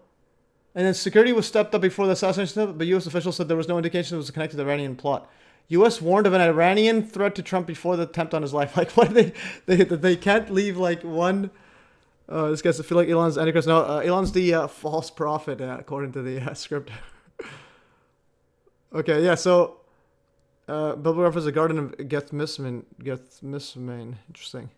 And then security was stepped up before the assassination, but U.S. officials said there was no indication it was connected to the Iranian plot. U.S. warned of an Iranian threat to Trump before the attempt on his life. Like, what they can't leave like one. This guy's, I feel like Elon's Antichrist. No, Elon's the false prophet according to the script. Okay, yeah. So, Bible refers the Garden of Gethsemane. Interesting.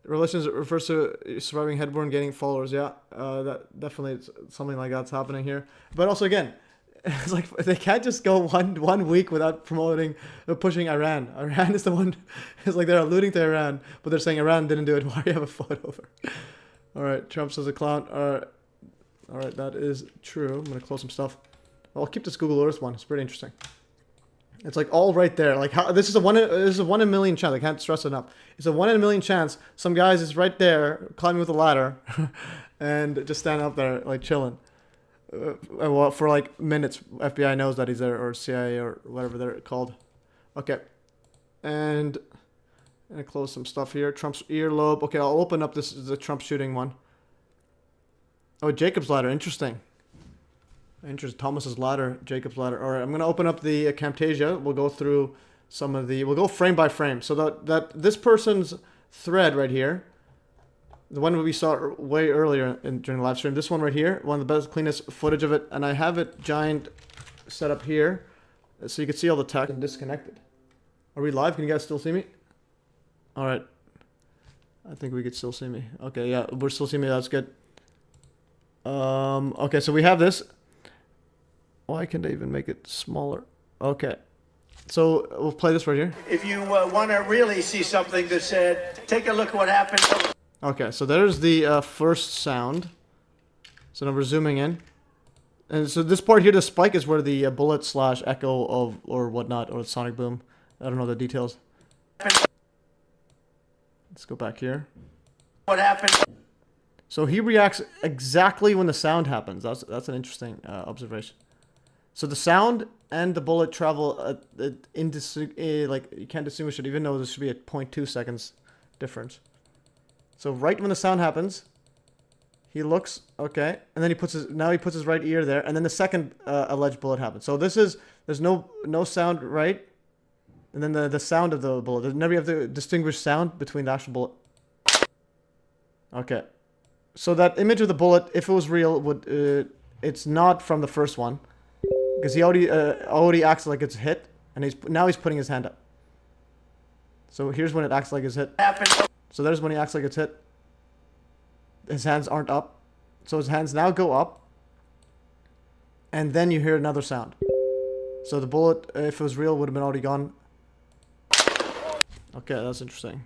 Relations refers to surviving headborn gaining followers. Yeah, that definitely something like that's happening here. But also again, it's like they can't just go one week without promoting or pushing Iran. Iran is the one. It's like they're alluding to Iran, but they're saying Iran didn't do it. Why do you have a photo of her? All right, Trump says a clown. All right, that is true. I'm gonna close some stuff. I'll keep this Google Earth one. It's pretty interesting. It's like all right there. Like how this is a one in a million chance. I can't stress it enough. It's a 1 in a million chance. Some guys is right there climbing with a ladder, and just standing up there like chilling. Well, for like minutes. FBI knows that he's there, or CIA, or whatever they're called. Okay, and I'm gonna close some stuff here. Trump's earlobe. Okay, I'll open up the Trump shooting one. Oh, Jacob's ladder. Interesting. Thomas's ladder, Jacob's ladder. All right, I'm gonna open up the Camtasia. We'll go through some of the. We'll go frame by frame. So that this person's thread right here, the one we saw way earlier during the live stream. This one right here, one of the best, cleanest footage of it, and I have it giant set up here, so you can see all the text and disconnected. Are we live? Can you guys still see me? All right. I think we could still see me. Okay, yeah, we're still seeing me. That's good. Okay, so we have this. Why can't I even make it smaller? Okay. So we'll play this right here. If you want to really see something that said, take a look at what happened. Okay, so there's the first sound. So now we're zooming in. And so this part here, the spike, is where the bullet / echo of or whatnot, or the sonic boom. I don't know the details. Let's go back here. What happened? So he reacts exactly when the sound happens. That's an interesting observation. So the sound and the bullet travel like you can't distinguish it, even though there should be a 0.2 seconds difference. So right when the sound happens, he looks okay, and then he puts his right ear there, and then the second alleged bullet happens. So there's no sound right, and then the sound of the bullet. There's never you have to distinguish sound between the actual bullet. Okay, so that image of the bullet, if it was real, would it's not from the first one. Because he already acts like it's hit, and now he's putting his hand up. So here's when it acts like it's hit. So there's when he acts like it's hit. His hands aren't up. So his hands now go up. And then you hear another sound. So the bullet, if it was real, would have been already gone. Okay, that's interesting.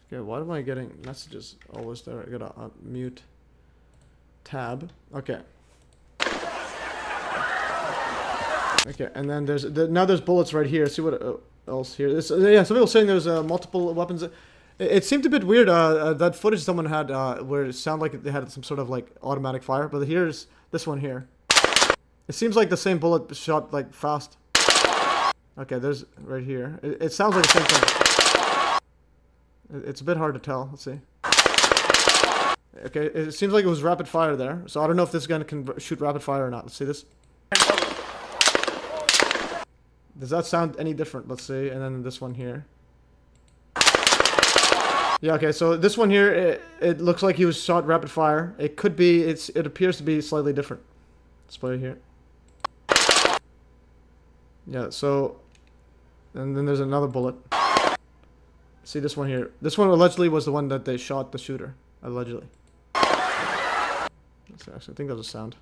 Okay, why am I getting messages always there? I gotta mute tab. Okay. Okay, and then there's bullets right here. See what else here? Yeah, some people saying there's multiple weapons. It seemed a bit weird. That footage someone had where it sounded like they had some sort of like automatic fire. But here's this one here. It seems like the same bullet shot like fast. Okay, there's right here. It sounds like the same thing. It's a bit hard to tell. Let's see. Okay, it seems like it was rapid fire there. So I don't know if this gun can shoot rapid fire or not. Let's see this. Does that sound any different? Let's see. And then this one here. Yeah, okay, so this one here, it looks like he was shot rapid fire. It could be, it appears to be slightly different. Let's play it here. Yeah, so, and then there's another bullet. See this one here. This one allegedly was the one that they shot the shooter. Allegedly. Actually, I think that was a sound.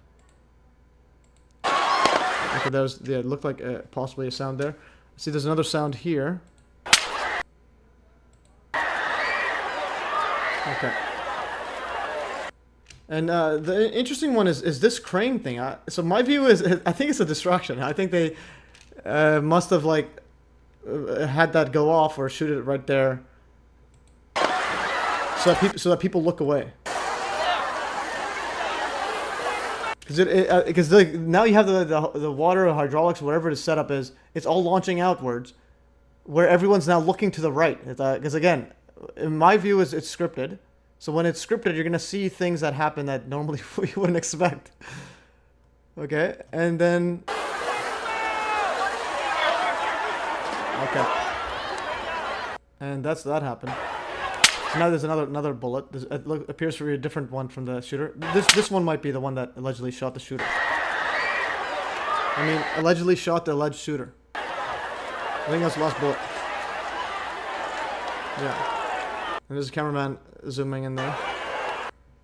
Okay, there's, yeah, it looked like possibly a sound there. See, there's another sound here. Okay. And the interesting one is this crane thing. So my view is, I think it's a distraction. I think they must have like had that go off or shoot it right there, so that people look away. Because now you have the water or hydraulics, whatever the setup is, it's all launching outwards, where everyone's now looking to the right. Because again, in my view, it's scripted. So when it's scripted, you're gonna see things that happen that normally we wouldn't expect. Okay, and then okay, and that happened. Now there's another bullet. It appears to be a different one from the shooter. This one might be the one that allegedly shot the shooter. I mean, allegedly shot the alleged shooter. I think that's the last bullet. Yeah. And there's a cameraman zooming in there.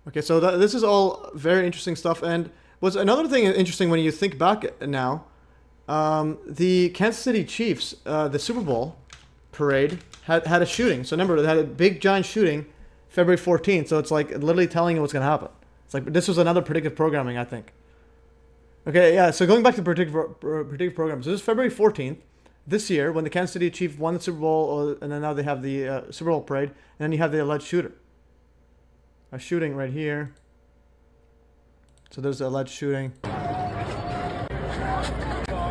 Okay, so this is all very interesting stuff. And what's another thing interesting when you think back now, the Kansas City Chiefs, the Super Bowl parade had a shooting. So remember, they had a big giant shooting February 14th. So it's like literally telling you what's going to happen. It's like, this was another predictive programming, I think. Okay, yeah, so going back to predictive programming. So this is February 14th. This year, when the Kansas City Chiefs won the Super Bowl, and then now they have the Super Bowl parade, and then you have the alleged shooter. A shooting right here. So there's the alleged shooting.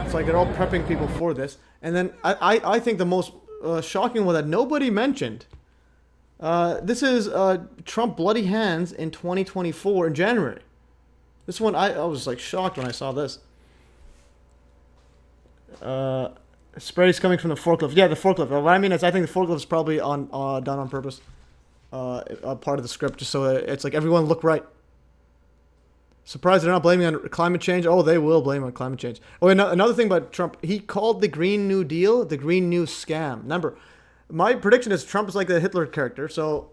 It's like they're all prepping people for this. And then I think the most shocking one that nobody mentioned. This is Trump bloody hands in 2024 in January. This one, I was like shocked when I saw this. Spray's coming from the forklift. Yeah, the forklift. What I mean is, I think the forklift is probably done on purpose, a part of the script, just so it's like everyone look right. Surprised they're not blaming on climate change. Oh, they will blame on climate change. Oh, another thing about Trump, he called the Green New Deal the Green New Scam. Remember, my prediction is Trump is like the Hitler character. So,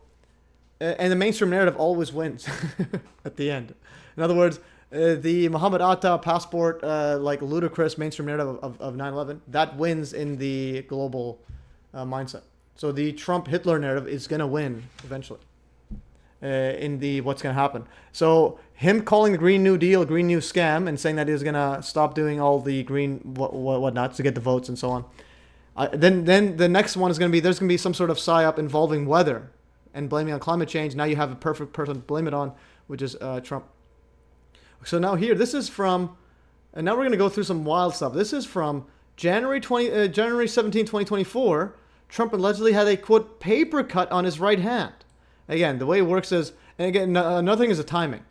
and the mainstream narrative always wins at the end. In other words, the Muhammad Atta passport, like ludicrous mainstream narrative of 9/11, that wins in the global mindset. So the Trump Hitler narrative is gonna win eventually in the what's gonna happen. So him calling the Green New Deal a Green New Scam and saying that he's gonna stop doing all the green whatnot to get the votes and so on. Then the next one is gonna be there's gonna be some sort of PsyOp involving weather and blaming on climate change. Now you have a perfect person to blame it on, which is Trump. So now here, this is from, and now we're going to go through some wild stuff. This is from January 17, 2024. Trump allegedly had a, quote, paper cut on his right hand. Again, the way it works is, and again, another thing is the timing.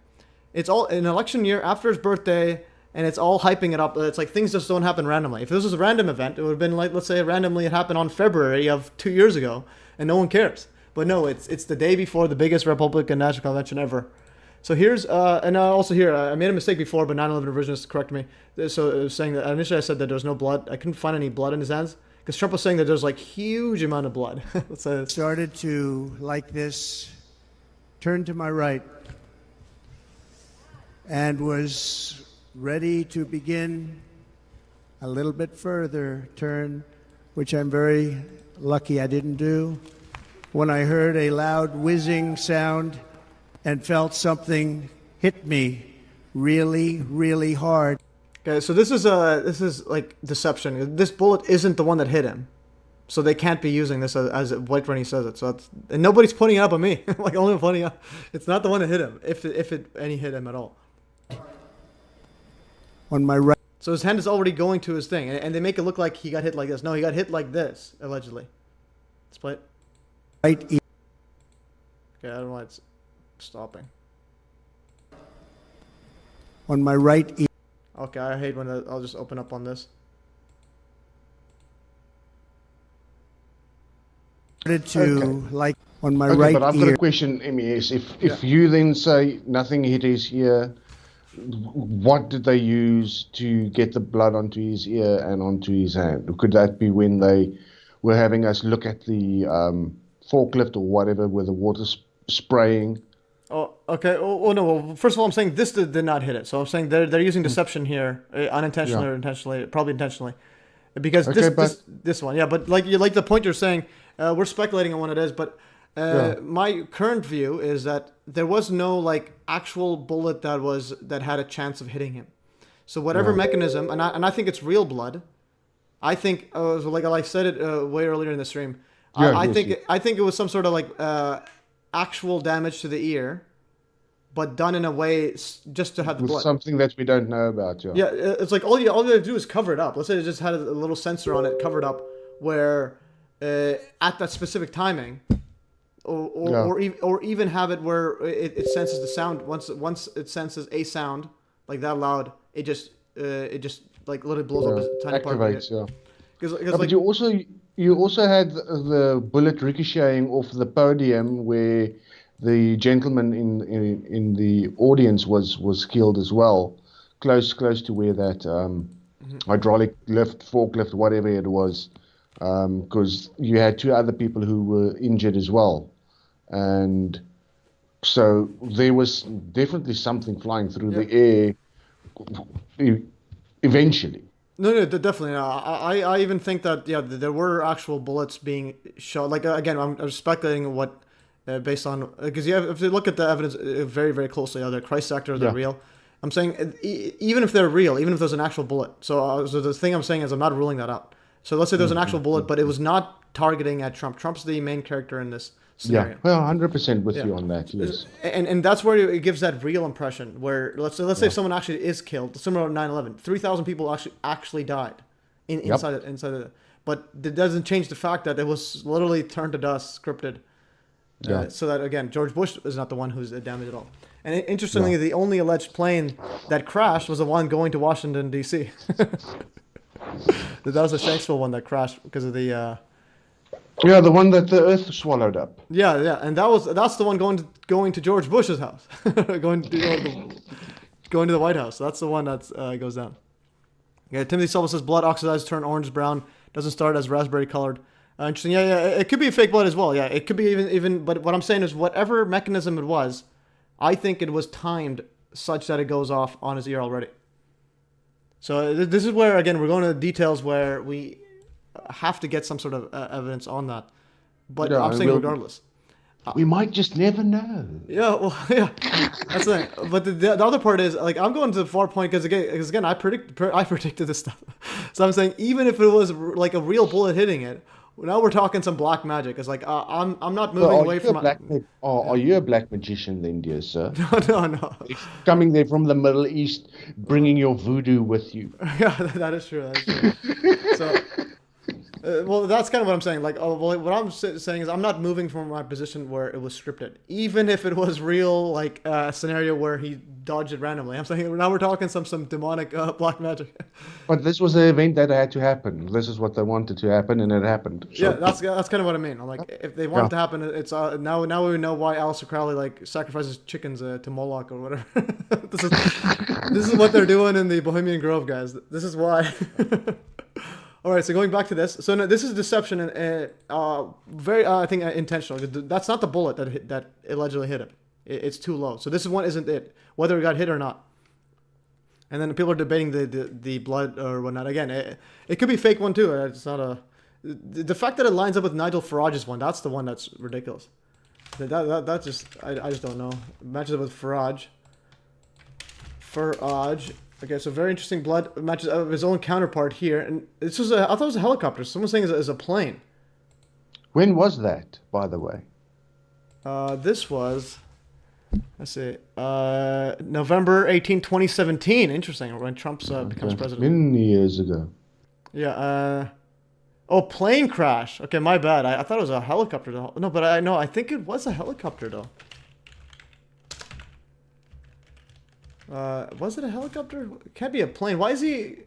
It's all an election year after his birthday, and it's all hyping it up. It's like things just don't happen randomly. If this was a random event, it would have been like, let's say randomly it happened on February of 2 years ago, and no one cares. But no, it's the day before the biggest Republican National Convention ever. So here's, and also here, I made a mistake before, but 9/11 Revisionist corrected me. So it was saying that, initially I said that there was no blood. I couldn't find any blood in his hands, because Trump was saying that there's like huge amount of blood. Started to, like this, turn to my right, and was ready to begin a little bit further turn, which I'm very lucky I didn't do, when I heard a loud whizzing sound and felt something hit me really, really hard. Okay, so this is like deception. This bullet isn't the one that hit him, so they can't be using this as White Rennie says it. So it's, and nobody's pointing it up at me. Like only pointing up. It's not the one that hit him, if any hit him at all. On my right. So his hand is already going to his thing, and they make it look like he got hit like this. No, he got hit like this allegedly. Let's play it. Right. Okay, I don't know why it's stopping. On my right ear. Okay, I hate when I'll just open up on this. Like on my Okay, right but I've ear. got a question, MES. If you then say nothing hit his ear, what did they use to get the blood onto his ear and onto his hand? Could that be when they were having us look at the forklift or whatever with the water spraying? Oh, okay. Oh, no. Well, first of all, I'm saying this did not hit it. So I'm saying they're using deception here, unintentionally or intentionally, probably intentionally, because this one, yeah. But like the point you're saying, we're speculating on what it is. But my current view is that there was no like actual bullet that had a chance of hitting him. So whatever mechanism, and I think it's real blood. I think like I said it way earlier in the stream. I think it was some sort of like actual damage to the ear, but done in a way just to have the blood. Something that we don't know about, Yeah, it's like all you have to do is cover it up. Let's say it just had a little sensor on it, covered up, where at that specific timing, or even have it where it senses the sound. Once it senses a sound like that loud, it just like literally blows up a tiny part of it. Yeah. But like, you also had the bullet ricocheting off the podium where the gentleman in the audience was killed as well, close to where that hydraulic lift, forklift, whatever it was, because you had two other people who were injured as well, and so there was definitely something flying through the air eventually. No, definitely. I even think that there were actual bullets being shot. Like again, I'm speculating what based on because if you look at the evidence very very closely, are they Christ actors? They're real. I'm saying even if they're real, even if there's an actual bullet. So the thing I'm saying is I'm not ruling that out. So let's say there's an actual bullet, but it was not targeting at Trump. Trump's the main character in this scenario. Yeah, well, 100% with you on that. Yes. And that's where it gives that real impression. Where let's say if someone actually is killed, similar to 9/11, 3,000 people actually died inside it. But it doesn't change the fact that it was literally turned to dust, scripted. So that again, George Bush is not the one who's damaged at all. And interestingly, the only alleged plane that crashed was the one going to Washington D.C. That was the Shanksville one that crashed because of the. Yeah, the one that the Earth swallowed up. Yeah, and that's the one going to George Bush's house, going to the White House. That's the one that goes down. Yeah, Timothy Silva says blood oxidized, turn orange brown, doesn't start as raspberry colored. Interesting. Yeah, it could be fake blood as well. Yeah, it could be even. But what I'm saying is, whatever mechanism it was, I think it was timed such that it goes off on his ear already. So this is where again we're going to the details where we have to get some sort of evidence on that. But I'm saying regardless. We might just never know. Yeah, well, yeah, that's the thing. But the other part is, like, I'm going to the far point because again, I predicted this stuff. So I'm saying even if it was like a real bullet hitting it, now we're talking some black magic. It's like I'm not moving away from. Are you a black magician then, dear sir? No. Coming there from the Middle East, bringing your voodoo with you. Yeah, that is true. So. Well, that's kind of what I'm saying. Like, what I'm saying is I'm not moving from my position where it was scripted. Even if it was real, like a scenario where he dodged it randomly. I'm saying now we're talking some demonic black magic. But this was the event that had to happen. This is what they wanted to happen, and it happened. So. Yeah, that's kind of what I mean. I'm like, if they want it to happen, it's now we know why Aleister Crowley like sacrifices chickens to Moloch or whatever. This is what they're doing in the Bohemian Grove, guys. This is why. All right, so going back to this, so no, this is deception and very, I think, intentional. That's not the bullet that allegedly hit him. It's too low. So this one isn't it, whether it got hit or not. And then people are debating the blood or whatnot. Again, it could be fake one too. It's not the fact that it lines up with Nigel Farage's one. That's the one that's ridiculous. That just I just don't know. It matches up with Farage. Okay, so very interesting blood matches of his own counterpart here, and this was I thought it was a helicopter. Someone's saying it's a plane. When was that, by the way? This was, let's see, November 18, 2017. Interesting, when Trump becomes president. Many years ago. Yeah. Oh, plane crash. Okay, my bad. I thought it was a helicopter. No, but I think it was a helicopter though. Was it a helicopter? It can't be a plane. Why is he...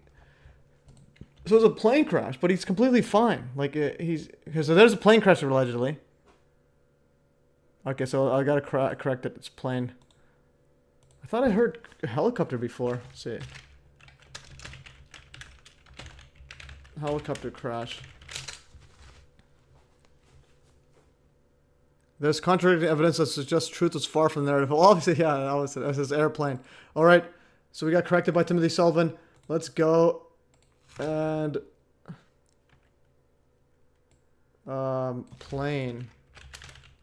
So it was a plane crash, but he's completely fine. Like, so there's a plane crash, allegedly. Okay, so I gotta correct it. It's plane. I thought I heard a helicopter before. Let's see. Helicopter crash. There's contradicting evidence that suggests truth is far from the narrative. Well, obviously, yeah, that was his airplane. All right, so we got corrected by Timothy Sullivan. Let's go and plane.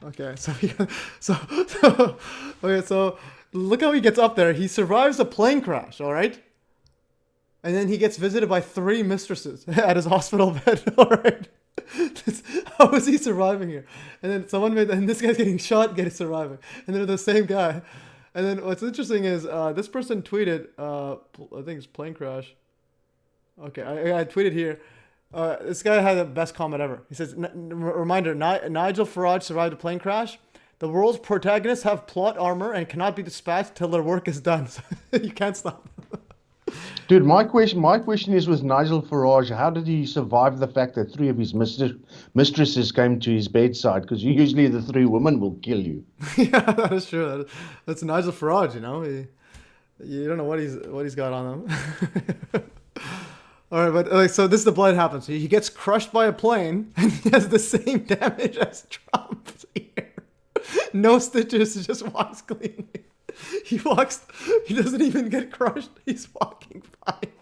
Okay, so okay, so look how he gets up there. He survives a plane crash. All right. And then he gets visited by 3 mistresses at his hospital bed. All right. How is he surviving here? And then and this guy's getting shot, surviving. And they're the same guy. And then what's interesting is this person tweeted, I think it's plane crash. Okay, I tweeted here. This guy had the best comment ever. He says, reminder, Nigel Farage survived a plane crash. The world's protagonists have plot armor and cannot be dispatched till their work is done. So you can't stop. Dude, my question is with Nigel Farage, how did he survive the fact that 3 of his mistresses came to his bedside? Because usually the 3 women will kill you. Yeah, that is true. That's Nigel Farage, you know. You don't know what he's got on him. All right, but so this is the blood happens. He gets crushed by a plane, and he has the same damage as Trump's ear. No stitches, he just walks cleanly. He doesn't even get crushed. He's walking fine.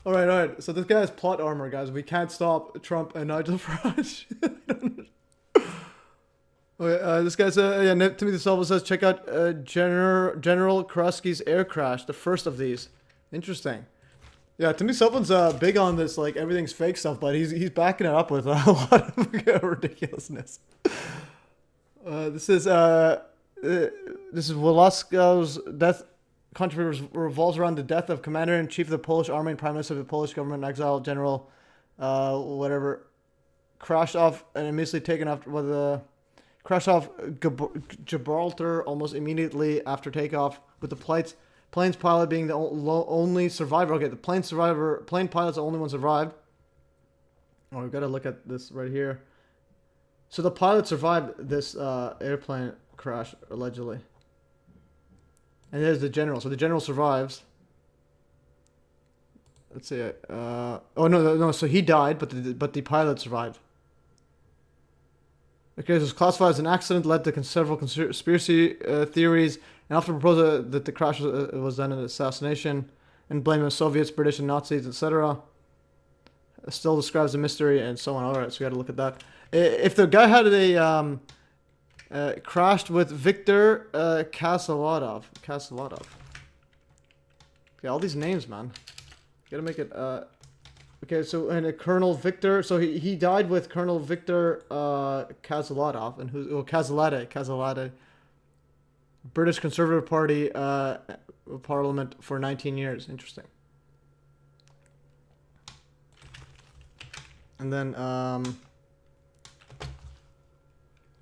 All right. So this guy has plot armor, guys. We can't stop Trump and Nigel Farage. Okay, this guy's Timothy Silva says, check out General Karusky's air crash, the first of these. Interesting. Yeah, Timothy Sullivan's big on this, like everything's fake stuff, but he's backing it up with a lot of ridiculousness. This is Woloskow's death controversy revolves around the death of Commander-in-Chief of the Polish Army and Prime Minister of the Polish government in exile, General whatever, crashed off and immediately taken off with a crashed off Gibraltar almost immediately after takeoff, with the plane's pilot being the only survivor. Okay, the plane pilot's the only one survived. Oh, we've got to look at this right here. So the pilot survived this airplane crash, allegedly. And there's the general. So the general survives. Let's see. Oh, no. So he died, but the pilot survived. Okay, so it's classified as an accident, led to several conspiracy theories, and often proposed that the crash was done an assassination, and blaming the Soviets, British, and Nazis, etc. Still describes a mystery, and so on. All right, so we got to look at that. If the guy had crashed with Viktor Kasaladov. Okay, all these names, man. Gotta make it. Okay, so and Colonel Victor. So he died with Colonel Victor Kasaladov, and Kasalade. British Conservative Party Parliament for 19 years. Interesting. And then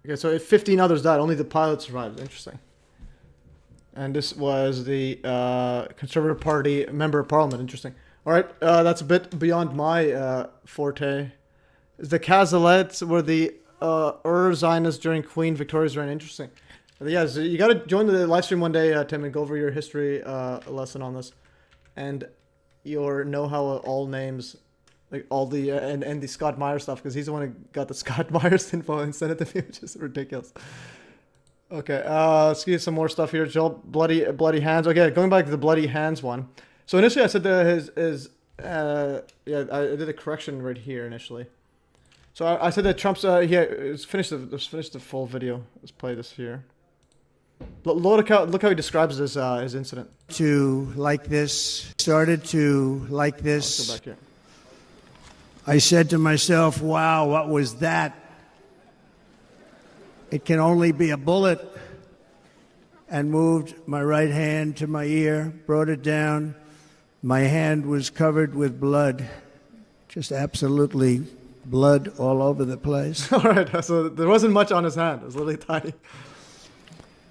okay, so 15 others died. Only the pilot survived. Interesting. And this was the Conservative Party member of Parliament. Interesting. All right, that's a bit beyond my forte. The Kazalettes were the Zionists during Queen Victoria's reign. Interesting. Yeah, so you got to join the live stream one day, Tim, and go over your history lesson on this, and your know-how of all names, like all the and the Scott Myers stuff, because he's the one who got the Scott Myers info and sent it to me, which is ridiculous. Okay, let's get some more stuff here. Joel, bloody hands. Okay, going back to the bloody hands one. So initially I said that I did a correction right here initially. So I said that Trump's let's finish the full video. Let's play this here. Look how he describes this his incident. Started to like this. Let's go back here. I said to myself, wow, what was that? It can only be a bullet. And moved my right hand to my ear, brought it down, My hand was covered with blood, just absolutely blood all over the place. All right, so there wasn't much on his hand. It was literally tiny.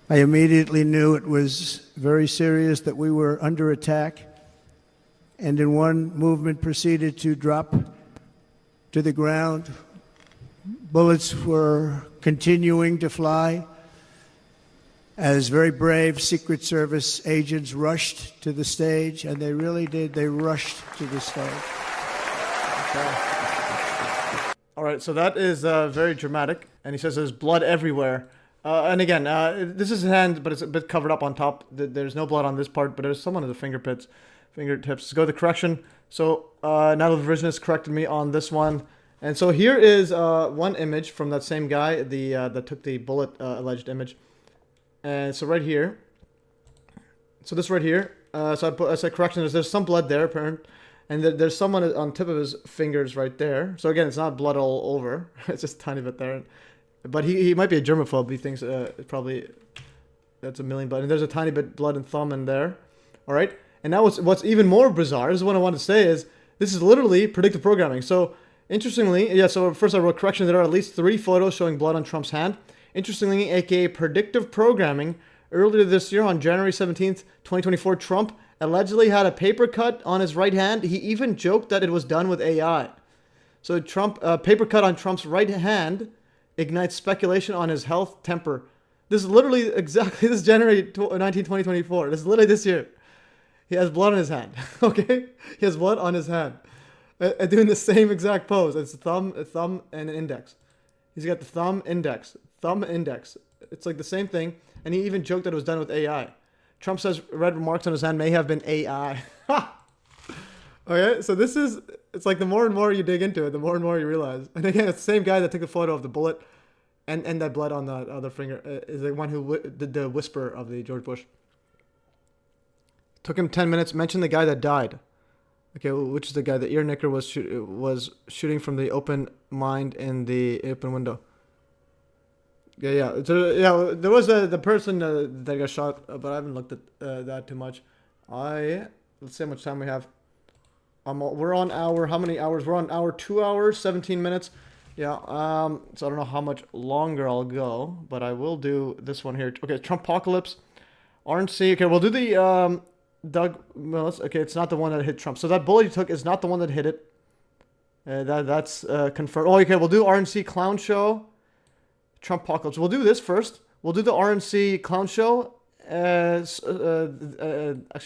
I immediately knew it was very serious, that we were under attack, and in one movement proceeded to drop to the ground. Bullets were continuing to fly as very brave Secret Service agents rushed to the stage, and they really did. They rushed to the stage. Okay. All right, so that is very dramatic, and he says there's blood everywhere. And again, this is his hand, but it's a bit covered up on top. There's no blood on this part, but there's some on the fingertips. Let's go to the correction. So now the revisionist corrected me on this one. And so here is one image from that same guy, that took the bullet alleged image. And so right here. So this right here. So I said correction. There's some blood there, apparent. And there's someone on tip of his fingers right there. So again, it's not blood all over. It's just a tiny bit there. But he might be a germaphobe. He thinks probably that's a million blood. And there's a tiny bit blood and thumb in there. All right. And now what's even more bizarre, this is what I want to say, is this is literally predictive programming. So interestingly, yeah, so first I wrote correction. There are at least 3 photos showing blood on Trump's hand. Interestingly, aka predictive programming, earlier this year on January 17th, 2024, Trump allegedly had a paper cut on his right hand. He even joked that it was done with AI. So Trump, paper cut on Trump's right hand ignites speculation on his health temper. This is literally exactly, this is January 19, 2024. This is literally this year. He has blood on his hand, okay? He has blood on his hand. Doing the same exact pose. It's a thumb, and an index. He's got the thumb, index. It's like the same thing. And he even joked that it was done with AI. Trump says red marks on his hand may have been AI. Okay, so this is, it's like the more and more you dig into it, the more and more you realize. And again, it's the same guy that took the photo of the bullet and that blood on the other finger is the one who did the whisper of the George Bush. Took him 10 minutes. Mention the guy that died. Okay, which is the guy? The ear nicker was shooting from the open mind in the open window. Yeah. So, yeah, there was the person that got shot, but I haven't looked at that too much. Let's see how much time we have. We're on hour. How many hours? We're on hour 2 hours, 17 minutes. Yeah. So I don't know how much longer I'll go, but I will do this one here. Okay, Trumpocalypse, RNC. Okay, we'll do the Doug Willis. Okay, it's not the one that hit Trump. So that bullet he took is not the one that hit it. That's confirmed. Oh, okay. We'll do RNC clown show. Trumpocalypse. We'll do this first. We'll do the RNC clown show. Actually,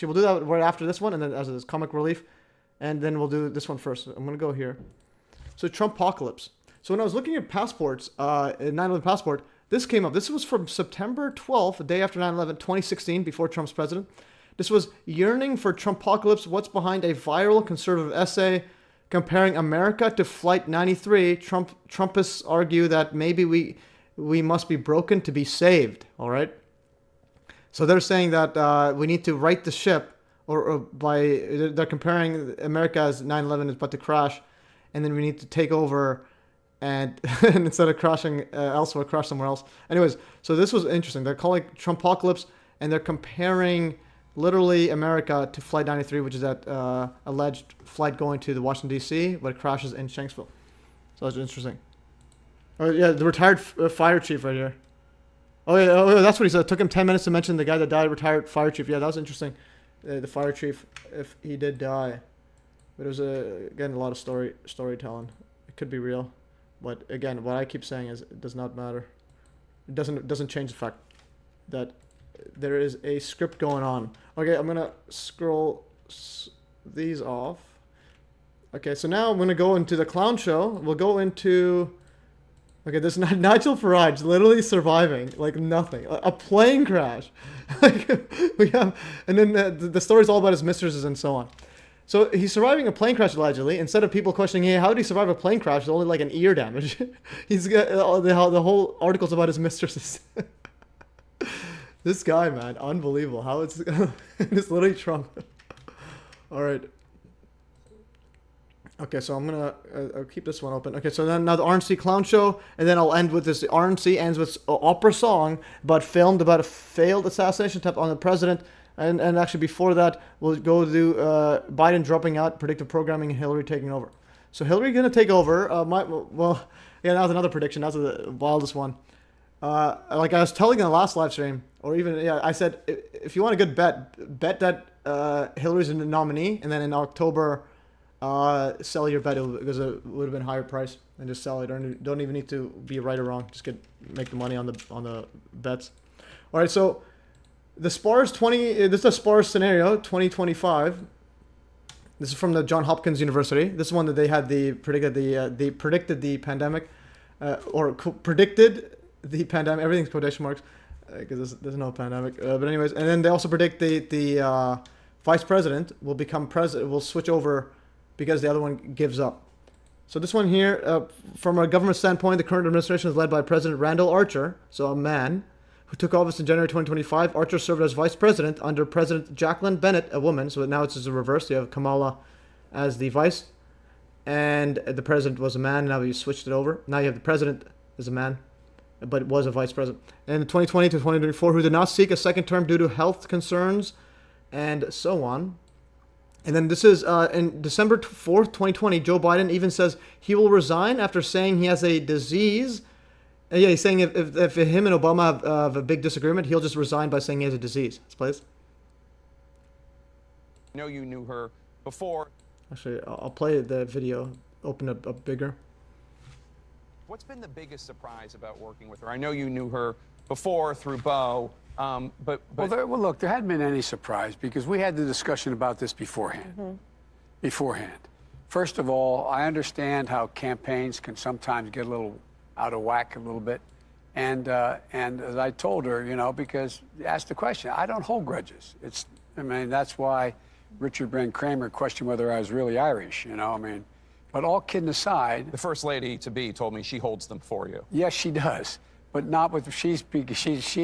we'll do that right after this one, and then as this comic relief, and then we'll do this one first. I'm gonna go here. So Trumpocalypse. So when I was looking at passports, 9/11 passport, this came up. This was from September 12th, the day after 9/11, 2016, before Trump's president. This was yearning for Trumpocalypse. What's behind a viral conservative essay comparing America to Flight 93? Trumpists argue that maybe we must be broken to be saved. All right. So they're saying that we need to right the ship, they're comparing America as 9/11 is but to crash, and then we need to take over, and instead of crashing elsewhere, crash somewhere else. Anyways, so this was interesting. They're calling it Trumpocalypse, and they're comparing literally America to Flight 93, which is that alleged flight going to the Washington, D.C., but it crashes in Shanksville. So that's interesting. Oh, yeah, the retired fire chief right here. Oh, yeah, that's what he said. It took him 10 minutes to mention the guy that died, retired fire chief. Yeah, that was interesting. The fire chief, if he did die. But it was, again, a lot of storytelling. It could be real. But, again, what I keep saying is it does not matter. It doesn't change the fact that there is a script going on. Okay, I'm going to scroll these off. Okay, so now I'm going to go into the clown show. We'll go into... Okay, this is Nigel Farage literally surviving like nothing. A plane crash. We have, and then the story's all about his mistresses and so on. So he's surviving a plane crash allegedly. Instead of people questioning, hey, how did he survive a plane crash? It's only like an ear damage. He's got the whole article's about his mistresses. This guy, man, unbelievable. How it's literally Trump. All right. Okay, so I'm gonna I'll keep this one open. Okay, so then now the RNC clown show, and then I'll end with this. The RNC ends with opera song, but filmed about a failed assassination attempt on the president And actually before that, we'll go to Biden dropping out, predictive programming, and Hillary taking over. So Hillary going to take over. That was another prediction. That was the wildest one. Like I was telling in the last live stream, or even, I said, if you want a good bet that Hillary's a nominee, and then in October, sell your bet because it would have been higher price, and just sell it. Don't even need to be right or wrong. Just make the money on the bets. All right, so the SPARS 20. This is a SPARS scenario 2025. This is from the Johns Hopkins University. This is one that they had they predicted the pandemic, predicted the pandemic. Everything's quotation marks because there's no pandemic. But anyways, and then they also predict the vice president will become president. Will switch over because the other one gives up. So this one here, from a government standpoint, the current administration is led by President Randall Archer, so a man who took office in January 2025. Archer served as vice president under President Jacqueline Bennett, a woman. So now it's just the reverse. You have Kamala as the vice, and the president was a man. Now you switched it over. Now you have the president as a man, but it was a vice president. And in 2020 to 2024, who did not seek a second term due to health concerns, and so on. And then this is in December 4th, 2020, Joe Biden even says he will resign after saying he has a disease. Yeah, he's saying if him and Obama have a big disagreement, he'll just resign by saying he has a disease. Let's play this. I know you knew her before. Actually, I'll play the video, open it up bigger. What's been the biggest surprise about working with her? I know you knew her before through Bo, but... Well, look, there hadn't been any surprise because we had the discussion about this beforehand. First of all, I understand how campaigns can sometimes get a little out of whack a little bit. And as I told her, because you asked the question, I don't hold grudges. That's why Richard Brand Kramer questioned whether I was really Irish, But all kidding aside... The First Lady-to-be told me she holds them for you. Yes, she does. But not with... She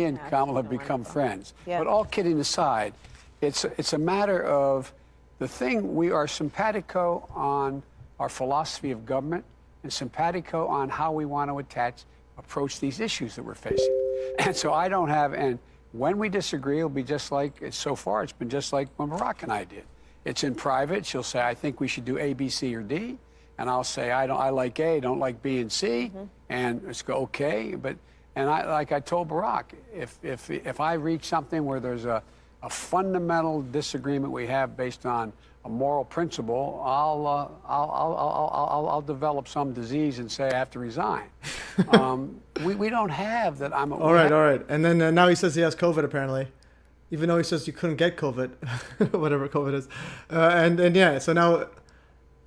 and Kamala have become friends. Yeah. But all kidding aside, it's a matter of the thing. We are simpatico on our philosophy of government and simpatico on how we want to approach these issues that we're facing. And so I don't have... And when we disagree, it'll be just like... So far, it's been just like when Barack and I did. It's in private. She'll say, I think we should do A, B, C, or D. And I'll say, I like A, don't like B and C. And it's go, okay. Like I told Barack, if I reach something where there's a fundamental disagreement we have based on a moral principle, I'll develop some disease and say I have to resign. We don't have that. All right. And then now he says he has COVID apparently, even though he says you couldn't get COVID, whatever COVID is. And yeah, so now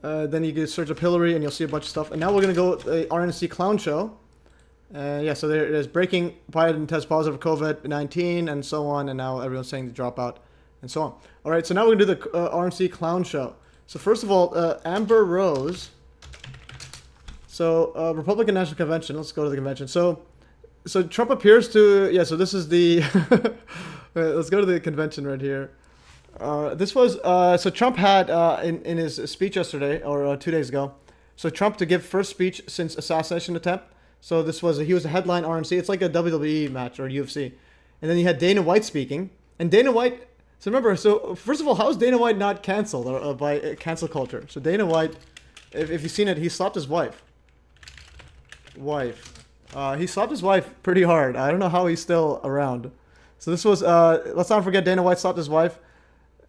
then you can search up Hillary and you'll see a bunch of stuff. And now we're gonna go the RNC clown show. Yeah, so there it is. Breaking Biden test positive for COVID-19 and so on. And now everyone's saying to drop out and so on. All right, so now we're going to do the RNC clown show. So first of all, Amber Rose. So Republican National Convention. Let's go to the convention. So Trump appears to... Yeah, so this is the... let's go to the convention right here. This was... so Trump had in his speech yesterday, or 2 days ago, so Trump to give first speech since assassination attempt. So this was, he was a headline RNC. It's like a WWE match or UFC. And then you had Dana White speaking. And Dana White, so remember, so first of all, how is Dana White not canceled by cancel culture? So Dana White, if you've seen it, he slapped his wife. He slapped his wife pretty hard. I don't know how he's still around. So this was, let's not forget Dana White slapped his wife.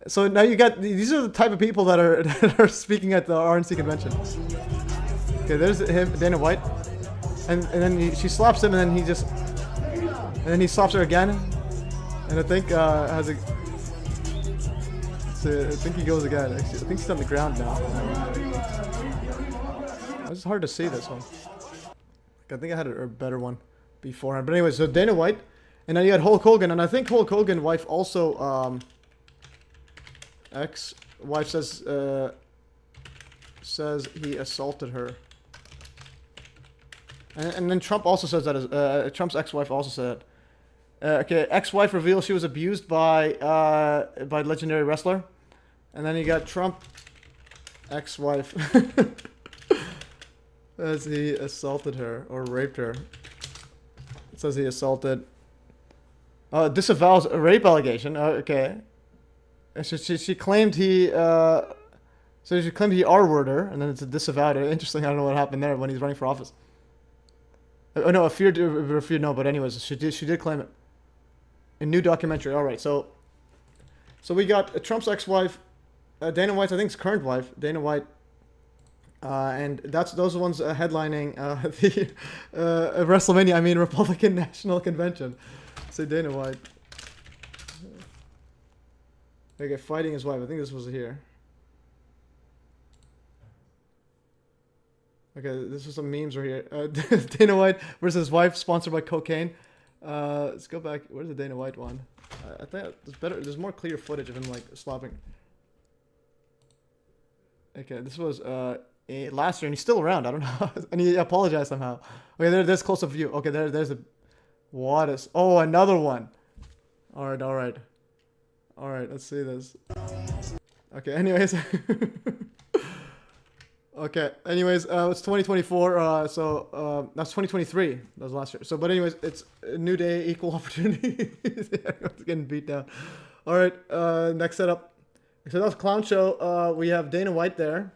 So now you got, these are the type of people that are speaking at the RNC convention. Okay, there's him, Dana White. And then she slaps him, and then he slaps her again, and I think I think he goes again. Actually, I think he's on the ground now. It's hard to see this one. I think I had a better one beforehand. But anyway, so Dana White, and then you had Hulk Hogan, and I think Hulk Hogan's wife also ex-wife says he assaulted her. And then Trump also says that, Trump's ex-wife also said that. Okay, ex-wife reveals she was abused by legendary wrestler. And then you got Trump, ex-wife, as he assaulted her or raped her. It says he assaulted. Disavows a rape allegation. Okay. She claimed he. So she claimed he R-worded her, and then it's a disavowed. Interesting. I don't know what happened there when he's running for office. Oh no, a fear no. But anyways, she did claim it. A new documentary. All right, so we got Trump's ex-wife, Dana White's, I think, it's current wife, Dana White, and those are the ones headlining the WrestleMania. I mean, Republican National Convention. Say Dana White. Okay, fighting his wife. I think this was here. Okay, this was some memes right here. Dana White versus his wife, sponsored by cocaine. Let's go back. Where's the Dana White one? I think there's better. There's more clear footage of him like slopping. Okay, this was last year, and he's still around. I don't know, and he apologized somehow. Okay, there's close up view. Okay, there's a what is? Oh, another one. All right. Let's see this. Okay, anyways. Okay, anyways, it's 2024, so that's 2023. That was last year. So, but anyways, it's a new day, equal opportunity. It's getting beat down. All right, next setup. So that's Clown Show. We have Dana White there.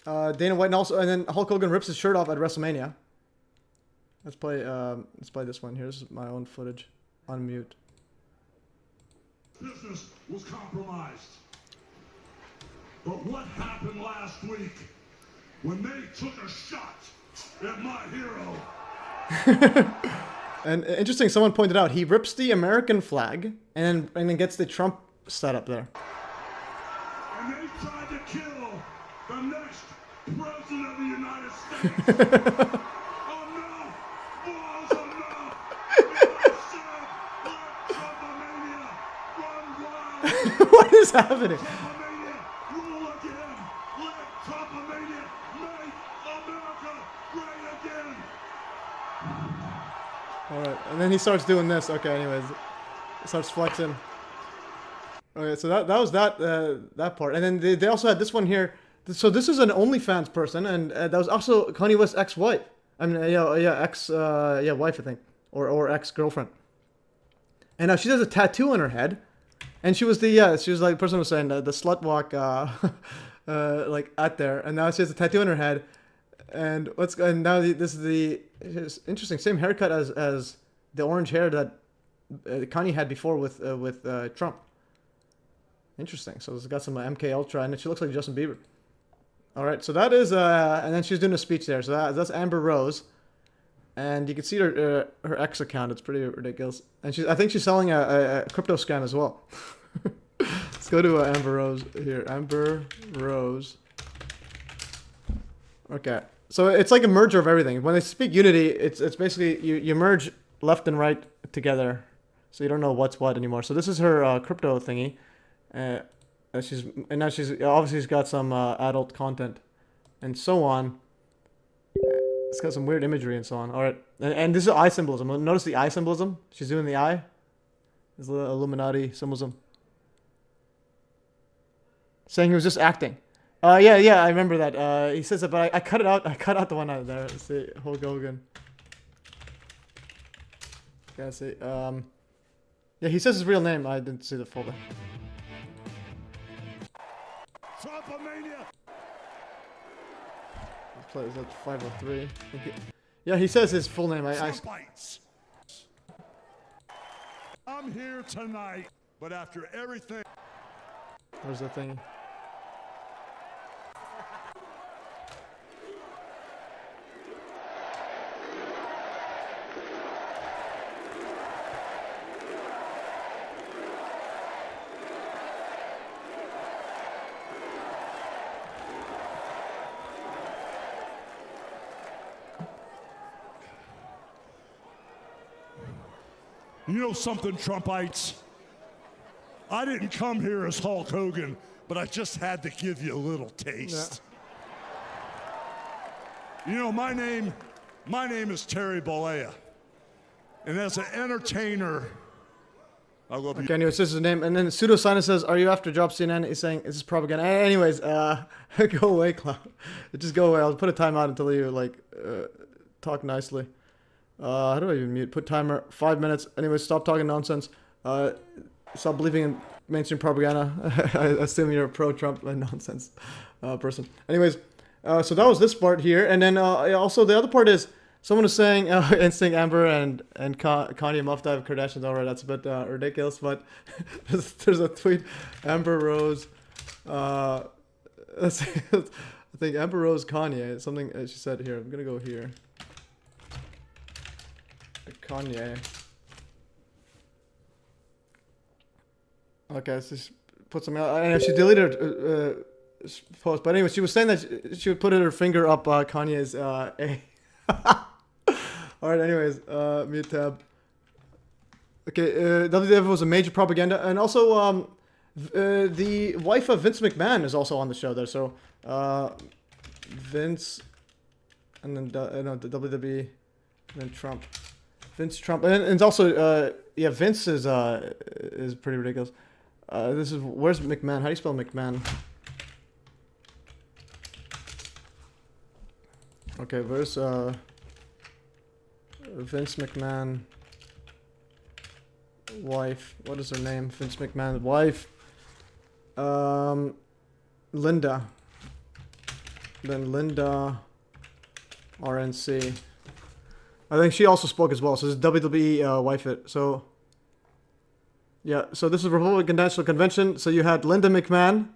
Dana White and then Hulk Hogan rips his shirt off at WrestleMania. Let's play this one. Here's my own footage on mute. Business was compromised. But what happened last week when they took a shot at my hero? And interesting, someone pointed out he rips the American flag and then gets the Trump set up there. And they tried to kill the next president of the United States. Oh no! Balls of no! Let Trump-a-mania run wild! What is happening? Alright, and then he starts doing this. Okay, anyways. He starts flexing. Okay, so that was that part. And then they also had this one here. So this is an OnlyFans person, and that was also Kanye West's ex-wife. I mean, wife, I think. Or ex-girlfriend. And she has a tattoo on her head. And she was like the person was saying, the slut walk, like, at there. And now she has a tattoo on her head. And this is it's interesting, same haircut as the orange hair that Kanye had before with Trump. Interesting. So it's got some MK Ultra, and she looks like Justin Bieber. All right, so that is and then she's doing a speech there. So that's Amber Rose, and you can see her X account. It's pretty ridiculous, and I think she's selling a crypto scam as well. Let's go to Amber Rose here. Amber Rose. Okay. So it's like a merger of everything. When they speak unity, it's basically you merge left and right together, so you don't know what's what anymore. So this is her crypto thingy, now she's obviously got some adult content, and so on. It's got some weird imagery and so on. All right, and this is eye symbolism. Notice the eye symbolism. She's doing the eye. This little Illuminati symbolism. Saying he was just acting. Yeah, I remember that. He says it, but I cut it out. I cut out the one out there. Let's see, Hulk Hogan. Yeah, see. Yeah, he says his real name. I didn't see the full name. Trump-a-mania! Let's play. Is that 503? Yeah, he says his full name. I'm here tonight, but after everything. Where's that thing? You know something, Trumpites? I didn't come here as Hulk Hogan, but I just had to give you a little taste. Yeah. You know, my name is Terry Bollea. And as an entertainer, I love you. Okay, anyways, this is his name. And then Pseudoscience says, "Are you after Drop CNN?" He's saying, "Is this propaganda?" Anyways, go away, Clown. Just go away. I'll put a timeout until you, talk nicely. How do I even mute? Put timer, 5 minutes. Anyways, stop talking nonsense. Stop believing in mainstream propaganda. I assume you're a pro-Trump nonsense person. Anyways, so that was this part here, and then also the other part is someone is saying Instinct Amber and Kanye Muff dive Kardashians. Alright, that's a bit ridiculous, but there's a tweet. Amber Rose, let's see, I think Amber Rose Kanye, something she said here. I'm gonna go here. Kanye. Okay, so she put something out. I know she deleted her post, but anyway, she was saying that she would put her finger up Kanye's A. Alright, anyways, mute tab. Okay, WWF was a major propaganda, and also the wife of Vince McMahon is also on the show there. So Vince, and then the WWE, and then Trump, Vince Trump, and it's also yeah, Vince is pretty ridiculous. This is where's McMahon? How do you spell McMahon? Okay, where's Vince McMahon wife? What is her name? Vince McMahon's wife. Linda. Then Linda RNC. I think she also spoke as well. So this is WWE wife it. So yeah, so this is Republican National Convention. So you had Linda McMahon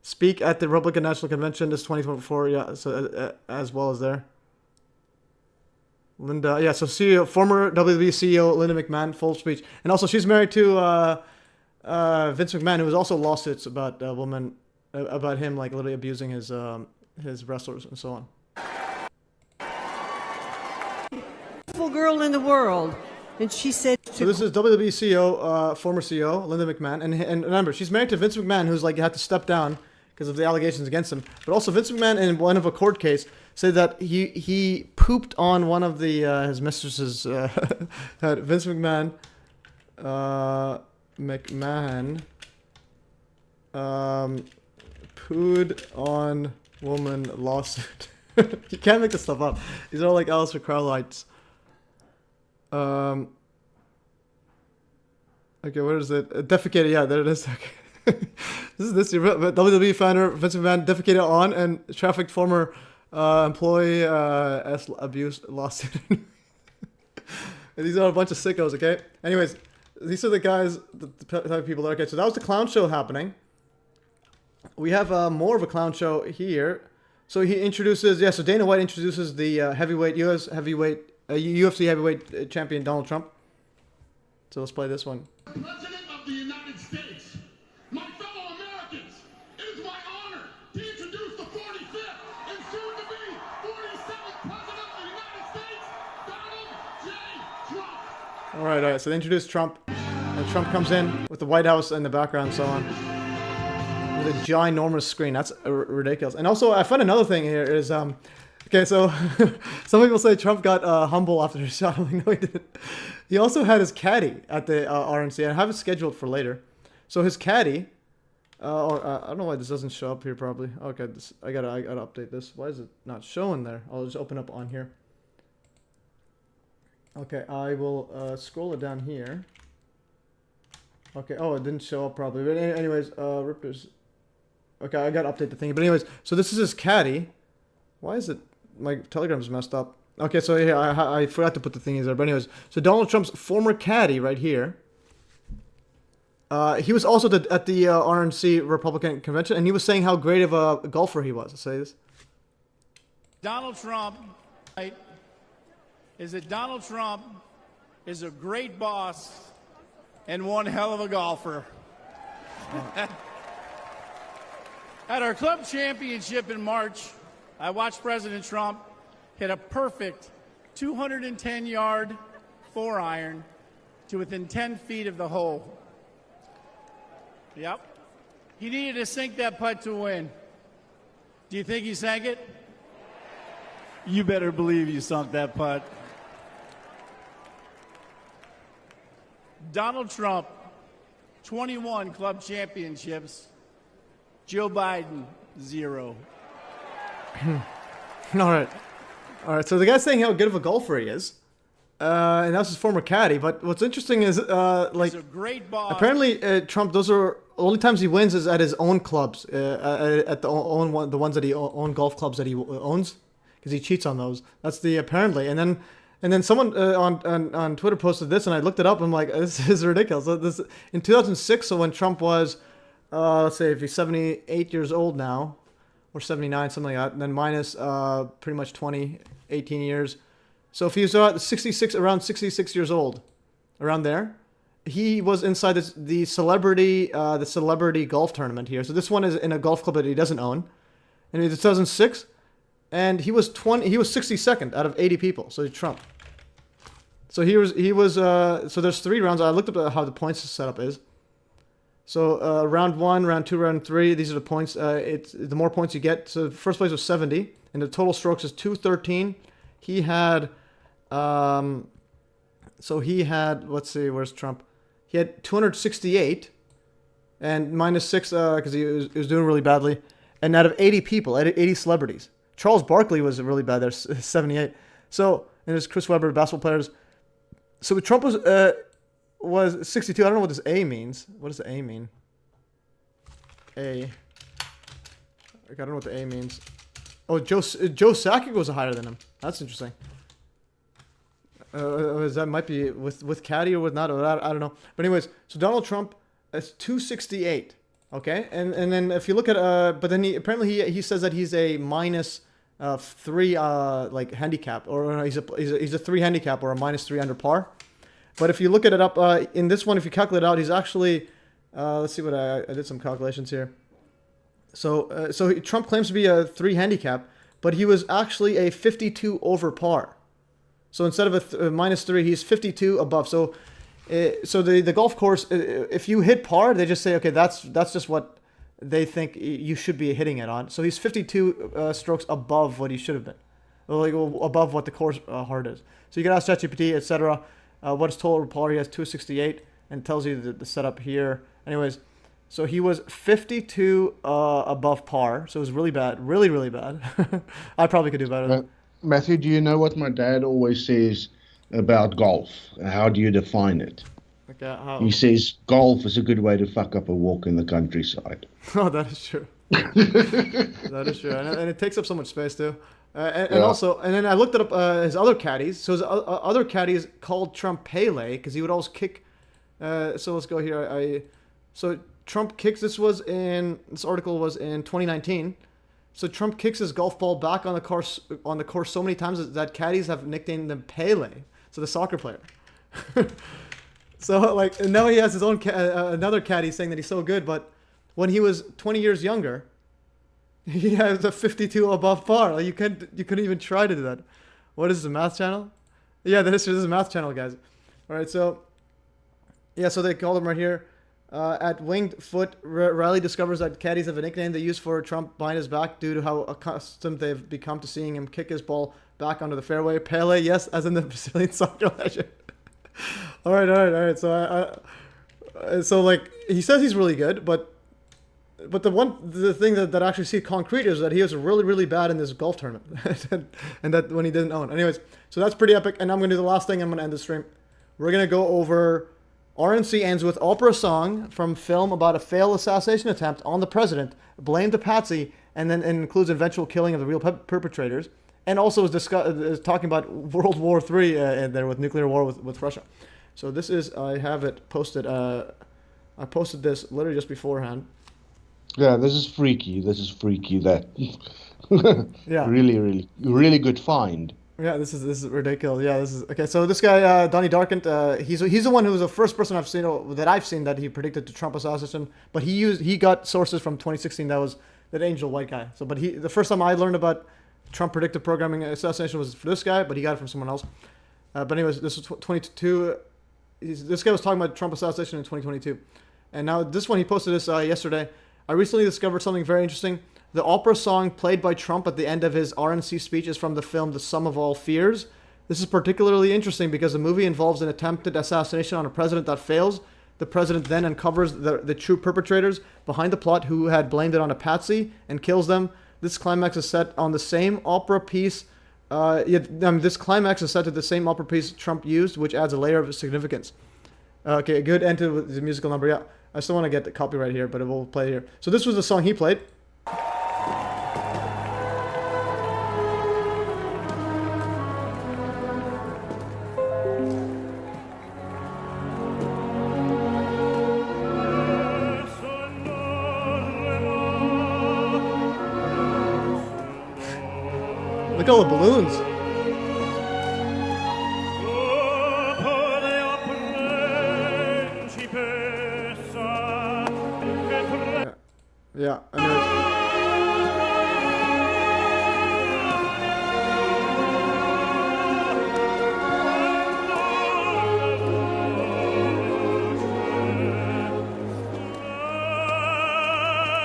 speak at the Republican National Convention this 2024. Yeah, so as well as there. Linda, yeah, so CEO, former WWE CEO Linda McMahon, full speech, and also she's married to Vince McMahon, who was also lawsuits about women, about him like literally abusing his wrestlers and so on. Beautiful girl in the world, and she said. So this is WWE CEO, former CEO Linda McMahon, and remember she's married to Vince McMahon, who's like had to step down because of the allegations against him. But also Vince McMahon, in one of a court case, said that he pooped on one of the his mistresses. Had Vince McMahon, pooed on woman lawsuit. You can't make this stuff up. These are all like Alistair Crowley's. Okay, what is it? Defecated, yeah, there it is. Okay. This WWE founder Vince McMahon defecated on and trafficked former employee abuse lawsuit. And these are a bunch of sickos, okay? Anyways, these are the guys, the type of people that are okay. So that was the clown show happening. We have more of a clown show here. So he introduces, yeah, so Dana White introduces the UFC heavyweight champion Donald Trump. So let's play this one. President of the United States, my fellow Americans, it is my honor to introduce the 45th and soon to be 47th President of the United States, Donald J. Trump. All right, so they introduce Trump, and Trump comes in with the White House in the background and so on. With a ginormous screen, that's ridiculous. And also, I found another thing here is, okay, so some people say Trump got humble after his shot. I'm like, no, he didn't. He also had his caddy at the RNC. I have it scheduled for later. So his caddy, I don't know why this doesn't show up here probably. Okay, I gotta update this. Why is it not showing there? I'll just open up on here. Okay, I will scroll it down here. Okay, oh, it didn't show up probably. But anyways, Rippers. Okay, I gotta update the thing. But anyways, so this is his caddy. Why is it? My Telegram's messed up. Okay, so here, I forgot to put the thingies there. But anyways, so Donald Trump's former caddy right here. He was also at the RNC Republican Convention, and he was saying how great of a golfer he was. Let's say this. Donald Trump, right, is that Donald Trump is a great boss and one hell of a golfer. At our club championship in March, I watched President Trump hit a perfect 210-yard 4-iron to within 10 feet of the hole. Yep. He needed to sink that putt to win. Do you think he sank it? You better believe you sunk that putt. Donald Trump, 21 club championships. Joe Biden, 0. All right. So the guy's saying how good of a golfer he is. And that's his former caddy. But what's interesting is, like, a great boss. apparently Trump, those are only times he wins is at his own clubs, at the ones that he own golf clubs that he owns, because he cheats on those. That's the apparently. And then someone on Twitter posted this, and I looked it up. And I'm like, this is ridiculous. So this in 2006. So when Trump was, let's say, if he's 78 years old now, or 79, something like that, and then minus pretty much 18 years. So if he was around 66 years old, around there, he was inside the celebrity golf tournament here. So this one is in a golf club that he doesn't own, and it's 2006, and he was 62nd out of 80 people. So Trump. So so there's 3 rounds. I looked up how the points setup is. So round 1, round 2, round 3. These are the points. It's the more points you get. So first place was 70, and the total strokes is 213. He had, let's see, where's Trump? He had 268, and minus 6 because he was doing really badly. And out of 80 people, 80 celebrities. Charles Barkley was really bad there, 78. So, and there's Chris Webber, basketball players. So Trump was 62. I don't know what this A means. What does the A mean? A. I don't know what the A means. Oh, Joe Sakic was higher than him. That's interesting. That might be with caddy or with not. I don't know. But anyways, so Donald Trump is 268. Okay, and then if you look at but then he says that he's a minus 3 like handicap, or he's a 3 handicap or a minus 3 under par. But if you look at it up in this one, if you calculate it out, he's actually let's see what I did some calculations here. So Trump claims to be a 3 handicap, but he was actually a 52 over par. So instead of a minus 3, he's 52 above. So the golf course, if you hit par, they just say, okay, that's just what they think you should be hitting it on. So he's 52 strokes above what he should have been, like above what the course hard is. So you can ask ChatGPT, etc. What is total par? He has 268, and tells you the setup here. Anyways, so he was 52 above par. So it was really bad, really bad. I probably could do better. Matthew, do you know what my dad always says about golf? How do you define it? Okay, how? He says golf is a good way to fuck up a walk in the countryside. Oh, that is true. That is true, and it takes up so much space too. And also, and then I looked up his other caddies. So his other caddies called Trump Pele because he would always kick. So let's go here. So Trump kicks. This article was in 2019. So Trump kicks his golf ball back on the course so many times that caddies have nicknamed him Pele. So the soccer player. So like, and now he has his own another caddy saying that he's so good, but when he was 20 years younger, he has a 52 above par. Like you couldn't even try to do that. What is this, a math channel? Yeah, this is a math channel, guys. All right, so yeah, so they called him right here. At Winged Foot, Riley discovers that caddies have a nickname they use for Trump behind his back due to how accustomed they've become to seeing him kick his ball back onto the fairway. Pele, yes, as in the Brazilian soccer legend. All right. So like he says he's really good, but the thing that I actually see concrete is that he was really bad in this golf tournament, and that when he didn't own. Anyways, so that's pretty epic. And I'm gonna do the last thing. I'm gonna end the stream. We're gonna go over. RNC ends with opera song from film about a failed assassination attempt on the president, blamed the patsy, and then includes eventual killing of the real perpetrators, and also is talking about World War III in there with nuclear war with Russia. So this is, I have it posted. I posted this literally just beforehand. Yeah, this is freaky. That yeah, really good find. Yeah, this is ridiculous. Yeah, this is okay. So this guy, Donnie Darkent, he's the one who was the first person I've seen that he predicted the Trump assassination. But he got sources from 2016. That angel white guy. So, but the first time I learned about Trump predictive programming assassination was for this guy, but he got it from someone else. But anyways, this was 22. This guy was talking about Trump assassination in 2022, and now this one he posted this yesterday. I recently discovered something very interesting. The opera song played by Trump at the end of his RNC speech is from the film The Sum of All Fears. This is particularly interesting because the movie involves an attempted assassination on a president that fails. The president then uncovers the true perpetrators behind the plot who had blamed it on a patsy and kills them. This climax is set on the same opera piece Yeah, this climax is set to the same opera piece Trump used, which adds a layer of significance. Okay, a good end to the musical number. Yeah, I still want to get the copyright here, but it will play here. So this was the song he played. Look at all the balloons. Yeah,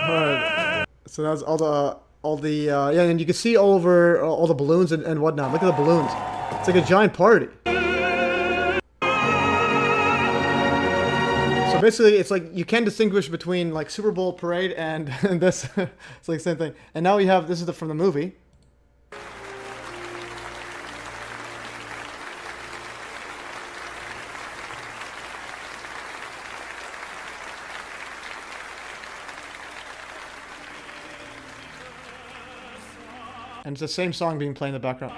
Alright. So that's all the yeah, and you can see all over all the balloons and whatnot. Look at the balloons. It's like a giant party. So basically, it's like you can distinguish between like Super Bowl parade and this. It's like the same thing. And now we have, this is from the movie. And it's the same song being played in the background.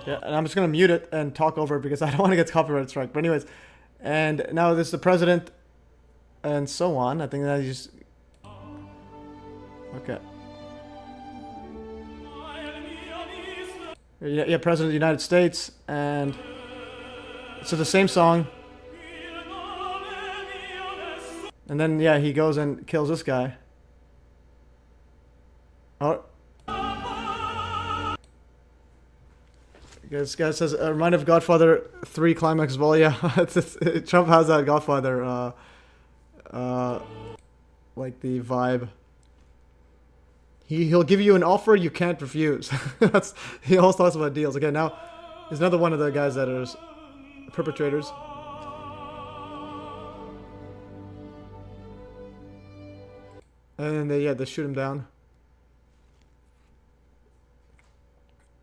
Yeah, and I'm just going to mute it and talk over it because I don't want to get copyright strike. But anyways, and now this is the president and so on. I think that you just... Okay. Yeah, President of the United States, and so the same song. And then, yeah, he goes and kills this guy. Oh. This guy says, a reminder of Godfather 3 climax as well. Yeah, Trump has that Godfather, like the vibe. He'll give you an offer you can't refuse. He always talks about deals. Okay, now there's another one of the guys that are perpetrators. And they shoot him down.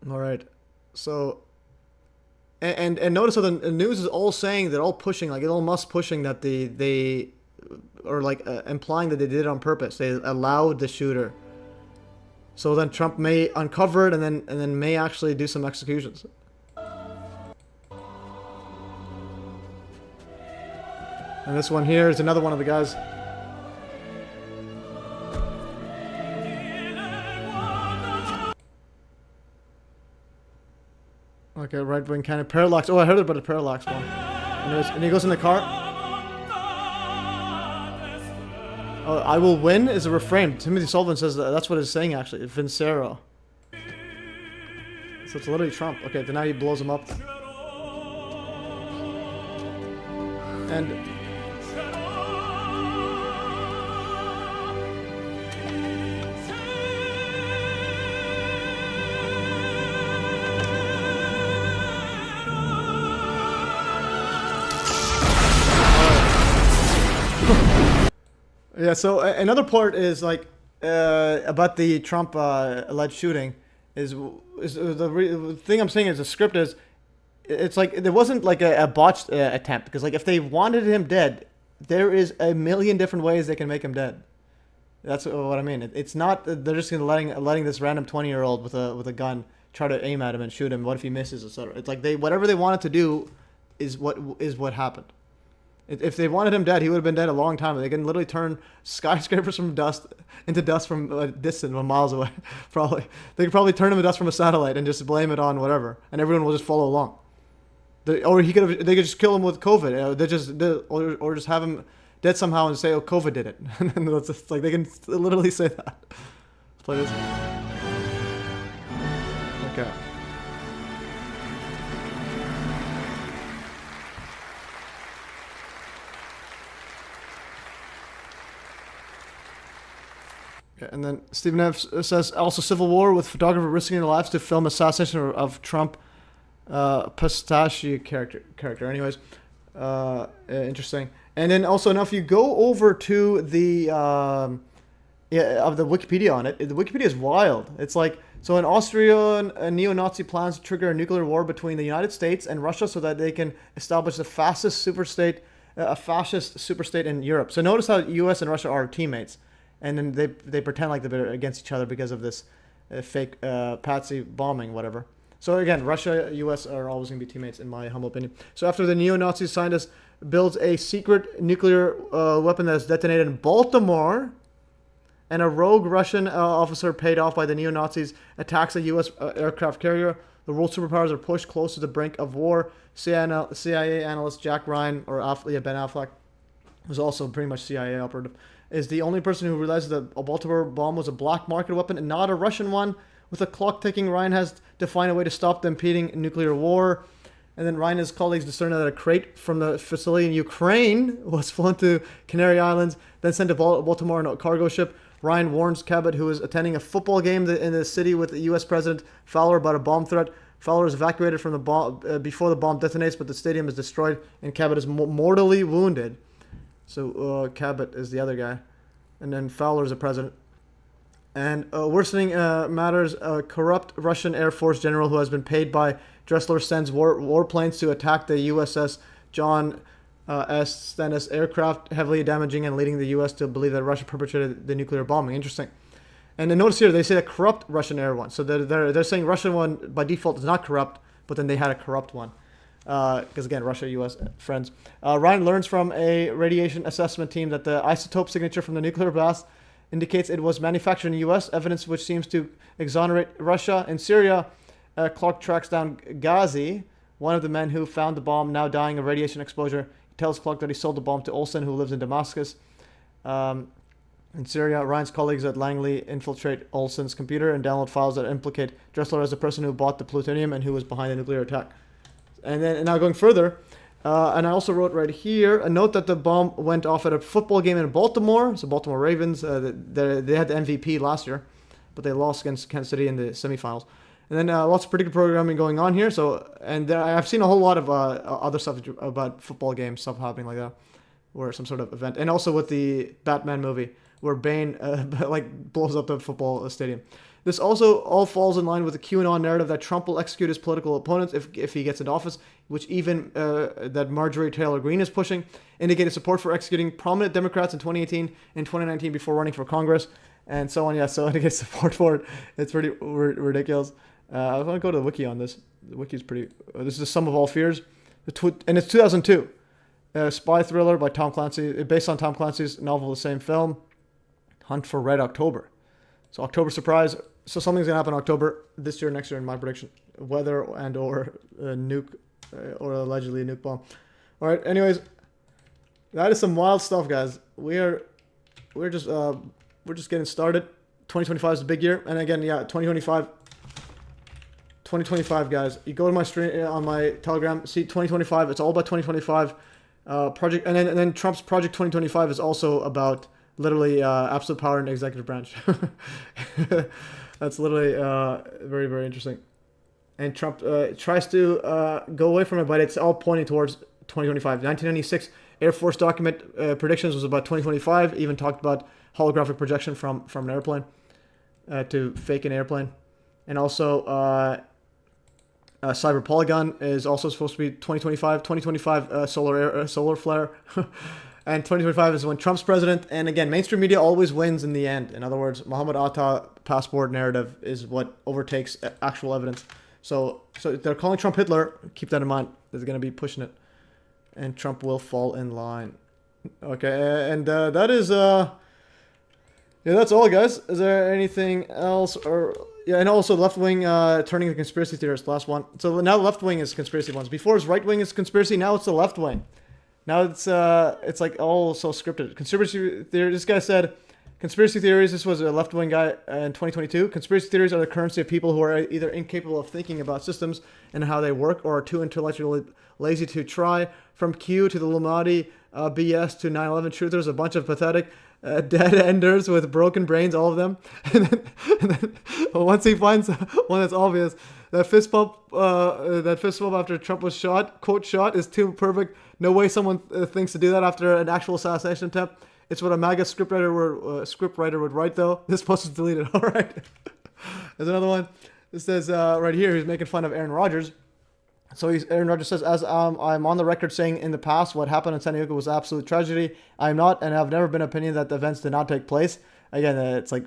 All right. So, and notice how the news is all saying, they're all pushing, like Elon Musk pushing that they or like implying that they did it on purpose. They allowed the shooter. So then Trump may uncover it and then may actually do some executions. And this one here is another one of the guys. Okay, right-wing kind of parallax. Oh, I heard about the parallax one. And he goes in the car. Oh, I will win is a refrain. Timothy Sullivan says that's what it's saying actually. Vincero. So it's literally Trump. Okay, then now he blows him up. And... Yeah, so another part is like about the Trump alleged shooting is the thing I'm saying is the script is it's like there wasn't like a botched attempt, because like if they wanted him dead, there is a million different ways they can make him dead. That's what I mean. It's not they're just gonna letting this random 20-year-old with a gun try to aim at him and shoot him. What if he misses, etc. It's like whatever they wanted to do is what happened. If they wanted him dead, he would have been dead a long time. They can literally turn skyscrapers from dust into dust from a distance, miles away. Probably they could probably turn him to dust from a satellite and just blame it on whatever, and everyone will just follow along. They could just kill him with COVID. Or just have him dead somehow and say, "Oh, COVID did it." And it's just like they can literally say that. Let's play this. Okay. And then Stephen F. says, also Civil War with photographer risking their lives to film assassination of Trump pistachio character. Anyways, interesting. And then also now if you go over to the of the Wikipedia on it, the Wikipedia is wild. It's like, so an Austrian neo-Nazi plans to trigger a nuclear war between the United States and Russia so that they can establish a fascist superstate in Europe. So notice how U.S. and Russia are teammates, and then they pretend like they're against each other because of this fake patsy bombing, whatever. So again, Russia, U.S. are always going to be teammates in my humble opinion. So after the neo-Nazi scientist builds a secret nuclear weapon that is detonated in Baltimore, and a rogue Russian officer paid off by the neo-Nazis attacks a U.S. Aircraft carrier, the world superpowers are pushed close to the brink of war. CIA analyst Jack Ryan, or Ben Affleck, who's also pretty much CIA operative, is the only person who realized that a Baltimore bomb was a black market weapon and not a Russian one. With a clock ticking, Ryan has to find a way to stop the impending nuclear war. And then Ryan and his colleagues discerned that a crate from the facility in Ukraine was flown to Canary Islands, then sent to Baltimore on a cargo ship. Ryan warns Cabot, who is attending a football game in the city with the U.S. President Fowler, about a bomb threat. Fowler is evacuated from the bomb before the bomb detonates, but the stadium is destroyed, and Cabot is mortally wounded. So Cabot is the other guy, and then Fowler is the president. And worsening matters, a corrupt Russian Air Force general who has been paid by Dressler sends warplanes to attack the USS John S. Stennis aircraft, heavily damaging and leading the U.S. to believe that Russia perpetrated the nuclear bombing. Interesting. And then notice here, they say a corrupt Russian Air one. So they're saying Russian one by default is not corrupt, but then they had a corrupt one. Because again, Russia, U.S. friends. Ryan learns from a radiation assessment team that the isotope signature from the nuclear blast indicates it was manufactured in the U.S., evidence which seems to exonerate Russia. In Syria, Clark tracks down Ghazi, one of the men who found the bomb, now dying of radiation exposure. He tells Clark that he sold the bomb to Olsen, who lives in Damascus. In Syria, Ryan's colleagues at Langley infiltrate Olsen's computer and download files that implicate Dressler as the person who bought the plutonium and who was behind the nuclear attack. And now going further, and I also wrote right here a note that the bomb went off at a football game in Baltimore. So Baltimore Ravens, they had the MVP last year, but they lost against Kansas City in the semifinals. And then lots of predictive programming going on here. So, and I've seen a whole lot of other stuff about football games, stuff happening like that, or some sort of event. And also with the Batman movie, where Bane blows up the football stadium. This also all falls in line with the QAnon narrative that Trump will execute his political opponents if he gets into office, which even that Marjorie Taylor Greene is pushing, indicated support for executing prominent Democrats in 2018 and 2019 before running for Congress, and so on. Yeah, so indicates support for it. It's pretty ridiculous. I want to go to the wiki on this. The wiki is pretty... this is the Sum of All Fears. And it's 2002. Spy thriller by Tom Clancy, based on Tom Clancy's novel, the same film, Hunt for Red October. So October surprise. So something's going to happen in October this year, next year, in my prediction. Weather and or nuke, or allegedly a nuke bomb. All right, anyways, that is some wild stuff, guys. We're just getting started. 2025 is a big year. And again, yeah, 2025, guys. You go to my stream on my Telegram, see 2025. It's all about 2025 project, and then Trump's Project 2025 is also about literally absolute power in the executive branch. That's literally very, very interesting. And Trump tries to go away from it, but it's all pointing towards 2025. 1996 Air Force document predictions was about 2025. Even talked about holographic projection from an airplane to fake an airplane, and also. Cyber Polygon is also supposed to be 2025. 2025 solar flare. And 2025 is when Trump's president. And again, mainstream media always wins in the end. In other words, Muhammad Atta passport narrative is what overtakes actual evidence. So they're calling Trump Hitler. Keep that in mind. They're going to be pushing it. And Trump will fall in line. Okay, and that is... yeah, that's all, guys. Is there anything else? Or... Yeah, and also left-wing turning to conspiracy theorists, last one. So now left-wing is conspiracy ones. Before it was right-wing is conspiracy, now it's the left-wing. Now it's like all so scripted. Conspiracy theory, this guy said, conspiracy theories, this was a left-wing guy in 2022. Conspiracy theories are the currency of people who are either incapable of thinking about systems and how they work, or are too intellectually lazy to try. From Q to the Illuminati, BS to 9/11 truthers, a bunch of pathetic dead enders with broken brains, all of them. And then once he finds one that's obvious, that fist bump after Trump was shot, quote shot, is too perfect. No way someone thinks to do that after an actual assassination attempt. It's what a MAGA scriptwriter would write, though. This post is deleted. All right. There's another one. It says right here, he's making fun of Aaron Rodgers. So Aaron Rodgers says, as I'm on the record saying in the past, what happened in San Diego was absolute tragedy. I'm not, and I've never been of opinion that the events did not take place. Again, it's like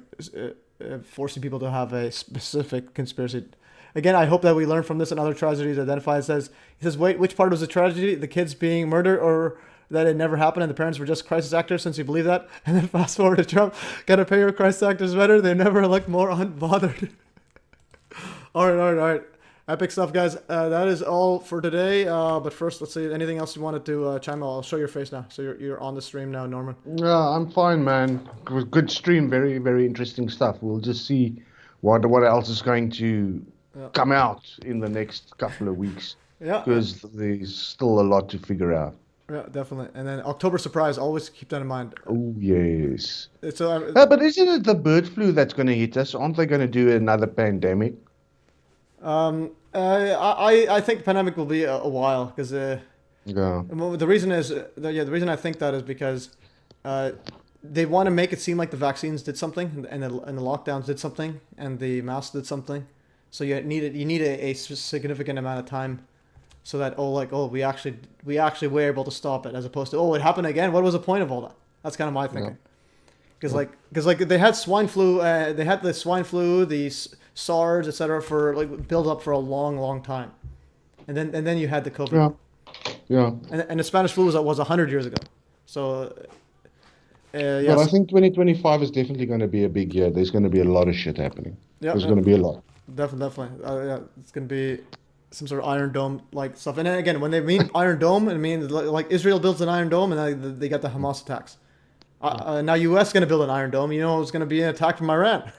forcing people to have a specific conspiracy. Again, I hope that we learn from this and other tragedies identified. He says, wait, which part was a tragedy? The kids being murdered, or that it never happened and the parents were just crisis actors, since you believe that? And then fast forward to Trump. Gotta pay your crisis actors better. They never looked more unbothered. All right. Epic stuff, guys. That is all for today. But first, let's see. Anything else you wanted to chime in? I'll show your face now. So you're on the stream now, Norman. Yeah, I'm fine, man. Good stream. Very, very interesting stuff. We'll just see what else is going to come out in the next couple of weeks. Yeah. Because there's still a lot to figure out. Yeah, definitely. And then October surprise. Always keep that in mind. Oh, yes. But isn't it the bird flu that's going to hit us? Aren't they going to do another pandemic? I think the pandemic will be a while, because yeah. The reason I think that is because they want to make it seem like the vaccines did something, and the lockdowns did something, and the masks did something. So you need a significant amount of time, so that we actually were able to stop it, as opposed to it happened again. What was the point of all that? That's kind of my thinking. Because they had swine flu, the SARS, etc. for build up for a long time, and then you had the COVID. Yeah. And the Spanish flu was 100 years ago. So. Well, I think 2025 is definitely going to be a big year. There's going to be a lot of shit happening. Yeah. There's going to be a lot. Definitely. It's going to be some sort of Iron Dome like stuff. And then again, when they mean Iron Dome, it means like Israel builds an Iron Dome, and they got the Hamas attacks. Now U.S. is going to build an Iron Dome. It's going to be an attack from Iran.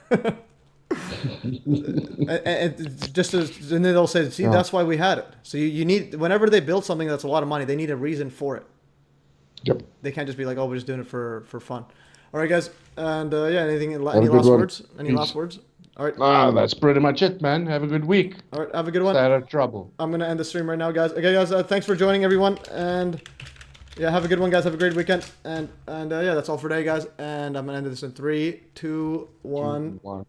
and then they'll say, see, that's why we had it. So you need, whenever they build something that's a lot of money, they need a reason for it. Yep. They can't just be like, we're just doing it for fun. All right, guys. And any last words? Any last words? All right. That's pretty much it, man. Have a good week. All right. Have a good one. Stay out of trouble. I'm going to end the stream right now, guys. Okay, guys. Thanks for joining, everyone. And have a good one, guys. Have a great weekend. And that's all for today, guys. And I'm going to end this in 3, 2, 1.